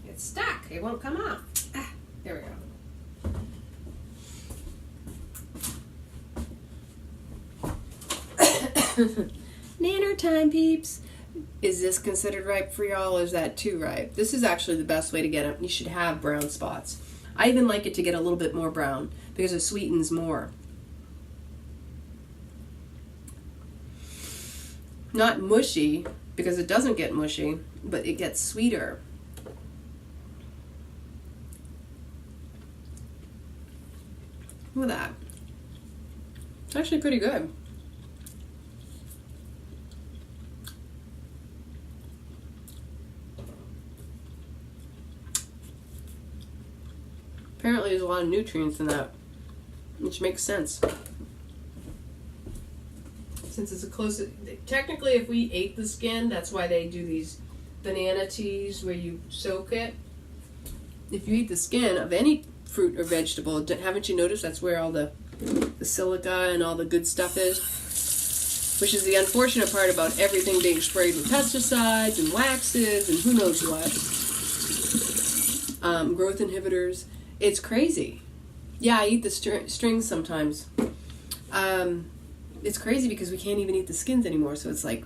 It's stuck. It won't come off. There we go. Nanner time, peeps. Is this considered ripe for y'all, or is that too ripe? This is actually the best way to get it. You should have brown spots. I even like it to get a little bit more brown because it sweetens more. Not mushy, because it doesn't get mushy, but it gets sweeter. Look at that. It's actually pretty good. apparently there's a lot of nutrients in that, which makes sense. Since it's a close, technically if we ate the skin, that's why they do these banana teas where you soak it. If you eat the skin of any fruit or vegetable, haven't you noticed that's where all the silica and all the good stuff is? Which is the unfortunate part about everything being sprayed with pesticides and waxes and who knows what. Growth inhibitors. It's crazy. Yeah, I eat the strings sometimes. It's crazy because we can't even eat the skins anymore. So it's like,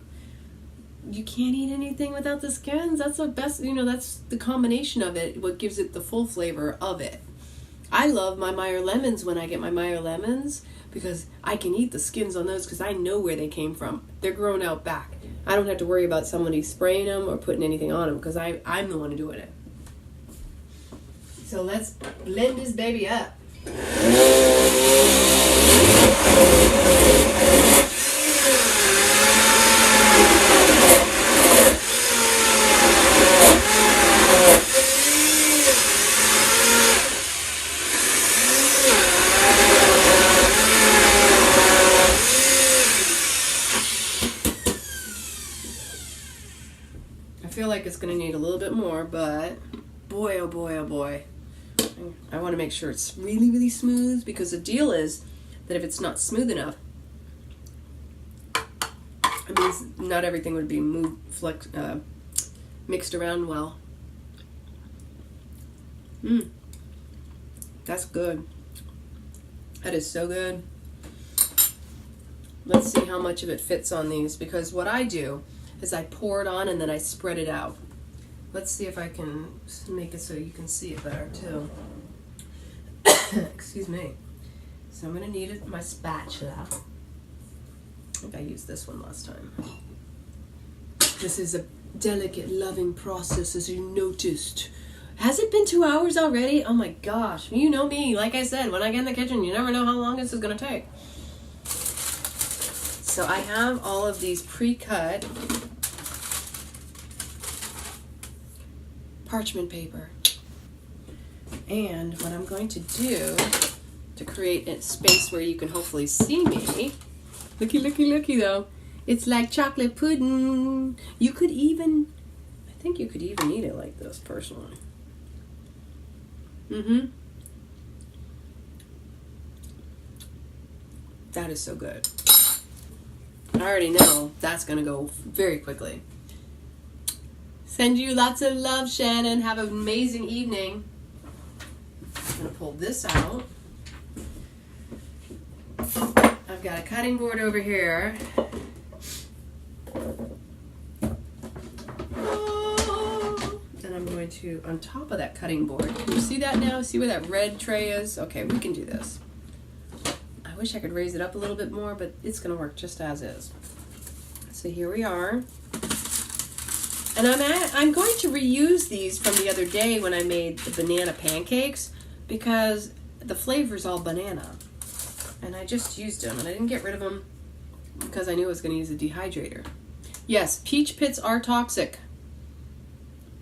you can't eat anything without the skins. That's the best, that's the combination of it, what gives it the full flavor of it. I love my Meyer lemons when I get my Meyer lemons because I can eat the skins on those because I know where they came from. They're grown out back. I don't have to worry about somebody spraying them or putting anything on them because I'm the one doing it. So let's blend this baby up. I feel like it's going to need a little bit more, but boy, oh boy, oh boy. I want to make sure it's really, really smooth because the deal is that if it's not smooth enough, it means not everything would be mixed around well. That's good. That is so good. Let's see how much of it fits on these because what I do is I pour it on and then I spread it out. Let's see if I can make it so you can see it better too. Excuse me. So I'm going to need my spatula. I think I used this one last time. This is a delicate, loving process, as you noticed. Has it been 2 hours already? Oh my gosh. You know me. Like I said, when I get in the kitchen, you never know how long this is going to take. So I have all of these pre-cut parchment paper. And what I'm going to do to create a space where you can hopefully see me, looky, looky, looky though, it's like chocolate pudding. I think you could even eat it like this personally. That is so good. I already know that's going to go very quickly. Send you lots of love, Shannon. Have an amazing evening. I'm going to pull this out. I've got a cutting board over here. And I'm going to, on top of that cutting board, can you see that now? See where that red tray is? Okay, we can do this. I wish I could raise it up a little bit more, but it's going to work just as is. So here we are. And I'm going to reuse these from the other day when I made the banana pancakes because the flavor's all banana. And I just used them and I didn't get rid of them because I knew I was going to use a dehydrator. Yes, peach pits are toxic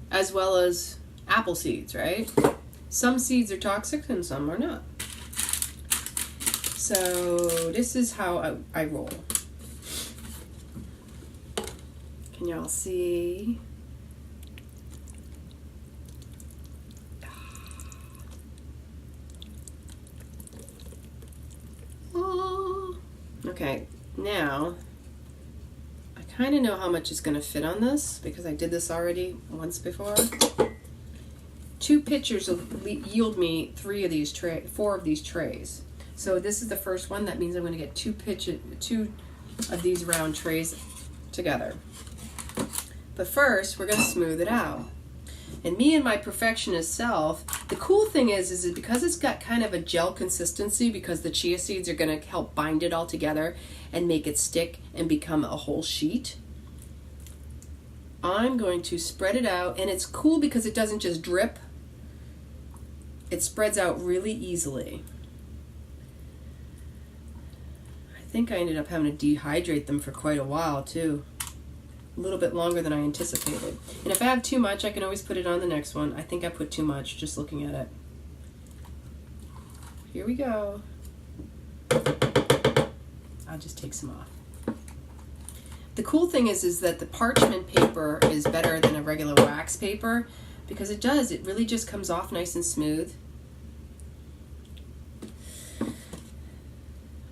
as well as apple seeds, right? Some seeds are toxic and some are not. So this is how I roll. Can y'all see? Oh. Okay, now I kind of know how much is going to fit on this because I did this already once before. 2 pitchers will yield me 4 of these trays. So this is the first one. That means I'm going to get 2 of these round trays together. But first, we're going to smooth it out. And me and my perfectionist self, the cool thing is that because it's got kind of a gel consistency, because the chia seeds are going to help bind it all together and make it stick and become a whole sheet, I'm going to spread it out. And it's cool because it doesn't just drip. It spreads out really easily. I think I ended up having to dehydrate them for quite a while too. A little bit longer than I anticipated. And if I have too much, I can always put it on the next one. I think I put too much just looking at it. here we go. I'll just take some off. The cool thing is that the parchment paper is better than a regular wax paper because it really just comes off nice and smooth.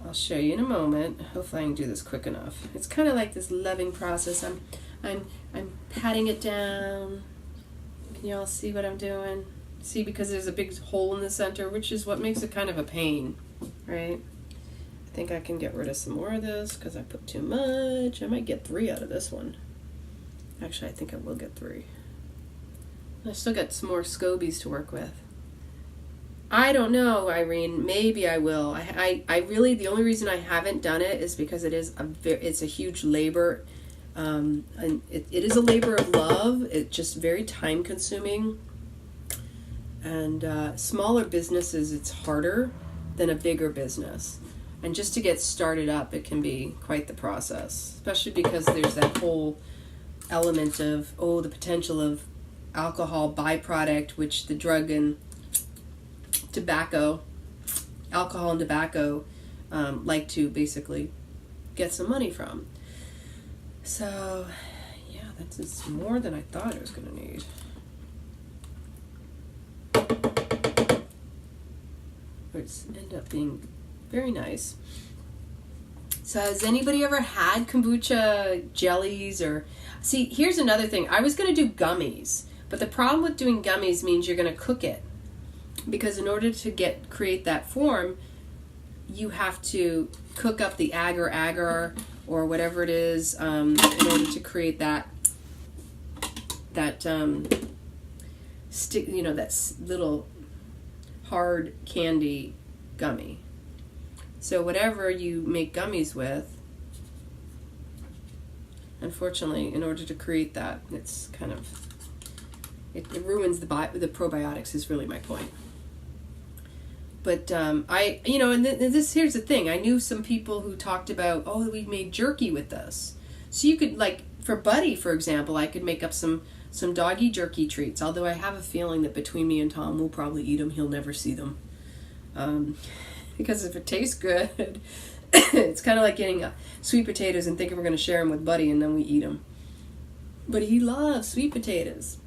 I'll show you in a moment. Hopefully I can do this quick enough. It's kind of like this loving process. I'm patting it down. Can you all see what I'm doing? See, because there's a big hole in the center, which is what makes it kind of a pain, right? I think I can get rid of some more of this because I put too much. I might get 3 out of this one. Actually, I think I will get 3. I still got some more SCOBYs to work with. I don't know, Irene. Maybe I will. I really, the only reason I haven't done it is because it's a huge labor. And it is a labor of love. It's just very time consuming. And smaller businesses, it's harder than a bigger business. And just to get started up, it can be quite the process, especially because there's that whole element of, the potential of alcohol byproduct, which the drug and alcohol and tobacco like to basically get some money from. So, yeah, that's more than I thought I was going to need. It's end up being very nice. So has anybody ever had kombucha jellies or... See, here's another thing. I was going to do gummies, but the problem with doing gummies means you're going to cook it. Because in order to create that form, you have to cook up the agar or whatever it is in order to create that stick, that little hard candy gummy. So whatever you make gummies with, unfortunately, in order to create that, it's kind of it ruins the probiotics. Is really my point. But and here's the thing. I knew some people who talked about, we made jerky with this. So you could, like, for Buddy, for example, I could make up some doggy jerky treats. Although I have a feeling that between me and Tom, we'll probably eat them. He'll never see them. Because if it tastes good, it's kind of like getting sweet potatoes and thinking we're going to share them with Buddy and then we eat them. But he loves sweet potatoes.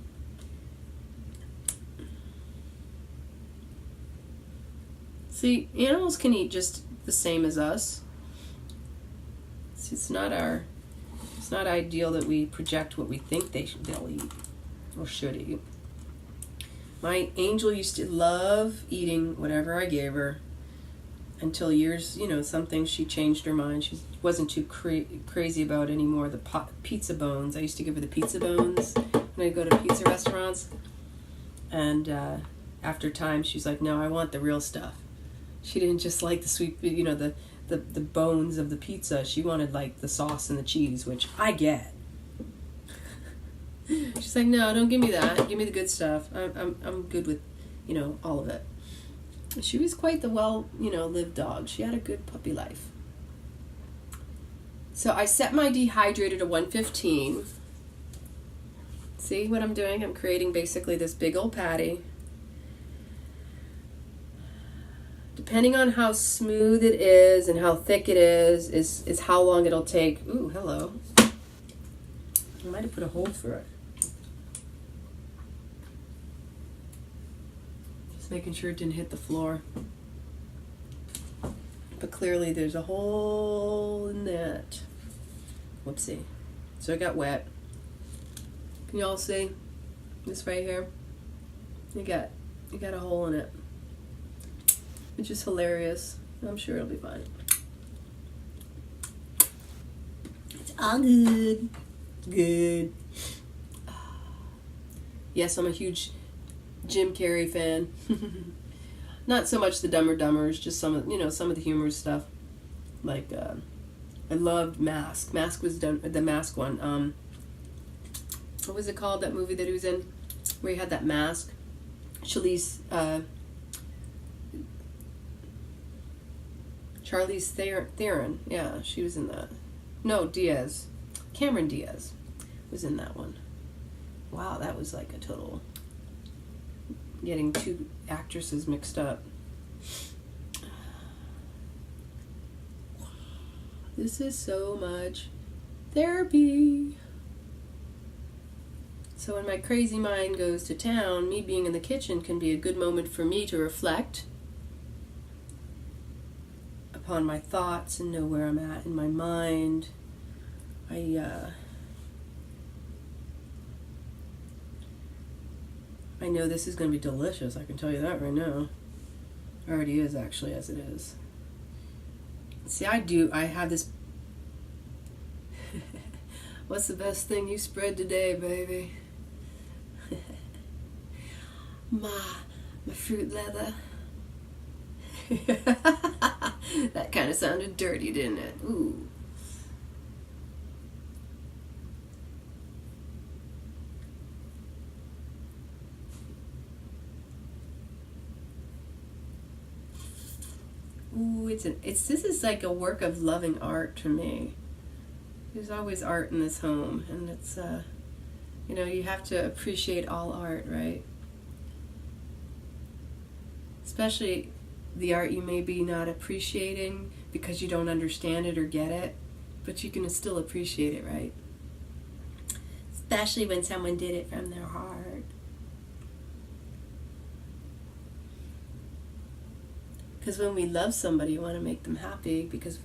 See, animals can eat just the same as us. It's not ideal that we project what we think they'll eat or should eat. My angel used to love eating whatever I gave her until years, some things she changed her mind. She wasn't too crazy about anymore. The pizza bones. I used to give her the pizza bones when I'd go to pizza restaurants. And after time, she's like, no, I want the real stuff. She didn't just like the sweet, the bones of the pizza. She wanted like the sauce and the cheese, which I get. She's like, no, don't give me that. Give me the good stuff. I'm good with, all of it. She was quite the lived dog. She had a good puppy life. So I set my dehydrator to 115. See what I'm doing? I'm creating basically this big old patty. Depending on how smooth it is and how thick it is how long it'll take. Ooh, hello. I might have put a hole through it. Just making sure it didn't hit the floor. But clearly there's a hole in that. Whoopsie. So it got wet. Can you all see this right here? You got a hole in it. Which is hilarious. I'm sure it'll be fine. It's all good. Good. Yes, I'm a huge Jim Carrey fan. Not so much the Dumb and Dumbers, just some of the humorous stuff. Like I loved Mask. Mask was done. The Mask one. What was it called? That movie that he was in, where he had that mask. Charlize Theron. Yeah, she was in that. No, Diaz. Cameron Diaz was in that one. Wow, that was like a total getting two actresses mixed up. This is so much therapy. So when my crazy mind goes to town, me being in the kitchen can be a good moment for me to reflect upon my thoughts and know where I'm at in my mind. I know this is going to be delicious, I can tell you that right now. It already is, actually, as it is. See, I have this... What's the best thing you spread today, baby? my fruit leather. That kind of sounded dirty, didn't it? Ooh. Ooh, this is like a work of loving art to me. There's always art in this home, and it's you have to appreciate all art, right? Especially the art you may be not appreciating because you don't understand it or get it, but you can still appreciate it, right? Especially when someone did it from their heart. Because when we love somebody, we want to make them happy, because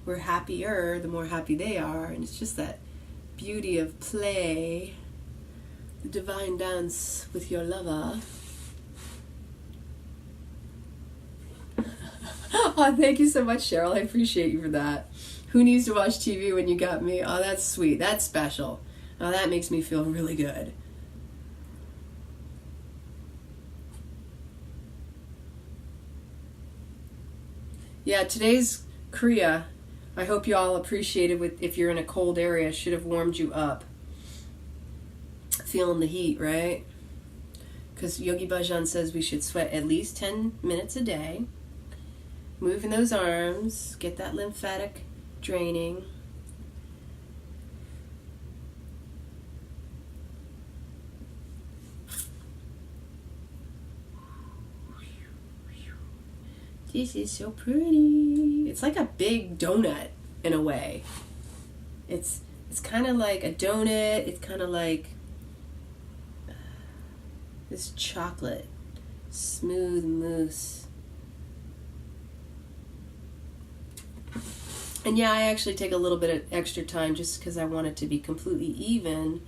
we're happier the more happy they are, and it's just that beauty of play, the divine dance with your lover. Oh, thank you so much, Cheryl. I appreciate you for that. Who needs to watch TV when you got me? Oh, that's sweet. That's special. Oh, that makes me feel really good. Yeah, today's Kriya, I hope you all appreciate it. If you're in a cold area, should have warmed you up. Feeling the heat, right? Because Yogi Bhajan says we should sweat at least 10 minutes a day. Moving those arms, get that lymphatic draining. This is so pretty. It's like a big donut in a way. It's kind of like a donut. It's kind of like this chocolate, smooth mousse. And yeah, I actually take a little bit of extra time just because I want it to be completely even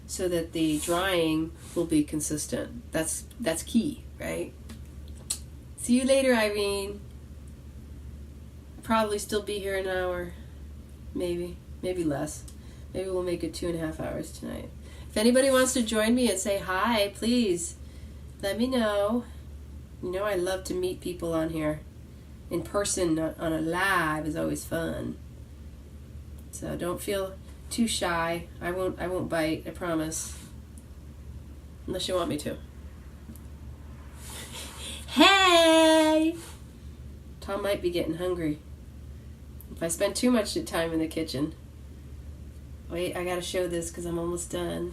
so that the drying will be consistent. That's key, right? See you later, Irene. Probably still be here an hour. Maybe less. Maybe we'll make it 2.5 hours tonight. If anybody wants to join me and say hi, please let me know. You know I love to meet people on here. In person on a live is always fun. So don't feel too shy. I won't bite, I promise. Unless you want me to. Hey! Tom might be getting hungry. If I spend too much time in the kitchen. Wait, I gotta show this because I'm almost done.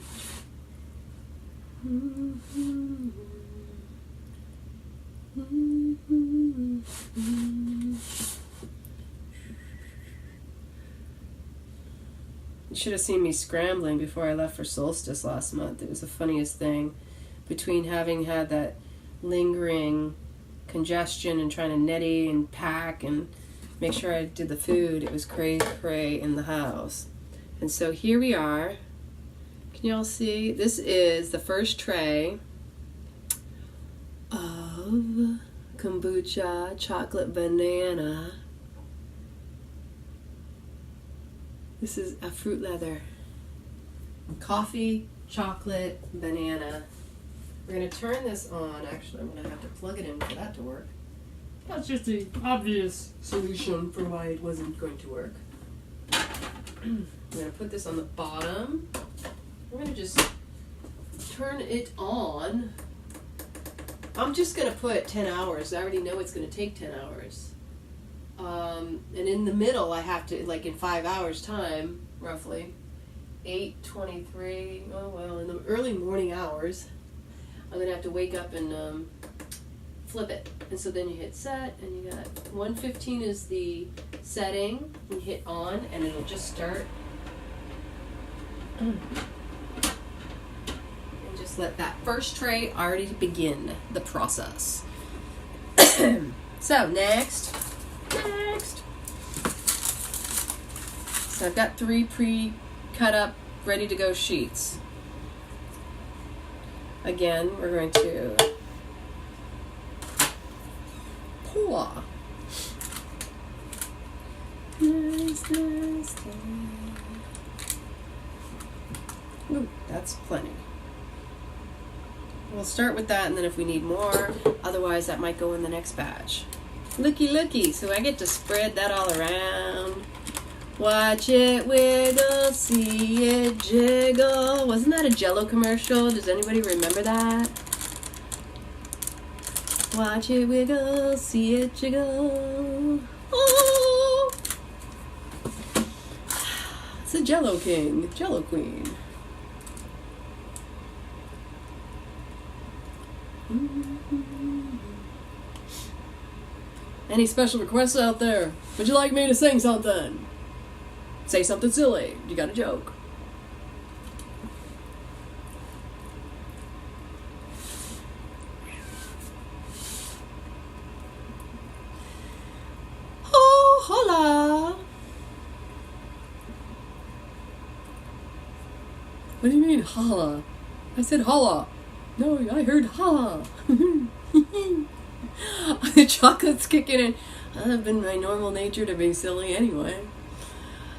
You should have seen me scrambling before I left for solstice last month. It was the funniest thing. Between having had that lingering congestion and trying to neti and pack and make sure I did the food, it was cray in the house. And so here we are. Can y'all see? This is the first tray of kombucha chocolate banana. This is a fruit leather. Coffee, chocolate, banana. We're going to turn this on. Actually, I'm going to have to plug it in for that to work. That's just the obvious solution for why it wasn't going to work. I'm going to put this on the bottom. I'm going to just turn it on. I'm just going to put 10 hours. I already know it's going to take 10 hours. And in the middle, I have to, like in 5 hours time, roughly, 8:23, oh well, in the early morning hours, I'm going to have to wake up and flip it. And so then you hit set, and you got 115 is the setting. You hit on, and it'll just start. And just let that first tray already begin the process. So next. So I've got 3 pre-cut up, ready to go sheets. Again, we're going to pour. Nice. Ooh, that's plenty. We'll start with that, and then if we need more, otherwise that might go in the next batch. Looky, so I get to spread that all around. Watch it wiggle, see it jiggle. Wasn't that a Jell-O commercial? Does anybody remember that? Watch it wiggle, see it jiggle. Oh! It's a Jell-O king, Jell-O queen. Any special requests out there? Would you like me to sing something? Say something silly. You got a joke. Oh, hola. What do you mean, holla? I said holla. No, I heard holla. The chocolate's kicking in. I've been my normal nature to be silly anyway.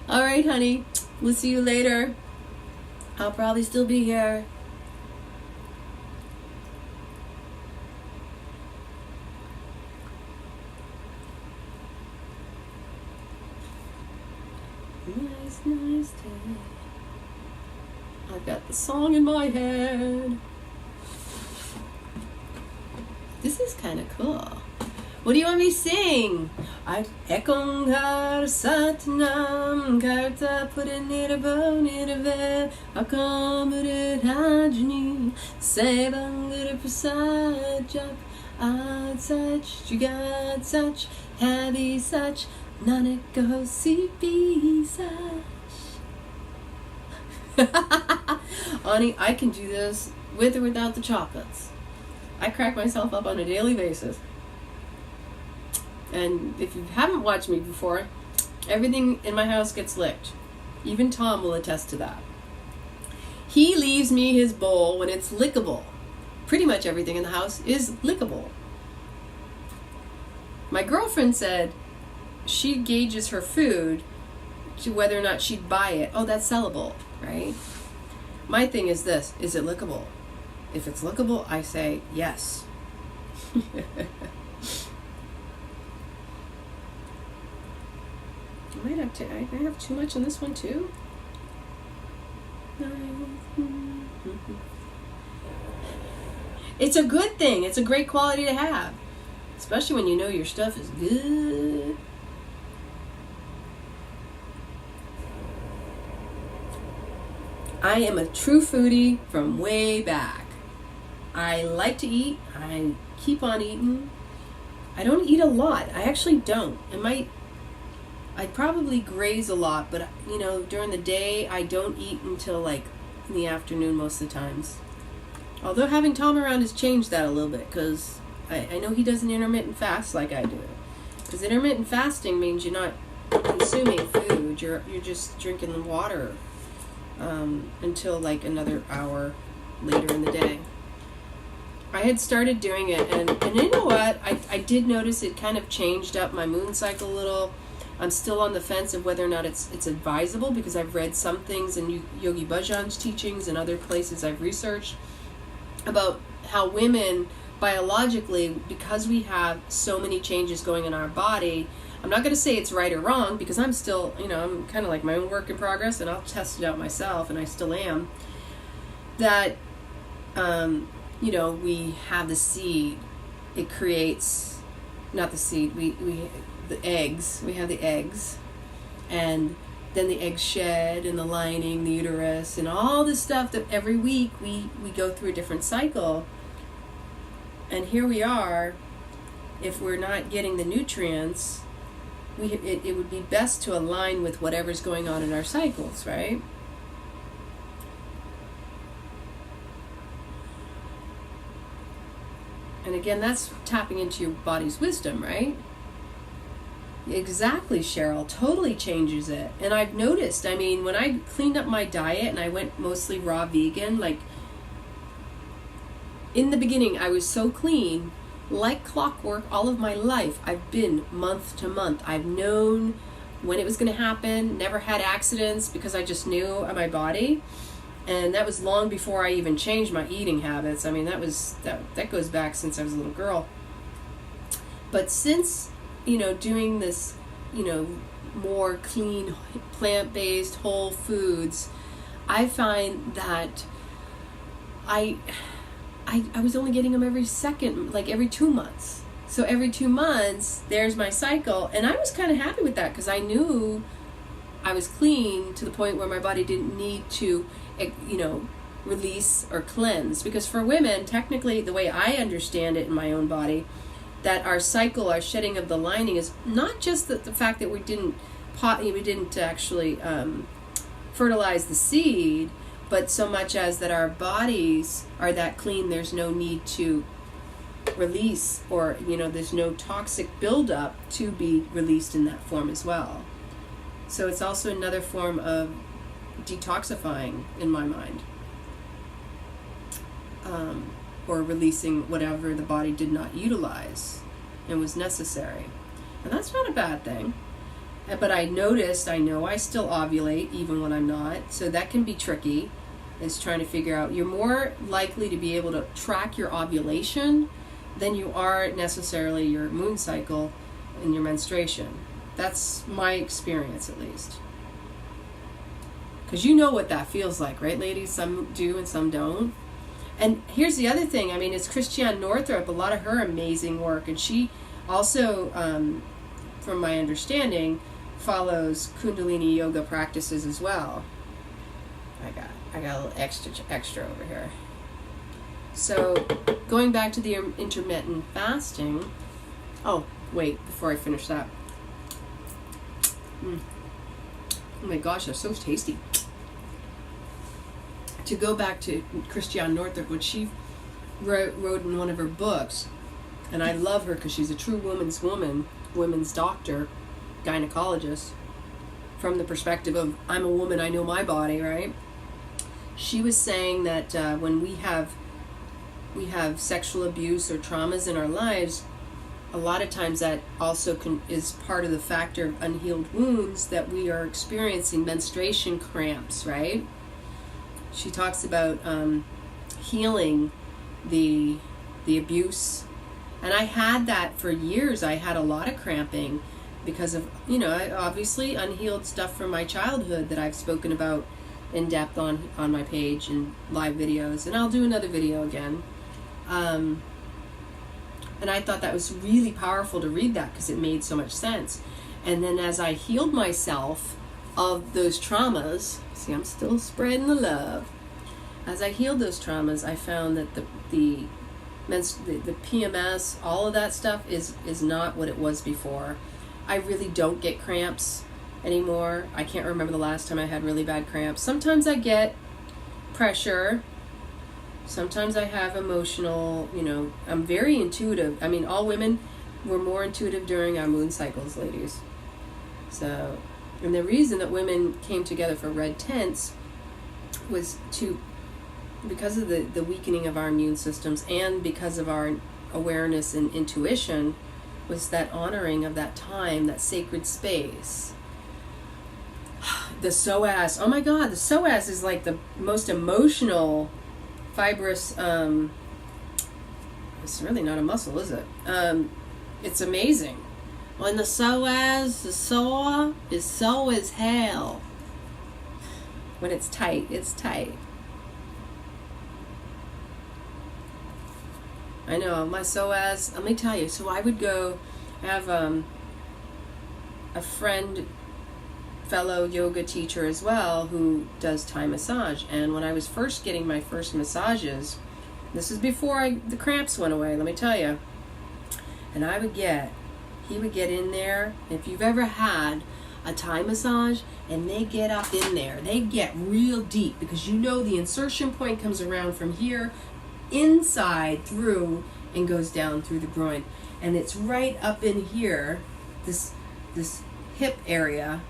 Alright, honey. We'll see you later. I'll probably still be here. Nice day. I've got the song in my head. This is kind of cool. What do you want me to sing? I ekong har satnam karta purinirabo nirve akamurit hajni sevangur prasajak ad such jugad such heavy such naniko sipi such. Ani, I can do this with or without the chocolates. I crack myself up on a daily basis. And if you haven't watched me before, everything in my house gets licked. Even Tom will attest to that. He leaves me his bowl when it's lickable. Pretty much everything in the house is lickable. My girlfriend said she gauges her food to whether or not she'd buy it. Oh, that's sellable, right? My thing is this: is it lickable? If it's lickable, I say yes. I have too much on this one too. It's a good thing. It's a great quality to have, especially when you know your stuff is good. I am a true foodie from way back. I like to eat. I keep on eating. I don't eat a lot. I actually don't. I probably graze a lot, but during the day I don't eat until like in the afternoon most of the times. Although having Tom around has changed that a little bit, because I know he does an intermittent fast like I do. Because intermittent fasting means you're not consuming food, you're just drinking the water until like another hour later in the day. I had started doing it, and you know what? I did notice it kind of changed up my moon cycle a little. I'm still on the fence of whether or not it's advisable, because I've read some things in Yogi Bhajan's teachings and other places I've researched about how women, biologically, because we have so many changes going in our body, I'm not going to say it's right or wrong, because I'm still, I'm kind of like my own work in progress, and I'll test it out myself, and I still am, that, we have the seed. It creates, not the seed, the eggs. We have the eggs, and then the eggs shed, and the lining, the uterus, and all this stuff that every week we go through a different cycle. And here we are if we're not getting the nutrients, it would be best to align with whatever's going on in our cycles, right? And again, that's tapping into your body's wisdom, right? Exactly, Cheryl. Totally changes it. And I've noticed, I mean, when I cleaned up my diet and I went mostly raw vegan, like, in the beginning, I was so clean, like clockwork, all of my life. I've been month to month. I've known when it was going to happen, never had accidents because I just knew my body. And that was long before I even changed my eating habits. I mean, that goes back since I was a little girl. But since, doing this, more clean, plant-based, whole foods, I find that I was only getting them every 2 months. So every 2 months, there's my cycle. And I was kind of happy with that because I knew I was clean to the point where my body didn't need to, release or cleanse. Because for women, technically, the way I understand it in my own body, that our cycle, our shedding of the lining, is not just the fact that we didn't actually fertilize the seed, but so much as that our bodies are that clean, there's no need to release, or there's no toxic buildup to be released in that form as well. So it's also another form of detoxifying in my mind, or releasing whatever the body did not utilize and was necessary. And that's not a bad thing. But I know I still ovulate even when I'm not, so that can be tricky. Is trying to figure out, you're more likely to be able to track your ovulation than you are necessarily your moon cycle and your menstruation. That's my experience, at least. Because you know what that feels like, right, ladies? Some do and some don't. And here's the other thing. I mean, it's Christiane Northrup, a lot of her amazing work. And she also, from my understanding, follows Kundalini yoga practices as well. I got a little extra over here. So, going back to the intermittent fasting. Oh, wait, before I finish that. Oh my gosh, that's so tasty. To go back to Christiane Northrup, what she wrote in one of her books, and I love her because she's a true women's doctor, gynecologist, from the perspective of, I'm a woman, I know my body, right? She was saying that when we have sexual abuse or traumas in our lives, a lot of times that also is part of the factor of unhealed wounds, that we are experiencing menstruation cramps, right? She talks about healing the abuse. And I had that for years. I had a lot of cramping because of, obviously unhealed stuff from my childhood that I've spoken about in depth on my page and live videos. And I'll do another video again. And I thought that was really powerful to read that because it made so much sense. And then as I healed myself of those traumas, see, I'm still spreading the love. As I healed those traumas, I found that the PMS, all of that stuff is not what it was before. I really don't get cramps anymore. I can't remember the last time I had really bad cramps. Sometimes I get pressure. Sometimes I have emotional, I'm very intuitive. I mean, all women were more intuitive during our moon cycles, ladies. So, and the reason that women came together for red tents was because of the weakening of our immune systems and because of our awareness and intuition, was that honoring of that time, that sacred space. The psoas, oh my God, the psoas is like the most emotional, fibrous, it's really not a muscle, is it? It's amazing. When the psoas, the psoa is so as hell. When it's tight, it's tight. I know, my psoas, let me tell you, so I would go, I have a friend, fellow yoga teacher as well, who does Thai massage. And when I was first getting my first massages, this is before the cramps went away, let me tell you. And he would get in there. If you've ever had a Thai massage and they get up in there, they get real deep, because you know the insertion point comes around from here inside through and goes down through the groin, and it's right up in here, this hip area,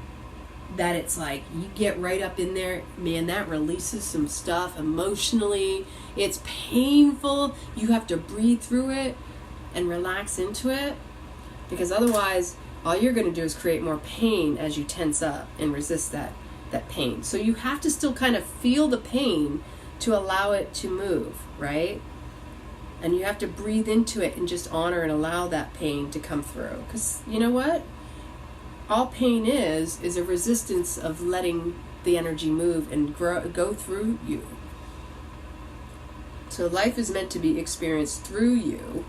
that it's like you get right up in there, man, that releases some stuff emotionally. It's painful. You have to breathe through it and relax into it, because otherwise all you're going to do is create more pain as you tense up and resist that pain. So you have to still kind of feel the pain to allow it to move, right? And you have to breathe into it and just honor and allow that pain to come through. Because you know what? All pain is a resistance of letting the energy move and go through you. So life is meant to be experienced through you,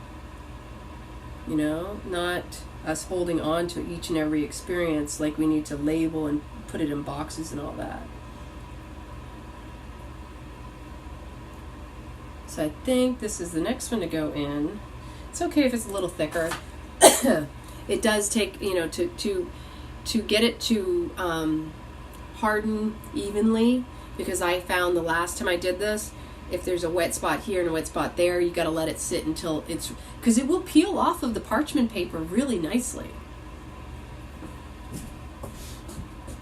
you know, not us holding on to each and every experience like we need to label and put it in boxes and all that. So I think this is the next one to go in. It's okay if it's a little thicker. It does take, you know, to get it to harden evenly, because I found the last time I did this, if there's a wet spot here and a wet spot there, you got to let it sit until it's, because it will peel off of the parchment paper really nicely.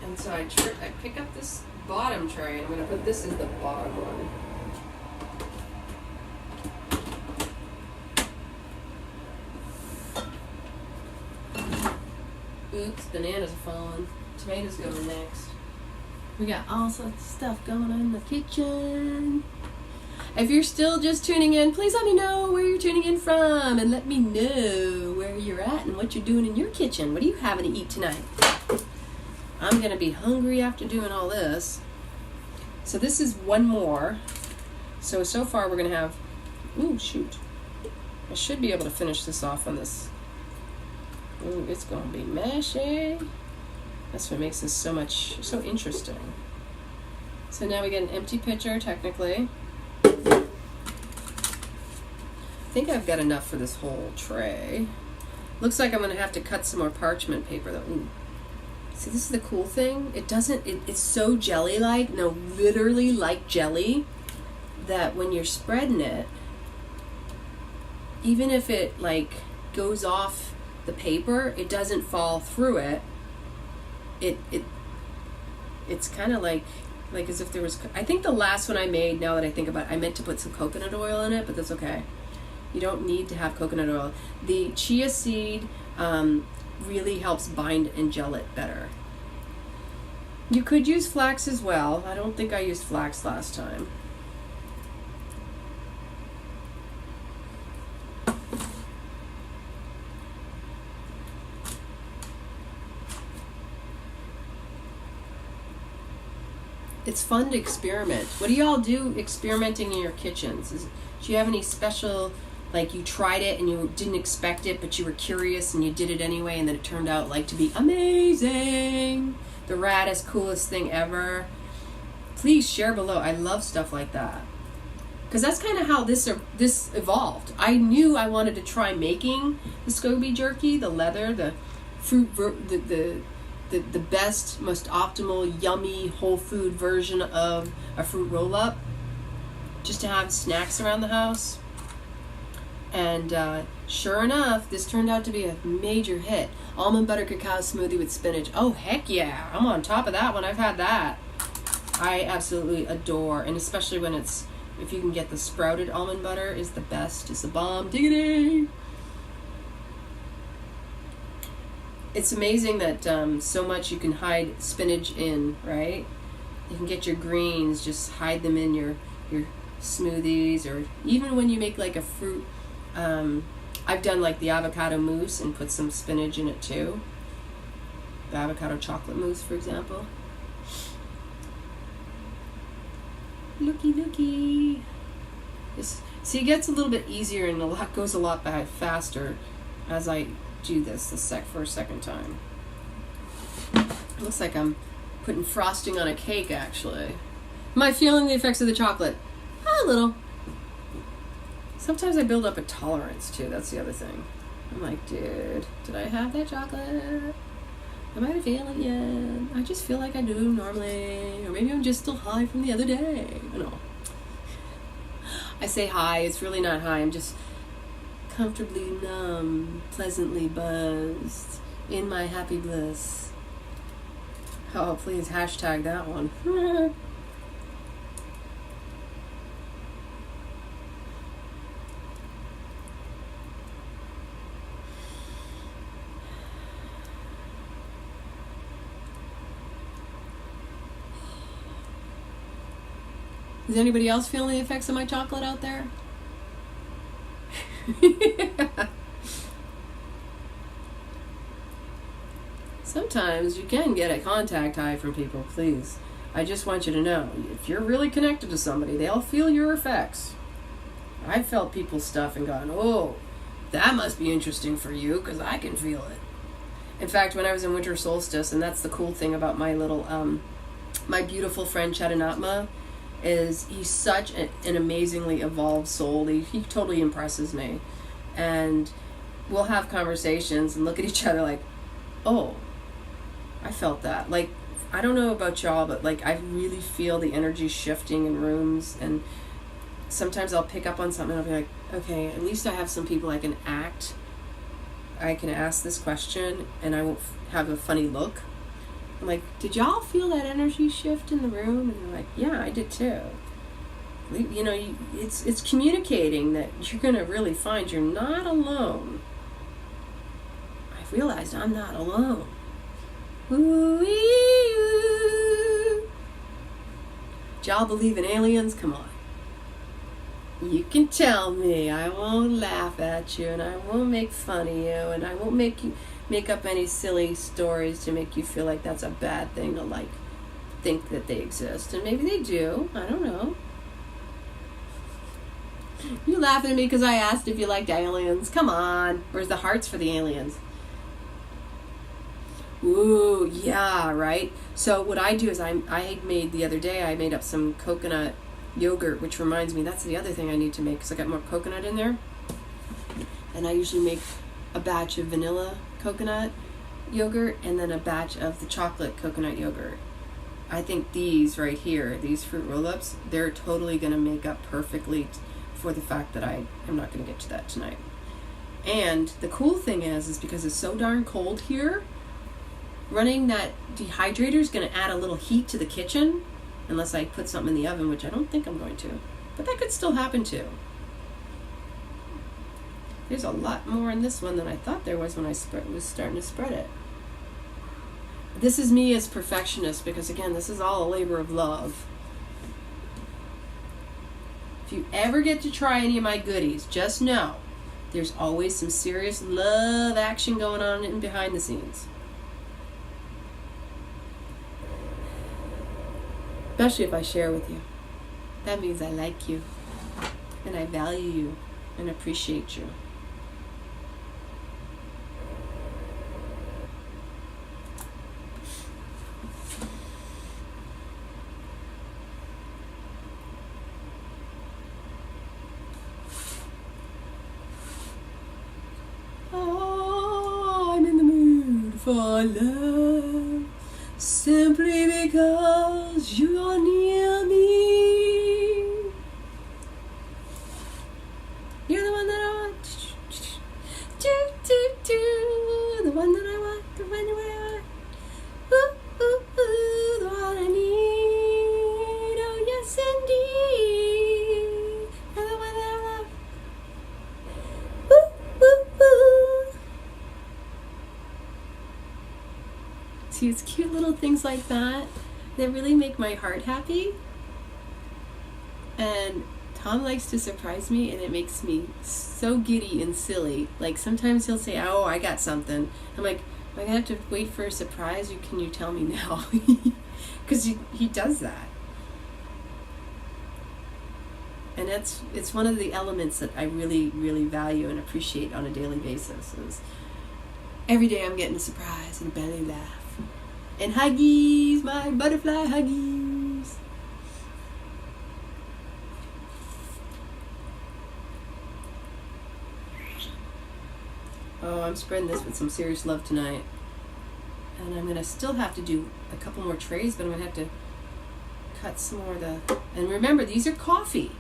And so I pick up this bottom tray, and I'm going to put this as the bottom one. Oops, bananas are falling. Tomatoes going next. We got all sorts of stuff going on in the kitchen. If you're still just tuning in, please let me know where you're tuning in from, and let me know where you're at and what you're doing in your kitchen. What are you having to eat tonight? I'm going to be hungry after doing all this. So this is one more. So far we're going to have... Ooh, shoot. I should be able to finish this off on this. Ooh, it's going to be meshy. That's what makes this so interesting. So now we get an empty pitcher, technically. I think I've got enough for this whole tray. Looks like I'm going to have to cut some more parchment paper, though. Ooh. See, this is the cool thing. It's so jelly-like, no, literally like jelly, that when you're spreading it, even if it, like, goes off the paper, it doesn't fall through it. It's kind of like as if there was, I think the last one I made, now that I think about it, I meant to put some coconut oil in it, but that's okay. You don't need to have coconut oil. The chia seed really helps bind and gel it better. You could use flax as well. I don't think I used flax last time. It's fun to experiment. What do y'all do experimenting in your kitchens? Do you have any special, like you tried it and you didn't expect it, but you were curious and you did it anyway, and then it turned out like to be amazing, the raddest, coolest thing ever? Please share below. I love stuff like that, because that's kind of how this evolved. I knew I wanted to try making the SCOBY jerky, the leather, the fruit, the best, most optimal, yummy, whole food version of a fruit roll-up, just to have snacks around the house. And sure enough, this turned out to be a major hit. Almond butter cacao smoothie with spinach. Oh, heck yeah. I'm on top of that one. I've had that. I absolutely adore, and especially when if you can get the sprouted almond butter, is the best. It's the bomb. Diggity! It's amazing that so much you can hide spinach in, right? You can get your greens, just hide them in your smoothies, or even when you make like a fruit. I've done like the avocado mousse and put some spinach in it too. The avocado chocolate mousse, for example. Looky. See, it gets a little bit easier and goes a lot faster as I do this for a second time. It looks like I'm putting frosting on a cake, actually. Am I feeling the effects of the chocolate? A little. Sometimes I build up a tolerance too. That's the other thing. I'm like, dude, did I have that chocolate? Am I an alien? I just feel like I do normally. Or maybe I'm just still high from the other day. I don't know. I say high, it's really not high. I'm just comfortably numb, pleasantly buzzed, in my happy bliss. Oh, please hashtag that one. Is anybody else feeling the effects of my chocolate out there? Sometimes you can get a contact high from people, please. I just want you to know, if you're really connected to somebody, they'll feel your effects. I've felt people's stuff and gone, oh, that must be interesting for you, because I can feel it. In fact, when I was in winter solstice, and that's the cool thing about my little, my beautiful friend Chadanatma, is he's such an amazingly evolved soul. He totally impresses me. And we'll have conversations and look at each other like, oh, I felt that. Like, I don't know about y'all, but like I really feel the energy shifting in rooms, and sometimes I'll pick up on something and I'll be like, okay, at least I have some people I can ask this question and I won't have a funny look. I'm like, did y'all feel that energy shift in the room? And they're like, yeah, I did too. You know, it's communicating that you're going to really find you're not alone. I realized I'm not alone. Ooh-wee-oo. Do y'all believe in aliens? Come on. You can tell me. I won't laugh at you, and I won't make fun of you, and I won't make up any silly stories to make you feel like that's a bad thing to like think that they exist. And maybe they do. I don't know. You laughing at me because I asked if you liked aliens. Come on. Where's the hearts for the aliens? Ooh, yeah, right? So what I do is I made the other day, I made up some coconut yogurt, which reminds me, that's the other thing I need to make because I got more coconut in there. And I usually make a batch of vanilla coconut yogurt and then a batch of the chocolate coconut yogurt. I think these right here, these fruit roll-ups, they're totally going to make up perfectly for the fact that I am not going to get to that tonight. And the cool thing is because it's so darn cold here, running that dehydrator is going to add a little heat to the kitchen, unless I put something in the oven, which I don't think I'm going to. But that could still happen too. There's a lot more in this one than I thought there was when I was starting to spread it. This is me as perfectionist because, again, this is all a labor of love. If you ever get to try any of my goodies, just know there's always some serious love action going on in behind the scenes. Especially if I share with you. That means I like you, and I value you, and appreciate you. Oh, I'm in the mood for love. Simply because you're near me. You're the one that I want. The one that I want. The one that I want. Ooh, ooh, ooh, the one I need. Oh, yes, indeed. You're the one that I love. Ooh, ooh, ooh. See, it's cute little things like that that really make my heart happy. And Tom likes to surprise me, and it makes me so giddy and silly. Like, sometimes he'll say, oh, I got something. I'm like, am I going to have to wait for a surprise, or can you tell me now? Because he does that. And it's one of the elements that I really, really value and appreciate on a daily basis. Is every day I'm getting a surprise and a belly laugh. And huggies, my butterfly huggies. Oh, I'm spreading this with some serious love tonight. And I'm going to still have to do a couple more trays, but I'm going to have to cut some more of the... And remember, these are coffee.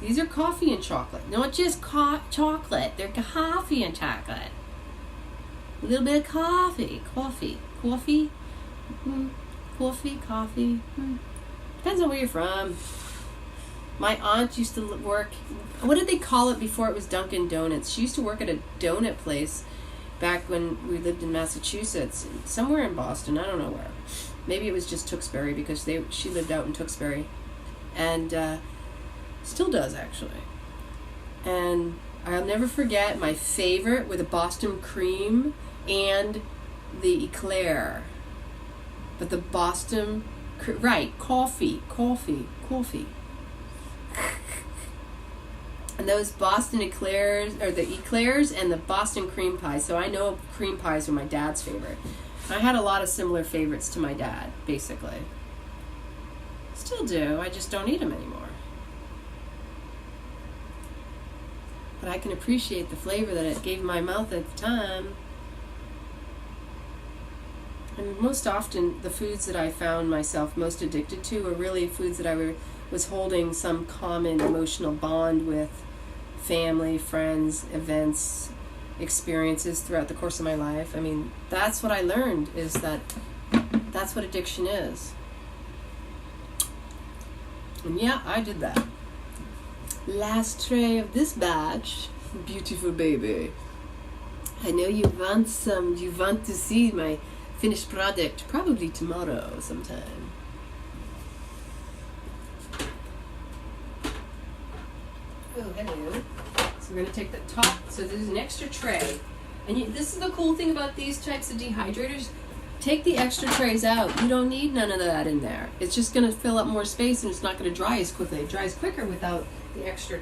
These are coffee and chocolate. Not just chocolate. They're coffee and chocolate. A little bit of coffee. Coffee. Coffee. Coffee. Coffee. Depends on where you're from. My aunt used to work... What did they call it before it was Dunkin' Donuts? She used to work at a donut place back when we lived in Massachusetts. Somewhere in Boston. I don't know where. Maybe it was just Tewksbury because she lived out in Tewksbury. And still does, actually. And I'll never forget my favorite with the Boston cream and the eclair. But the Boston... Right, coffee. And those Boston eclairs, or the eclairs and the Boston cream pie. So I know cream pies were my dad's favorite. I had a lot of similar favorites to my dad, basically. Still do, I just don't eat them anymore. But I can appreciate the flavor that it gave my mouth at the time. And most often, the foods that I found myself most addicted to were really foods that I was holding some common emotional bond with. Family, friends, events, experiences throughout the course of my life. I mean, that's what I learned, is that's what addiction is. And yeah, I did that. Last tray of this batch. Beautiful baby. I know you want to see my finished product probably tomorrow sometime. Oh, hello. So we're going to take the top. So there's an extra tray. And this is the cool thing about these types of dehydrators. Take the extra trays out. You don't need none of that in there. It's just going to fill up more space and it's not going to dry as quickly. It dries quicker without the extra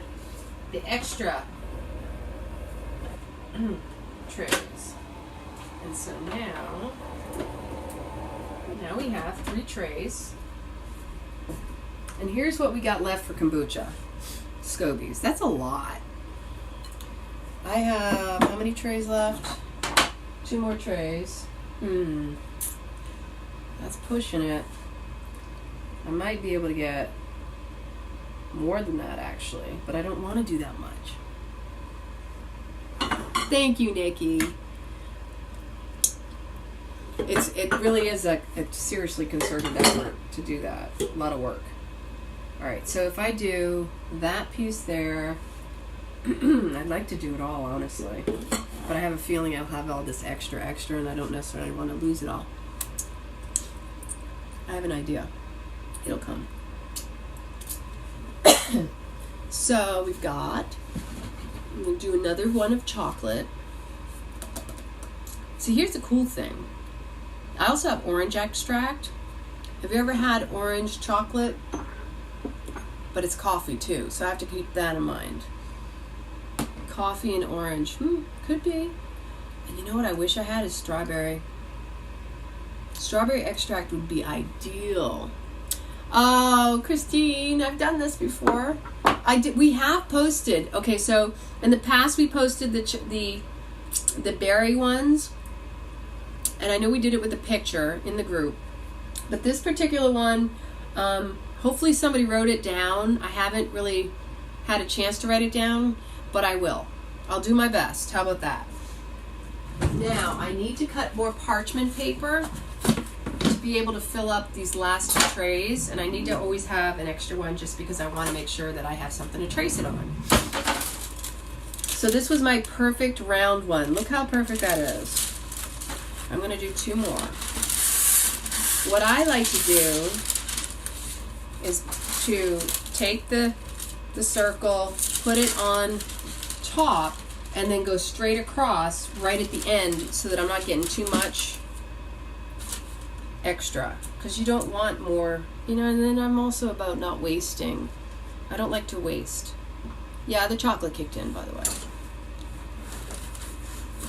trays. And so now we have 3 trays. And here's what we got left for kombucha. SCOBYs. That's a lot. I have how many trays left? 2 more trays. That's pushing it. I might be able to get more than that actually, but I don't want to do that much. Thank you, Nikki. It really is a seriously concerted effort to do that. A lot of work. Alright, so if I do that piece there, I'd like to do it all, honestly. But I have a feeling I'll have all this extra, and I don't necessarily want to lose it all. I have an idea. It'll come. So we've got, I'm going to do another one of chocolate. See, here's the cool thing. I also have orange extract. Have you ever had orange chocolate? But it's coffee too, so I have to keep that in mind. Coffee and orange, could be. And you know what I wish I had is strawberry. Strawberry extract would be ideal. Oh, Christine, I've done this before. We have posted. Okay, so in the past we posted the berry ones, and I know we did it with a picture in the group. But this particular one, hopefully somebody wrote it down. I haven't really had a chance to write it down, but I will. I'll do my best. How about that? Now, I need to cut more parchment paper to be able to fill up these last 2 trays, and I need to always have an extra one just because I want to make sure that I have something to trace it on. So this was my perfect round one. Look how perfect that is. I'm going to do 2 more. What I like to do is to take the circle, put it on top, and then go straight across right at the end so that I'm not getting too much extra, because you don't want more, and then I'm also about not wasting. I don't like to waste. Yeah, the chocolate kicked in, by the way.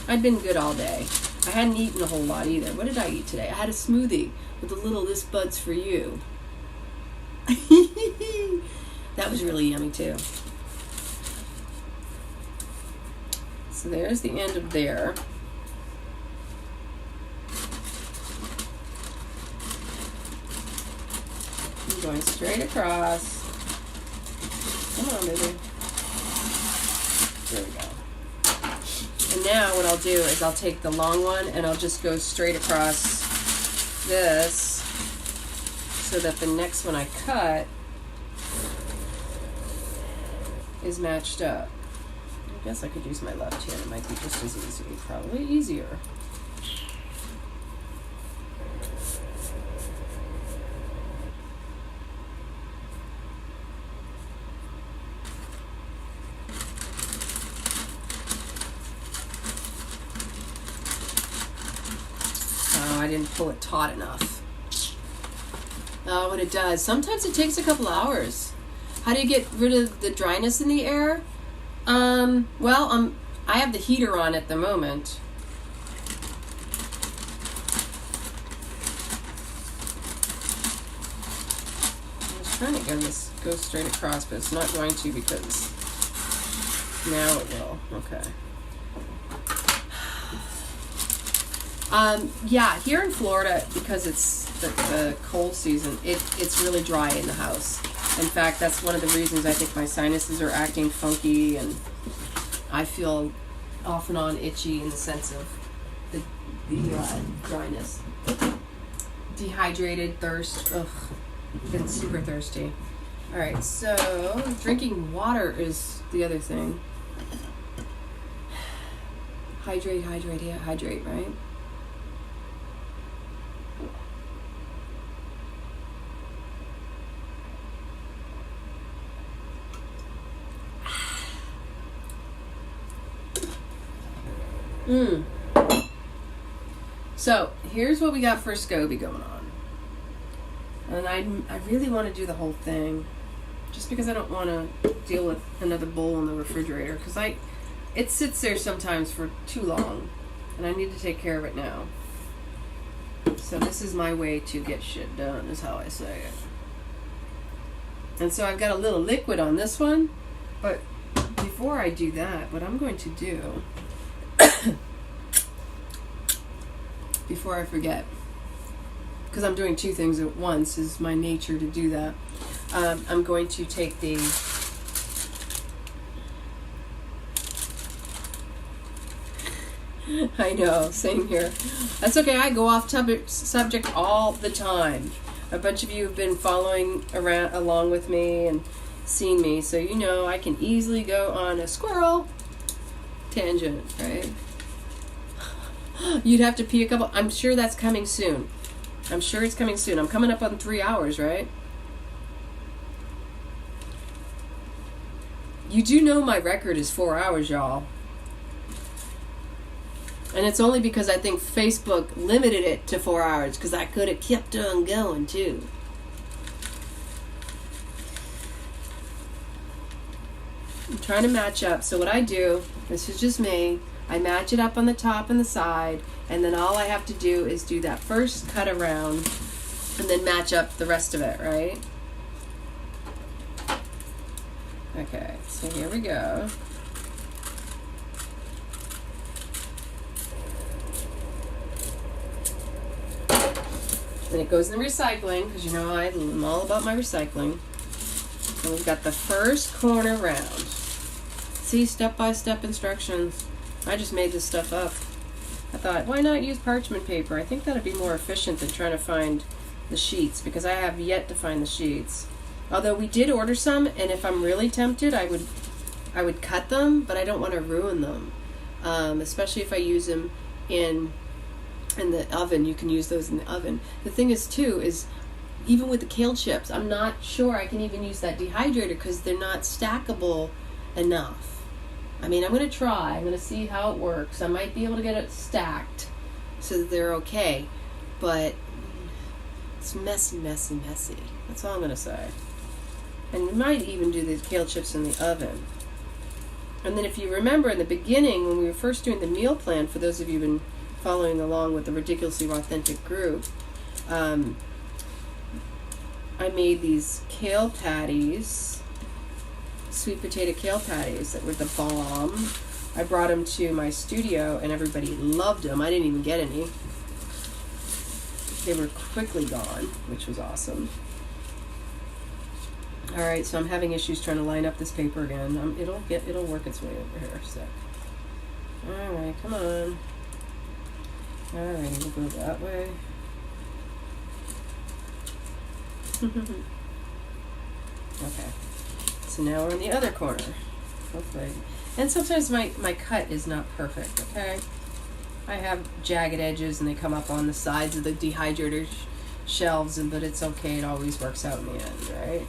I'd been good all day. I hadn't eaten a whole lot either. What did I eat today? I had a smoothie with a little "this bud's for you." That was really yummy too. So there's the end of there. going straight across. Come on, baby. There we go. And now what I'll do is I'll take the long one and I'll just go straight across this so that the next one I cut is matched up. I guess I could use my left hand. It might be just as easy. Probably easier. Oh, I didn't pull it taut enough. Oh, what it does. Sometimes it takes a couple hours. How do you get rid of the dryness in the air? I have the heater on at the moment. I was trying to get this go straight across, but it's not going to because now it will. Okay. Yeah, here in Florida, because it's the cold season, it's really dry in the house. In fact, that's one of the reasons I think my sinuses are acting funky, and I feel off and on itchy in the sense of the dryness. Dehydrated, thirst. Ugh, been super thirsty. All right, so drinking water is the other thing. Hydrate, right? So here's what we got for SCOBY going on, and I really want to do the whole thing, just because I don't want to deal with another bowl in the refrigerator, because it sits there sometimes for too long, and I need to take care of it now. So this is my way to get shit done, is how I say it. And so I've got a little liquid on this one, but before I do that, what I'm going to do before I forget, because I'm doing two things at once, is my nature to do that. I'm going to take the I know, same here. That's okay, I go off subject all the time. A bunch of you have been following around along with me and seen me, so you know I can easily go on a squirrel tangent, right? You'd have to pee a couple. I'm sure that's coming soon. I'm sure it's coming soon. I'm coming up on 3 hours, right? You do know my record is 4 hours, y'all. And it's only because I think Facebook limited it to 4 hours, because I could have kept on going too. I'm trying to match up. So what I do, this is just me, I match it up on the top and the side, and then all I have to do is do that first cut around and then match up the rest of it, right? Okay, so here we go. Then it goes in the recycling, because you know I'm all about my recycling. And we've got the first corner round. See, step-by-step instructions. I just made this stuff up. I thought, why not use parchment paper? I think that'd be more efficient than trying to find the sheets, because I have yet to find the sheets. Although we did order some, and if I'm really tempted, I would cut them, but I don't want to ruin them. Especially if I use them in the oven. You can use those in the oven. The thing is, too, is even with the kale chips, I'm not sure I can even use that dehydrator because they're not stackable enough. I mean, I'm going to try. I'm going to see how it works. I might be able to get it stacked so that they're okay. But it's messy. That's all I'm going to say. And we might even do the kale chips in the oven. And then if you remember in the beginning, when we were first doing the meal plan, for those of you who've been following along with the Ridiculously Authentic group, I made these kale patties, sweet potato kale patties that were the bomb. I brought them to my studio and everybody loved them. I didn't even get any. They were quickly gone, which was awesome. All right, so I'm having issues trying to line up this paper again. It'll work its way over here. So, all right, come on. All right, we'll go that way. Okay, so now we're in the other corner. Hopefully, and sometimes my cut is not perfect. Okay, I have jagged edges and they come up on the sides of the dehydrator shelves, but it's okay. It always works out in the end, right?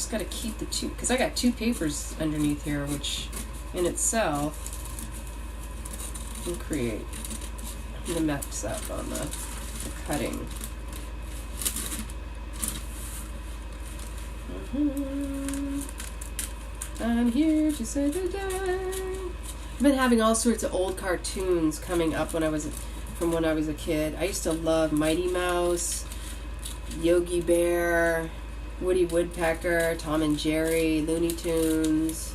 Got to keep the two, because I got two papers underneath here, which in itself can create the mess up on the cutting. I'm here to say the day. I've been having all sorts of old cartoons coming up when I was a kid. I used to love Mighty Mouse, Yogi Bear, Woody Woodpecker, Tom and Jerry, Looney Tunes,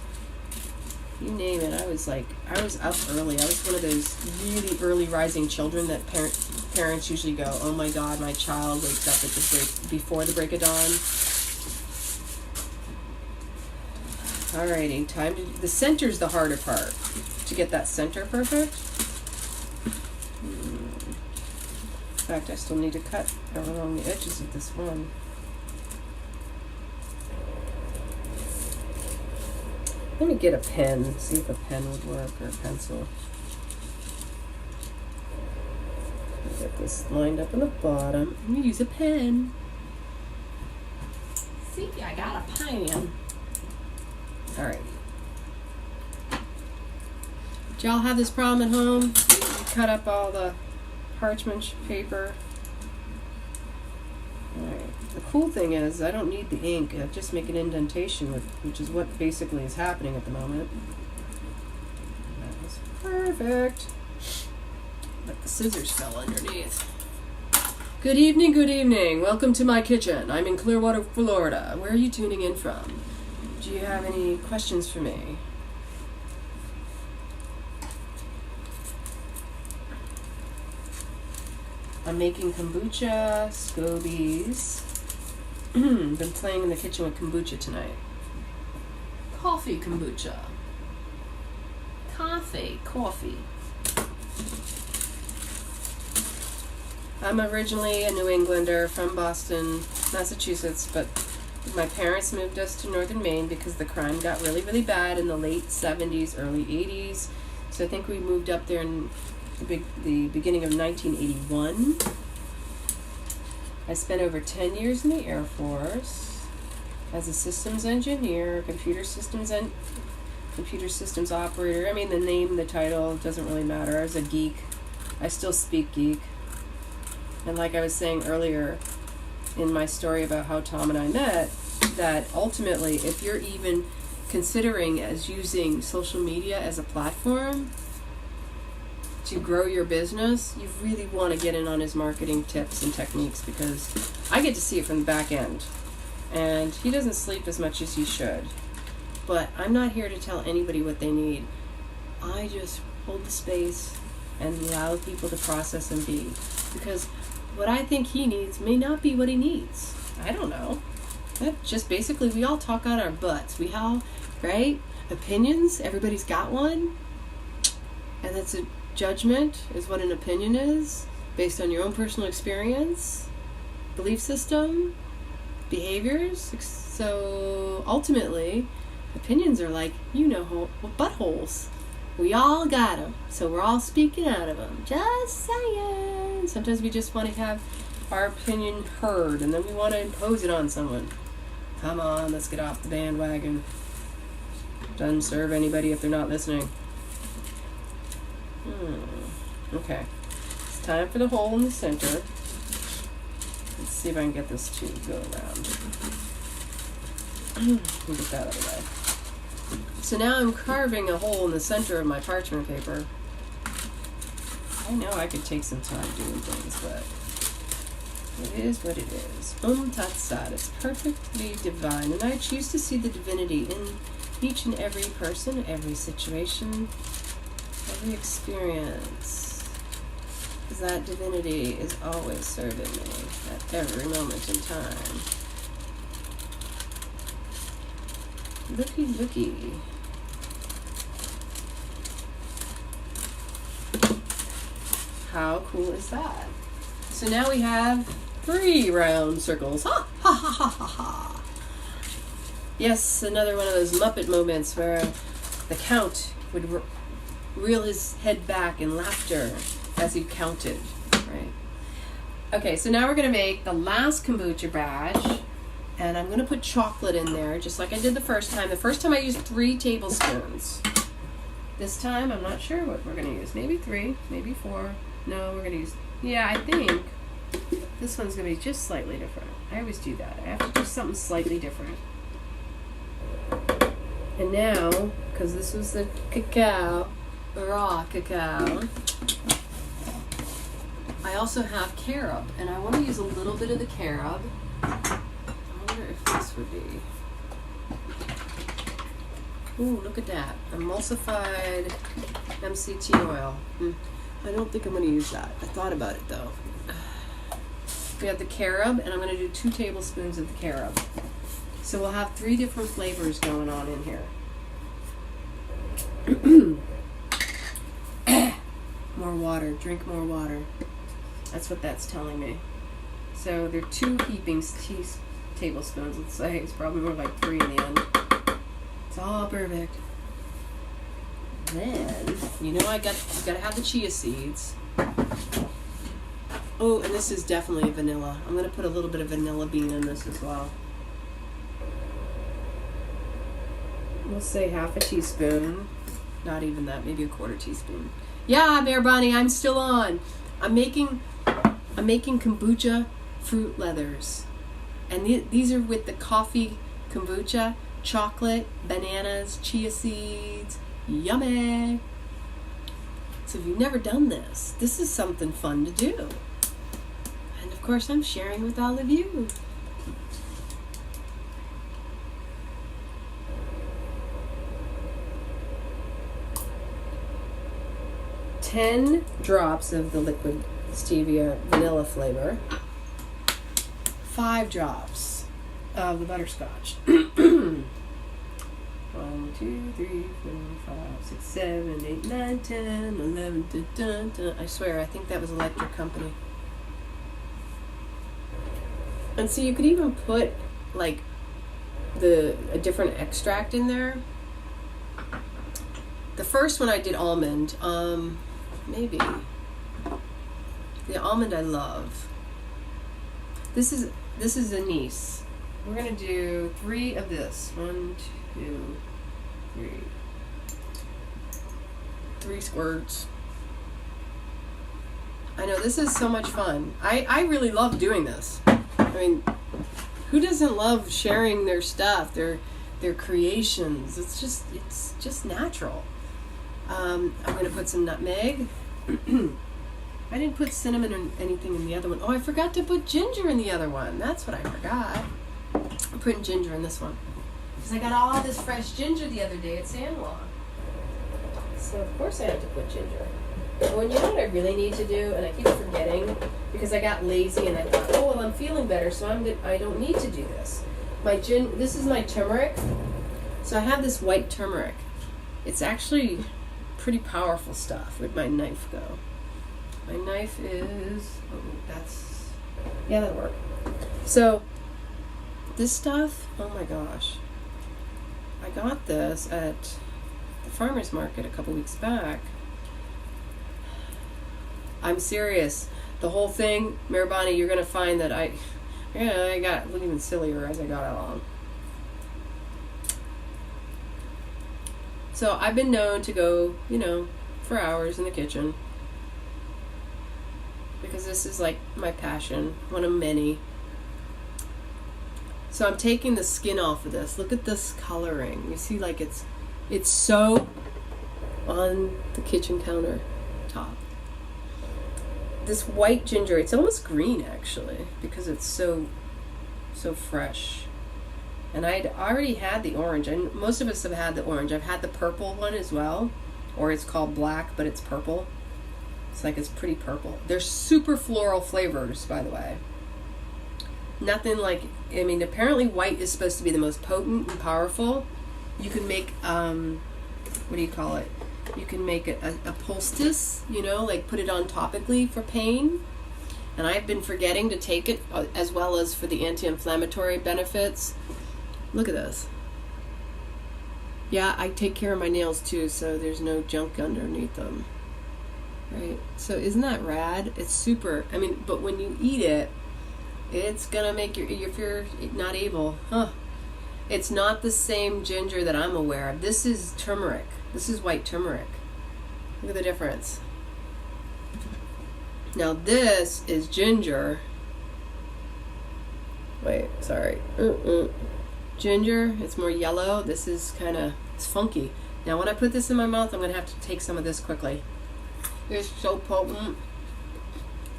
you name it. I was up early. I was one of those really early rising children that parents usually go, oh my God, my child wakes up before the break of dawn. Alrighty, the center's the harder part, to get that center perfect. In fact, I still need to cut along the edges of this one. Let me get a pen, see if a pen would work, or a pencil. Get this lined up in the bottom. I'm going to use a pen. See, I got a pen. Alright. Do y'all have this problem at home? You cut up all the parchment paper. Alright. The cool thing is, I don't need the ink. I just make an indentation, which is what basically is happening at the moment. That was perfect. But the scissors fell underneath. Good evening, good evening. Welcome to my kitchen. I'm in Clearwater, Florida. Where are you tuning in from? Do you have any questions for me? I'm making kombucha, SCOBYs. Been playing in the kitchen with kombucha tonight. Coffee kombucha. Coffee. I'm originally a New Englander from Boston, Massachusetts, but my parents moved us to northern Maine because the crime got really, really bad in the late 70s, early 80s. So I think we moved up there in the beginning of 1981. I spent over 10 years in the Air Force as a systems engineer, computer systems operator. I mean, the title doesn't really matter. I was a geek. I still speak geek. And like I was saying earlier in my story about how Tom and I met, that ultimately, if you're even considering as using social media as a platform to grow your business, you really want to get in on his marketing tips and techniques, because I get to see it from the back end. And he doesn't sleep as much as he should. But I'm not here to tell anybody what they need. I just hold the space and allow people to process and be. Because what I think he needs may not be what he needs. I don't know. That's just basically, we all talk out our butts. We all, right? Opinions, everybody's got one. And that's a judgment, is what an opinion is, based on your own personal experience, belief system, behaviors. So ultimately, opinions are like, buttholes. We all got them, so we're all speaking out of them. Just saying. Sometimes we just want to have our opinion heard, and then we want to impose it on someone. Come on, let's get off the bandwagon. Doesn't serve anybody if they're not listening. Okay. It's time for the hole in the center. Let's see if I can get this to go around. Get that out of the way. So now I'm carving a hole in the center of my parchment paper. I know I could take some time doing things, but it is what it is. Tat Sat. It's perfectly divine, and I choose to see the divinity in each and every person, every situation, every experience. Because that divinity is always serving me at every moment in time. Looky, looky. How cool is that? So now we have 3 round circles. Ha ha ha ha ha ha. Yes, another one of those Muppet moments where the Count would reel his head back in laughter as he counted, right? Okay, so now we're going to make the last kombucha batch, and I'm going to put chocolate in there, just like I did the first time. The first time I used 3 tablespoons. This time, I'm not sure what we're going to use. Maybe 3, maybe 4. No, we're going to use, yeah, I think this one's going to be just slightly different. I always do that. I have to do something slightly different. And now, because this was the cacao, raw cacao, I also have carob, and I want to use a little bit of the carob. I wonder if this would be. Ooh, look at that. Emulsified MCT oil. I don't think I'm going to use that. I thought about it, though. We have the carob, and I'm going to do 2 tablespoons of the carob. So we'll have 3 different flavors going on in here. More water. Drink more water. That's what that's telling me. So there are 2 heaping tablespoons, let's say. It's probably more like 3 in the end. It's all perfect. Then, you know, you gotta have the chia seeds. Oh, and this is definitely vanilla. I'm gonna put a little bit of vanilla bean in this as well. We'll say half a teaspoon. Not even that, maybe a 1/4 teaspoon. Yeah, Bear Bunny, I'm still on. I'm making kombucha fruit leathers. And these are with the coffee kombucha, chocolate, bananas, chia seeds. Yummy! So if you've never done this, this is something fun to do. And of course, I'm sharing with all of you. Ten drops of the liquid stevia vanilla flavor. 5 drops of the butterscotch. 1, 2, 3, 4, 5, 6, 7, 8, 9, 10, 11. Dun, dun, dun. I swear, I think that was Electric Company. And so you could even put like a different extract in there. The first one I did almond. Maybe the almond I love. This is anise. We're gonna do 3 of this. 1, 2, 3. 3 squirts. I know, this is so much fun. I really love doing this. I mean, who doesn't love sharing their stuff, their creations? It's just natural. I'm gonna put some nutmeg. I didn't put cinnamon or anything in the other one. Oh, I forgot to put ginger in the other one. That's what I forgot. I'm putting ginger in this one. Because I got all this fresh ginger the other day at San Juan. So of course I have to put ginger. Oh, and you know what I really need to do, and I keep forgetting, because I got lazy and I thought, oh, well, I'm feeling better, so I don't need to do this. This is my turmeric. So I have this white turmeric. It's actually pretty powerful stuff. Where'd my knife go? My knife is, that'll work. So this stuff, oh my gosh. I got this at the farmer's market a couple weeks back. I'm serious. The whole thing, Marabani, you're going to find that I got even sillier as I got along. So I've been known to go, for hours in the kitchen. Because this is like my passion, one of many. So I'm taking the skin off of this. Look at this coloring. You see, like it's so on the kitchen counter top. This white ginger, it's almost green actually, because it's so fresh. And I'd already had the orange, and most of us have had the orange. I've had the purple one as well, or it's called black, but it's purple. It's like it's pretty purple. They're super floral flavors, by the way. Nothing like, I mean, apparently white is supposed to be the most potent and powerful. You can make, what do you call it? You can make a poultice, you know, like put it on topically for pain. And I've been forgetting to take it, as well as for the anti-inflammatory benefits. Look at this. Yeah, I take care of my nails too, so there's no junk underneath them. Right? So isn't that rad? It's super, I mean, but when you eat it, it's gonna make your, if you're not able, it's not the same ginger that I'm aware of. This is turmeric. This is white turmeric. Look at the difference. Now this is ginger. Wait, sorry. Ginger, it's more yellow. This is kind of, it's funky. Now when I put this in my mouth, I'm going to have to take some of this quickly. It's so potent.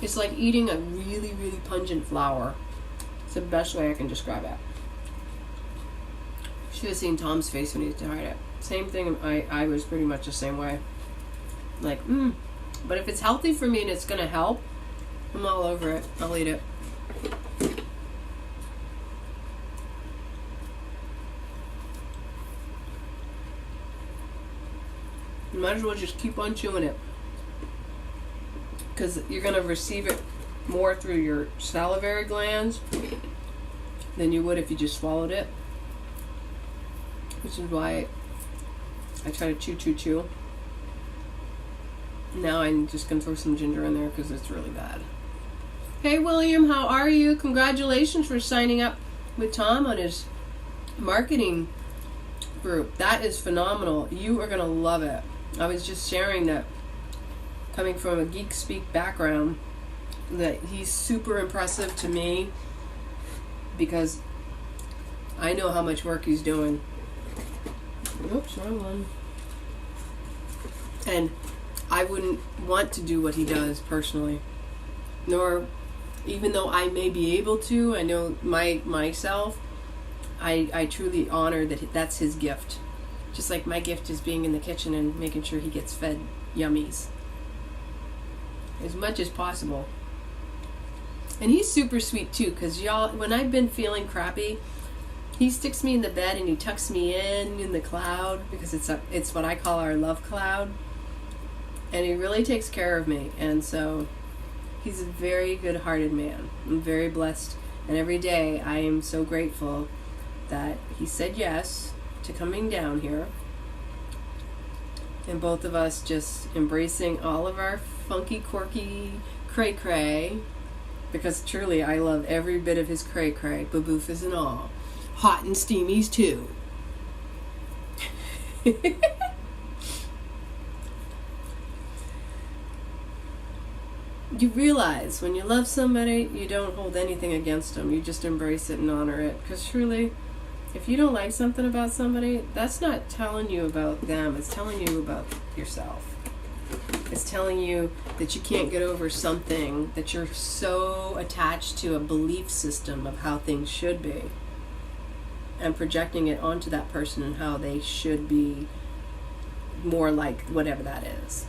It's like eating a really, really pungent flower. It's the best way I can describe it. Should have seen Tom's face when he tried it. Same thing, I was pretty much the same way. Like, But if it's healthy for me and it's going to help, I'm all over it. I'll eat it. You might as well just keep on chewing it, because you're going to receive it more through your salivary glands than you would if you just swallowed it, which is why I try to chew. Now I'm just going to throw some ginger in there because it's really bad. Hey William, how are you? Congratulations for signing up with Tom on his marketing group. That is phenomenal. You are going to love it. I was just sharing that, coming from a Geek Speak background, that he's super impressive to me because I know how much work he's doing. Oops, wrong one. And I wouldn't want to do what he does personally, nor, even though I may be able to, I know myself, I truly honor that that's his gift. Just like my gift is being in the kitchen and making sure he gets fed yummies as much as possible. And he's super sweet too, because y'all, when I've been feeling crappy, he sticks me in the bed and he tucks me in the cloud, because it's what I call our love cloud. And he really takes care of me. And so he's a very good-hearted man. I'm very blessed. And every day I am so grateful that he said yes to coming down here. And both of us just embracing all of our funky, quirky cray-cray. Because truly, I love every bit of his cray-cray, baboofas and all. Hot and steamies too. You realize when you love somebody, you don't hold anything against them. You just embrace it and honor it. Because truly, if you don't like something about somebody, that's not telling you about them. It's telling you about yourself. It's telling you that you can't get over something, that you're so attached to a belief system of how things should be, and projecting it onto that person and how they should be more like whatever that is.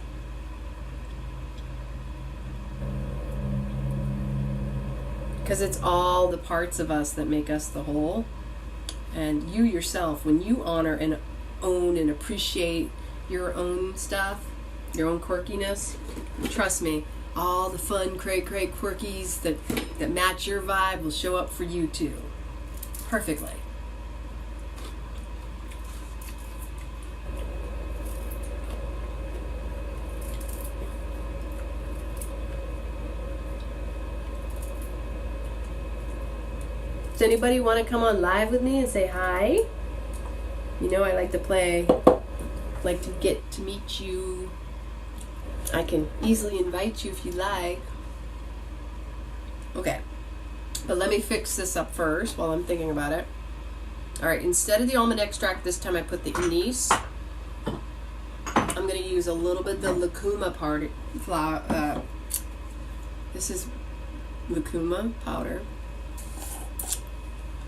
Because it's all the parts of us that make us the whole. And you yourself, when you honor and own and appreciate your own stuff, your own quirkiness, trust me, all the fun, cray-cray quirkies that match your vibe will show up for you too. Perfectly. Does anybody want to come on live with me and say hi? You know I like to play, like to get to meet you. I can easily invite you if you like. Okay, but let me fix this up first while I'm thinking about it. All right, instead of the almond extract, this time I put the anise. I'm going to use a little bit of the lucuma flour. This is lucuma powder.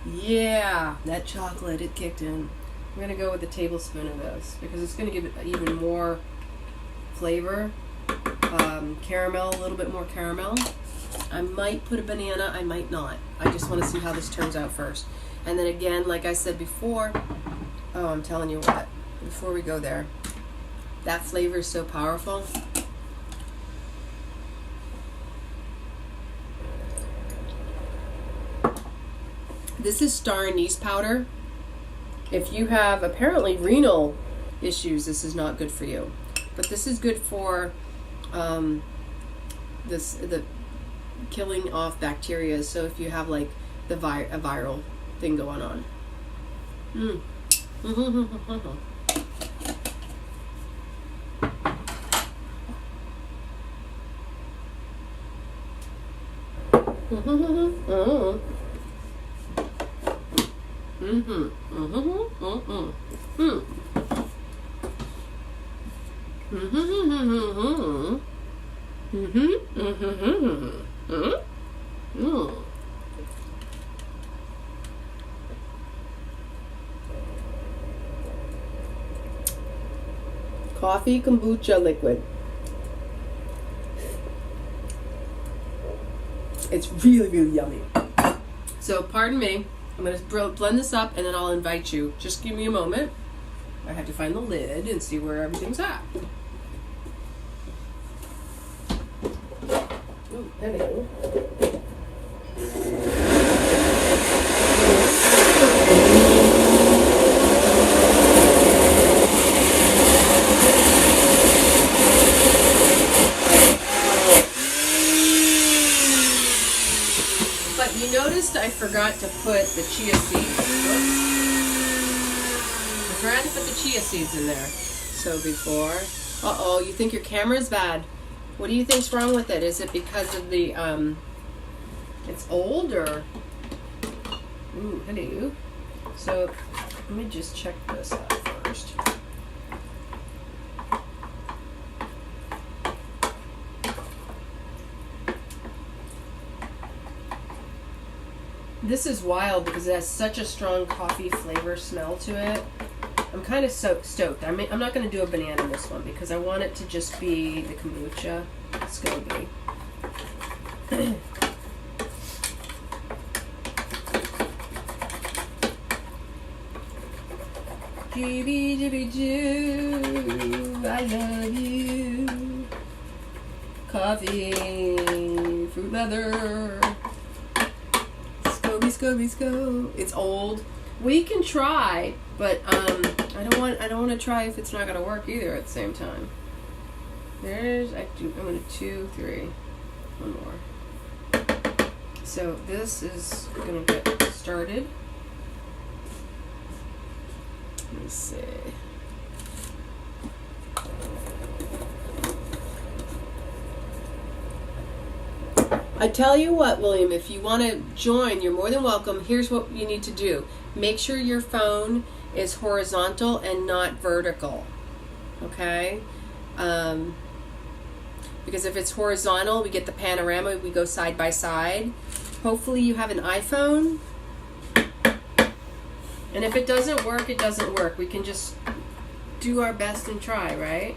Yeah, that chocolate, it kicked in. I'm going to go with a tablespoon of this because it's going to give it even more flavor. caramel, a little bit more caramel. I might put a banana, I might not. I just want to see how this turns out first. And then again, like I said before, oh, I'm telling you what, before we go there, that flavor is so powerful. This is star anise powder. If you have apparently renal issues, this is not good for you. But this is good for the killing off bacteria. So if you have like a viral thing going on. Coffee kombucha liquid. It's really, really yummy. So pardon me, I'm going to blend this up and then I'll invite you. Just give me a moment. I have to find the lid and see where everything's at. Ooh, hello. But you noticed I forgot to put the chia seeds. I forgot to put the chia seeds in there. So before, uh-oh, you think your camera's bad. What do you think's wrong with it? Is it because of the, it's old or? Ooh, hello. So let me just check this out first. This is wild because it has such a strong coffee flavor smell to it. I'm kind of stoked. I'm not going to do a banana in this one because I want it to just be the kombucha SCOBY. Jibby jibby joo, I love you. Coffee, fruit leather. SCOBY, SCOBY. It's old. We can try, but I don't want to try if it's not gonna work either at the same time. I'm gonna 2, 3, one more. So this is gonna get started. Let's see. I tell you what, William, if you want to join, you're more than welcome. Here's what you need to do. Make sure your phone is horizontal and not vertical. Okay? Because if it's horizontal, we get the panorama, we go side by side. Hopefully you have an iPhone. And if it doesn't work, it doesn't work. We can just do our best and try, right?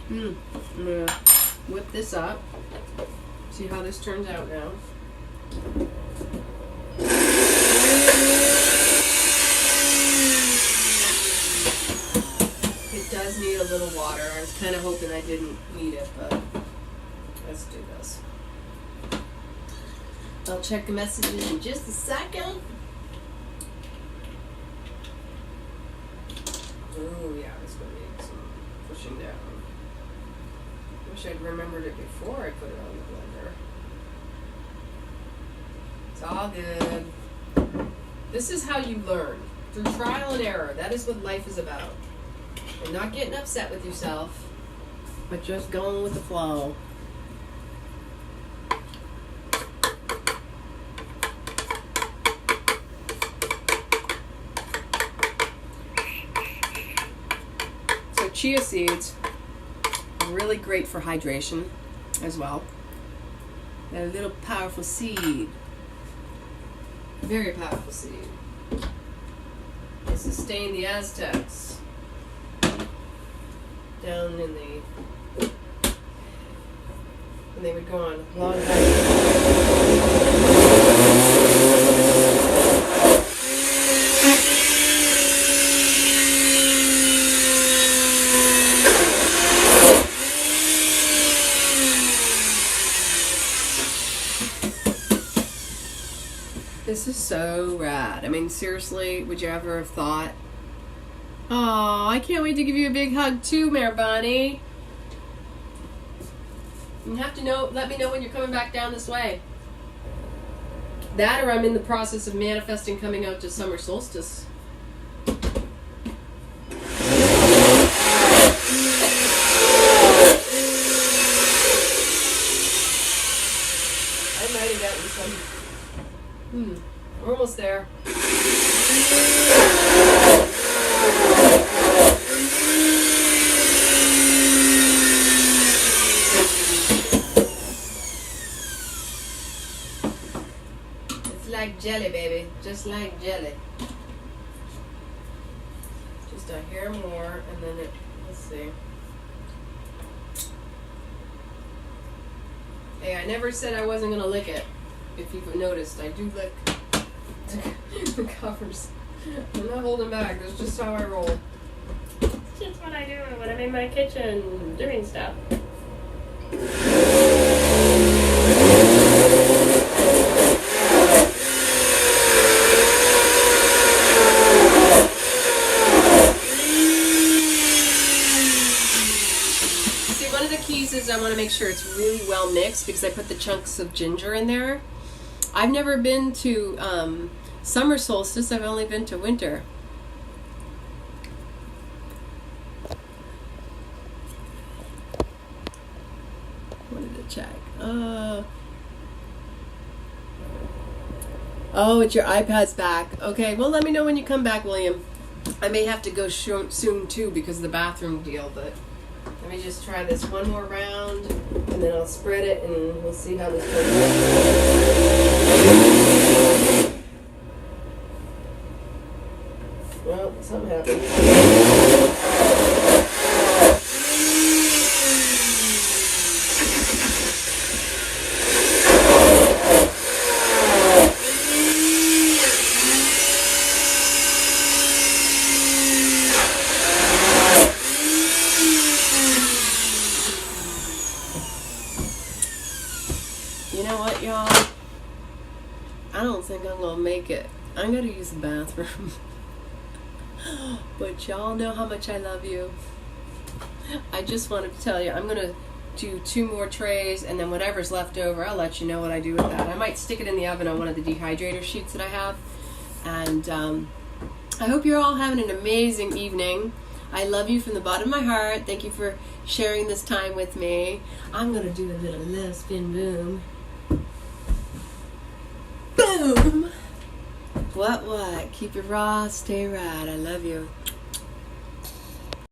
I'm gonna whip this up. See how this turns out now. It does need a little water. I was kind of hoping I didn't need it, but let's do this. I'll check the messages in just a second. Oh yeah, it's gonna need some pushing down. Wish I'd remembered it before I put it on the blender. It's all good. This is how you learn. Through trial and error. That is what life is about. And not getting upset with yourself, but just going with the flow. So chia seeds are really great for hydration as well. They're a little powerful seed. Very powerful seed. to sustain the Aztecs down in the, when they would go on long hikes. This is so rad. I mean, seriously, would you ever have thought? Oh, I can't wait to give you a big hug too, Mare Bonnie. You have to let me know when you're coming back down this way. That, or I'm in the process of manifesting coming out to summer solstice. I might have gotten some. We're almost there. It's like jelly, baby. Just like jelly. Just a hair more, and then let's see. Hey, I never said I wasn't gonna lick it. If you've noticed, I do lick the covers. I'm not holding back. That's just how I roll. It's just what I do when I'm in my kitchen doing stuff. See, one of the keys is I want to make sure it's really well mixed because I put the chunks of ginger in there. I've never been to summer solstice. I've only been to winter. Wanted to check. Oh, it's your iPad's back. Okay, well, let me know when you come back, William. I may have to go soon too because of the bathroom deal, but let me just try this one more round, and then I'll spread it, and we'll see how this goes. Well, something happened. You know what, y'all? I don't think I'm gonna make it. I'm gonna use the bathroom. But y'all know how much I love you. I just wanted to tell you, I'm gonna do 2 more trays, and then whatever's left over, I'll let you know what I do with that. I might stick it in the oven on one of the dehydrator sheets that I have. And I hope you're all having an amazing evening. I love you from the bottom of my heart. Thank you for sharing this time with me. I'm gonna do a little love spin boom. Boom! What? Keep it raw, stay rad. I love you.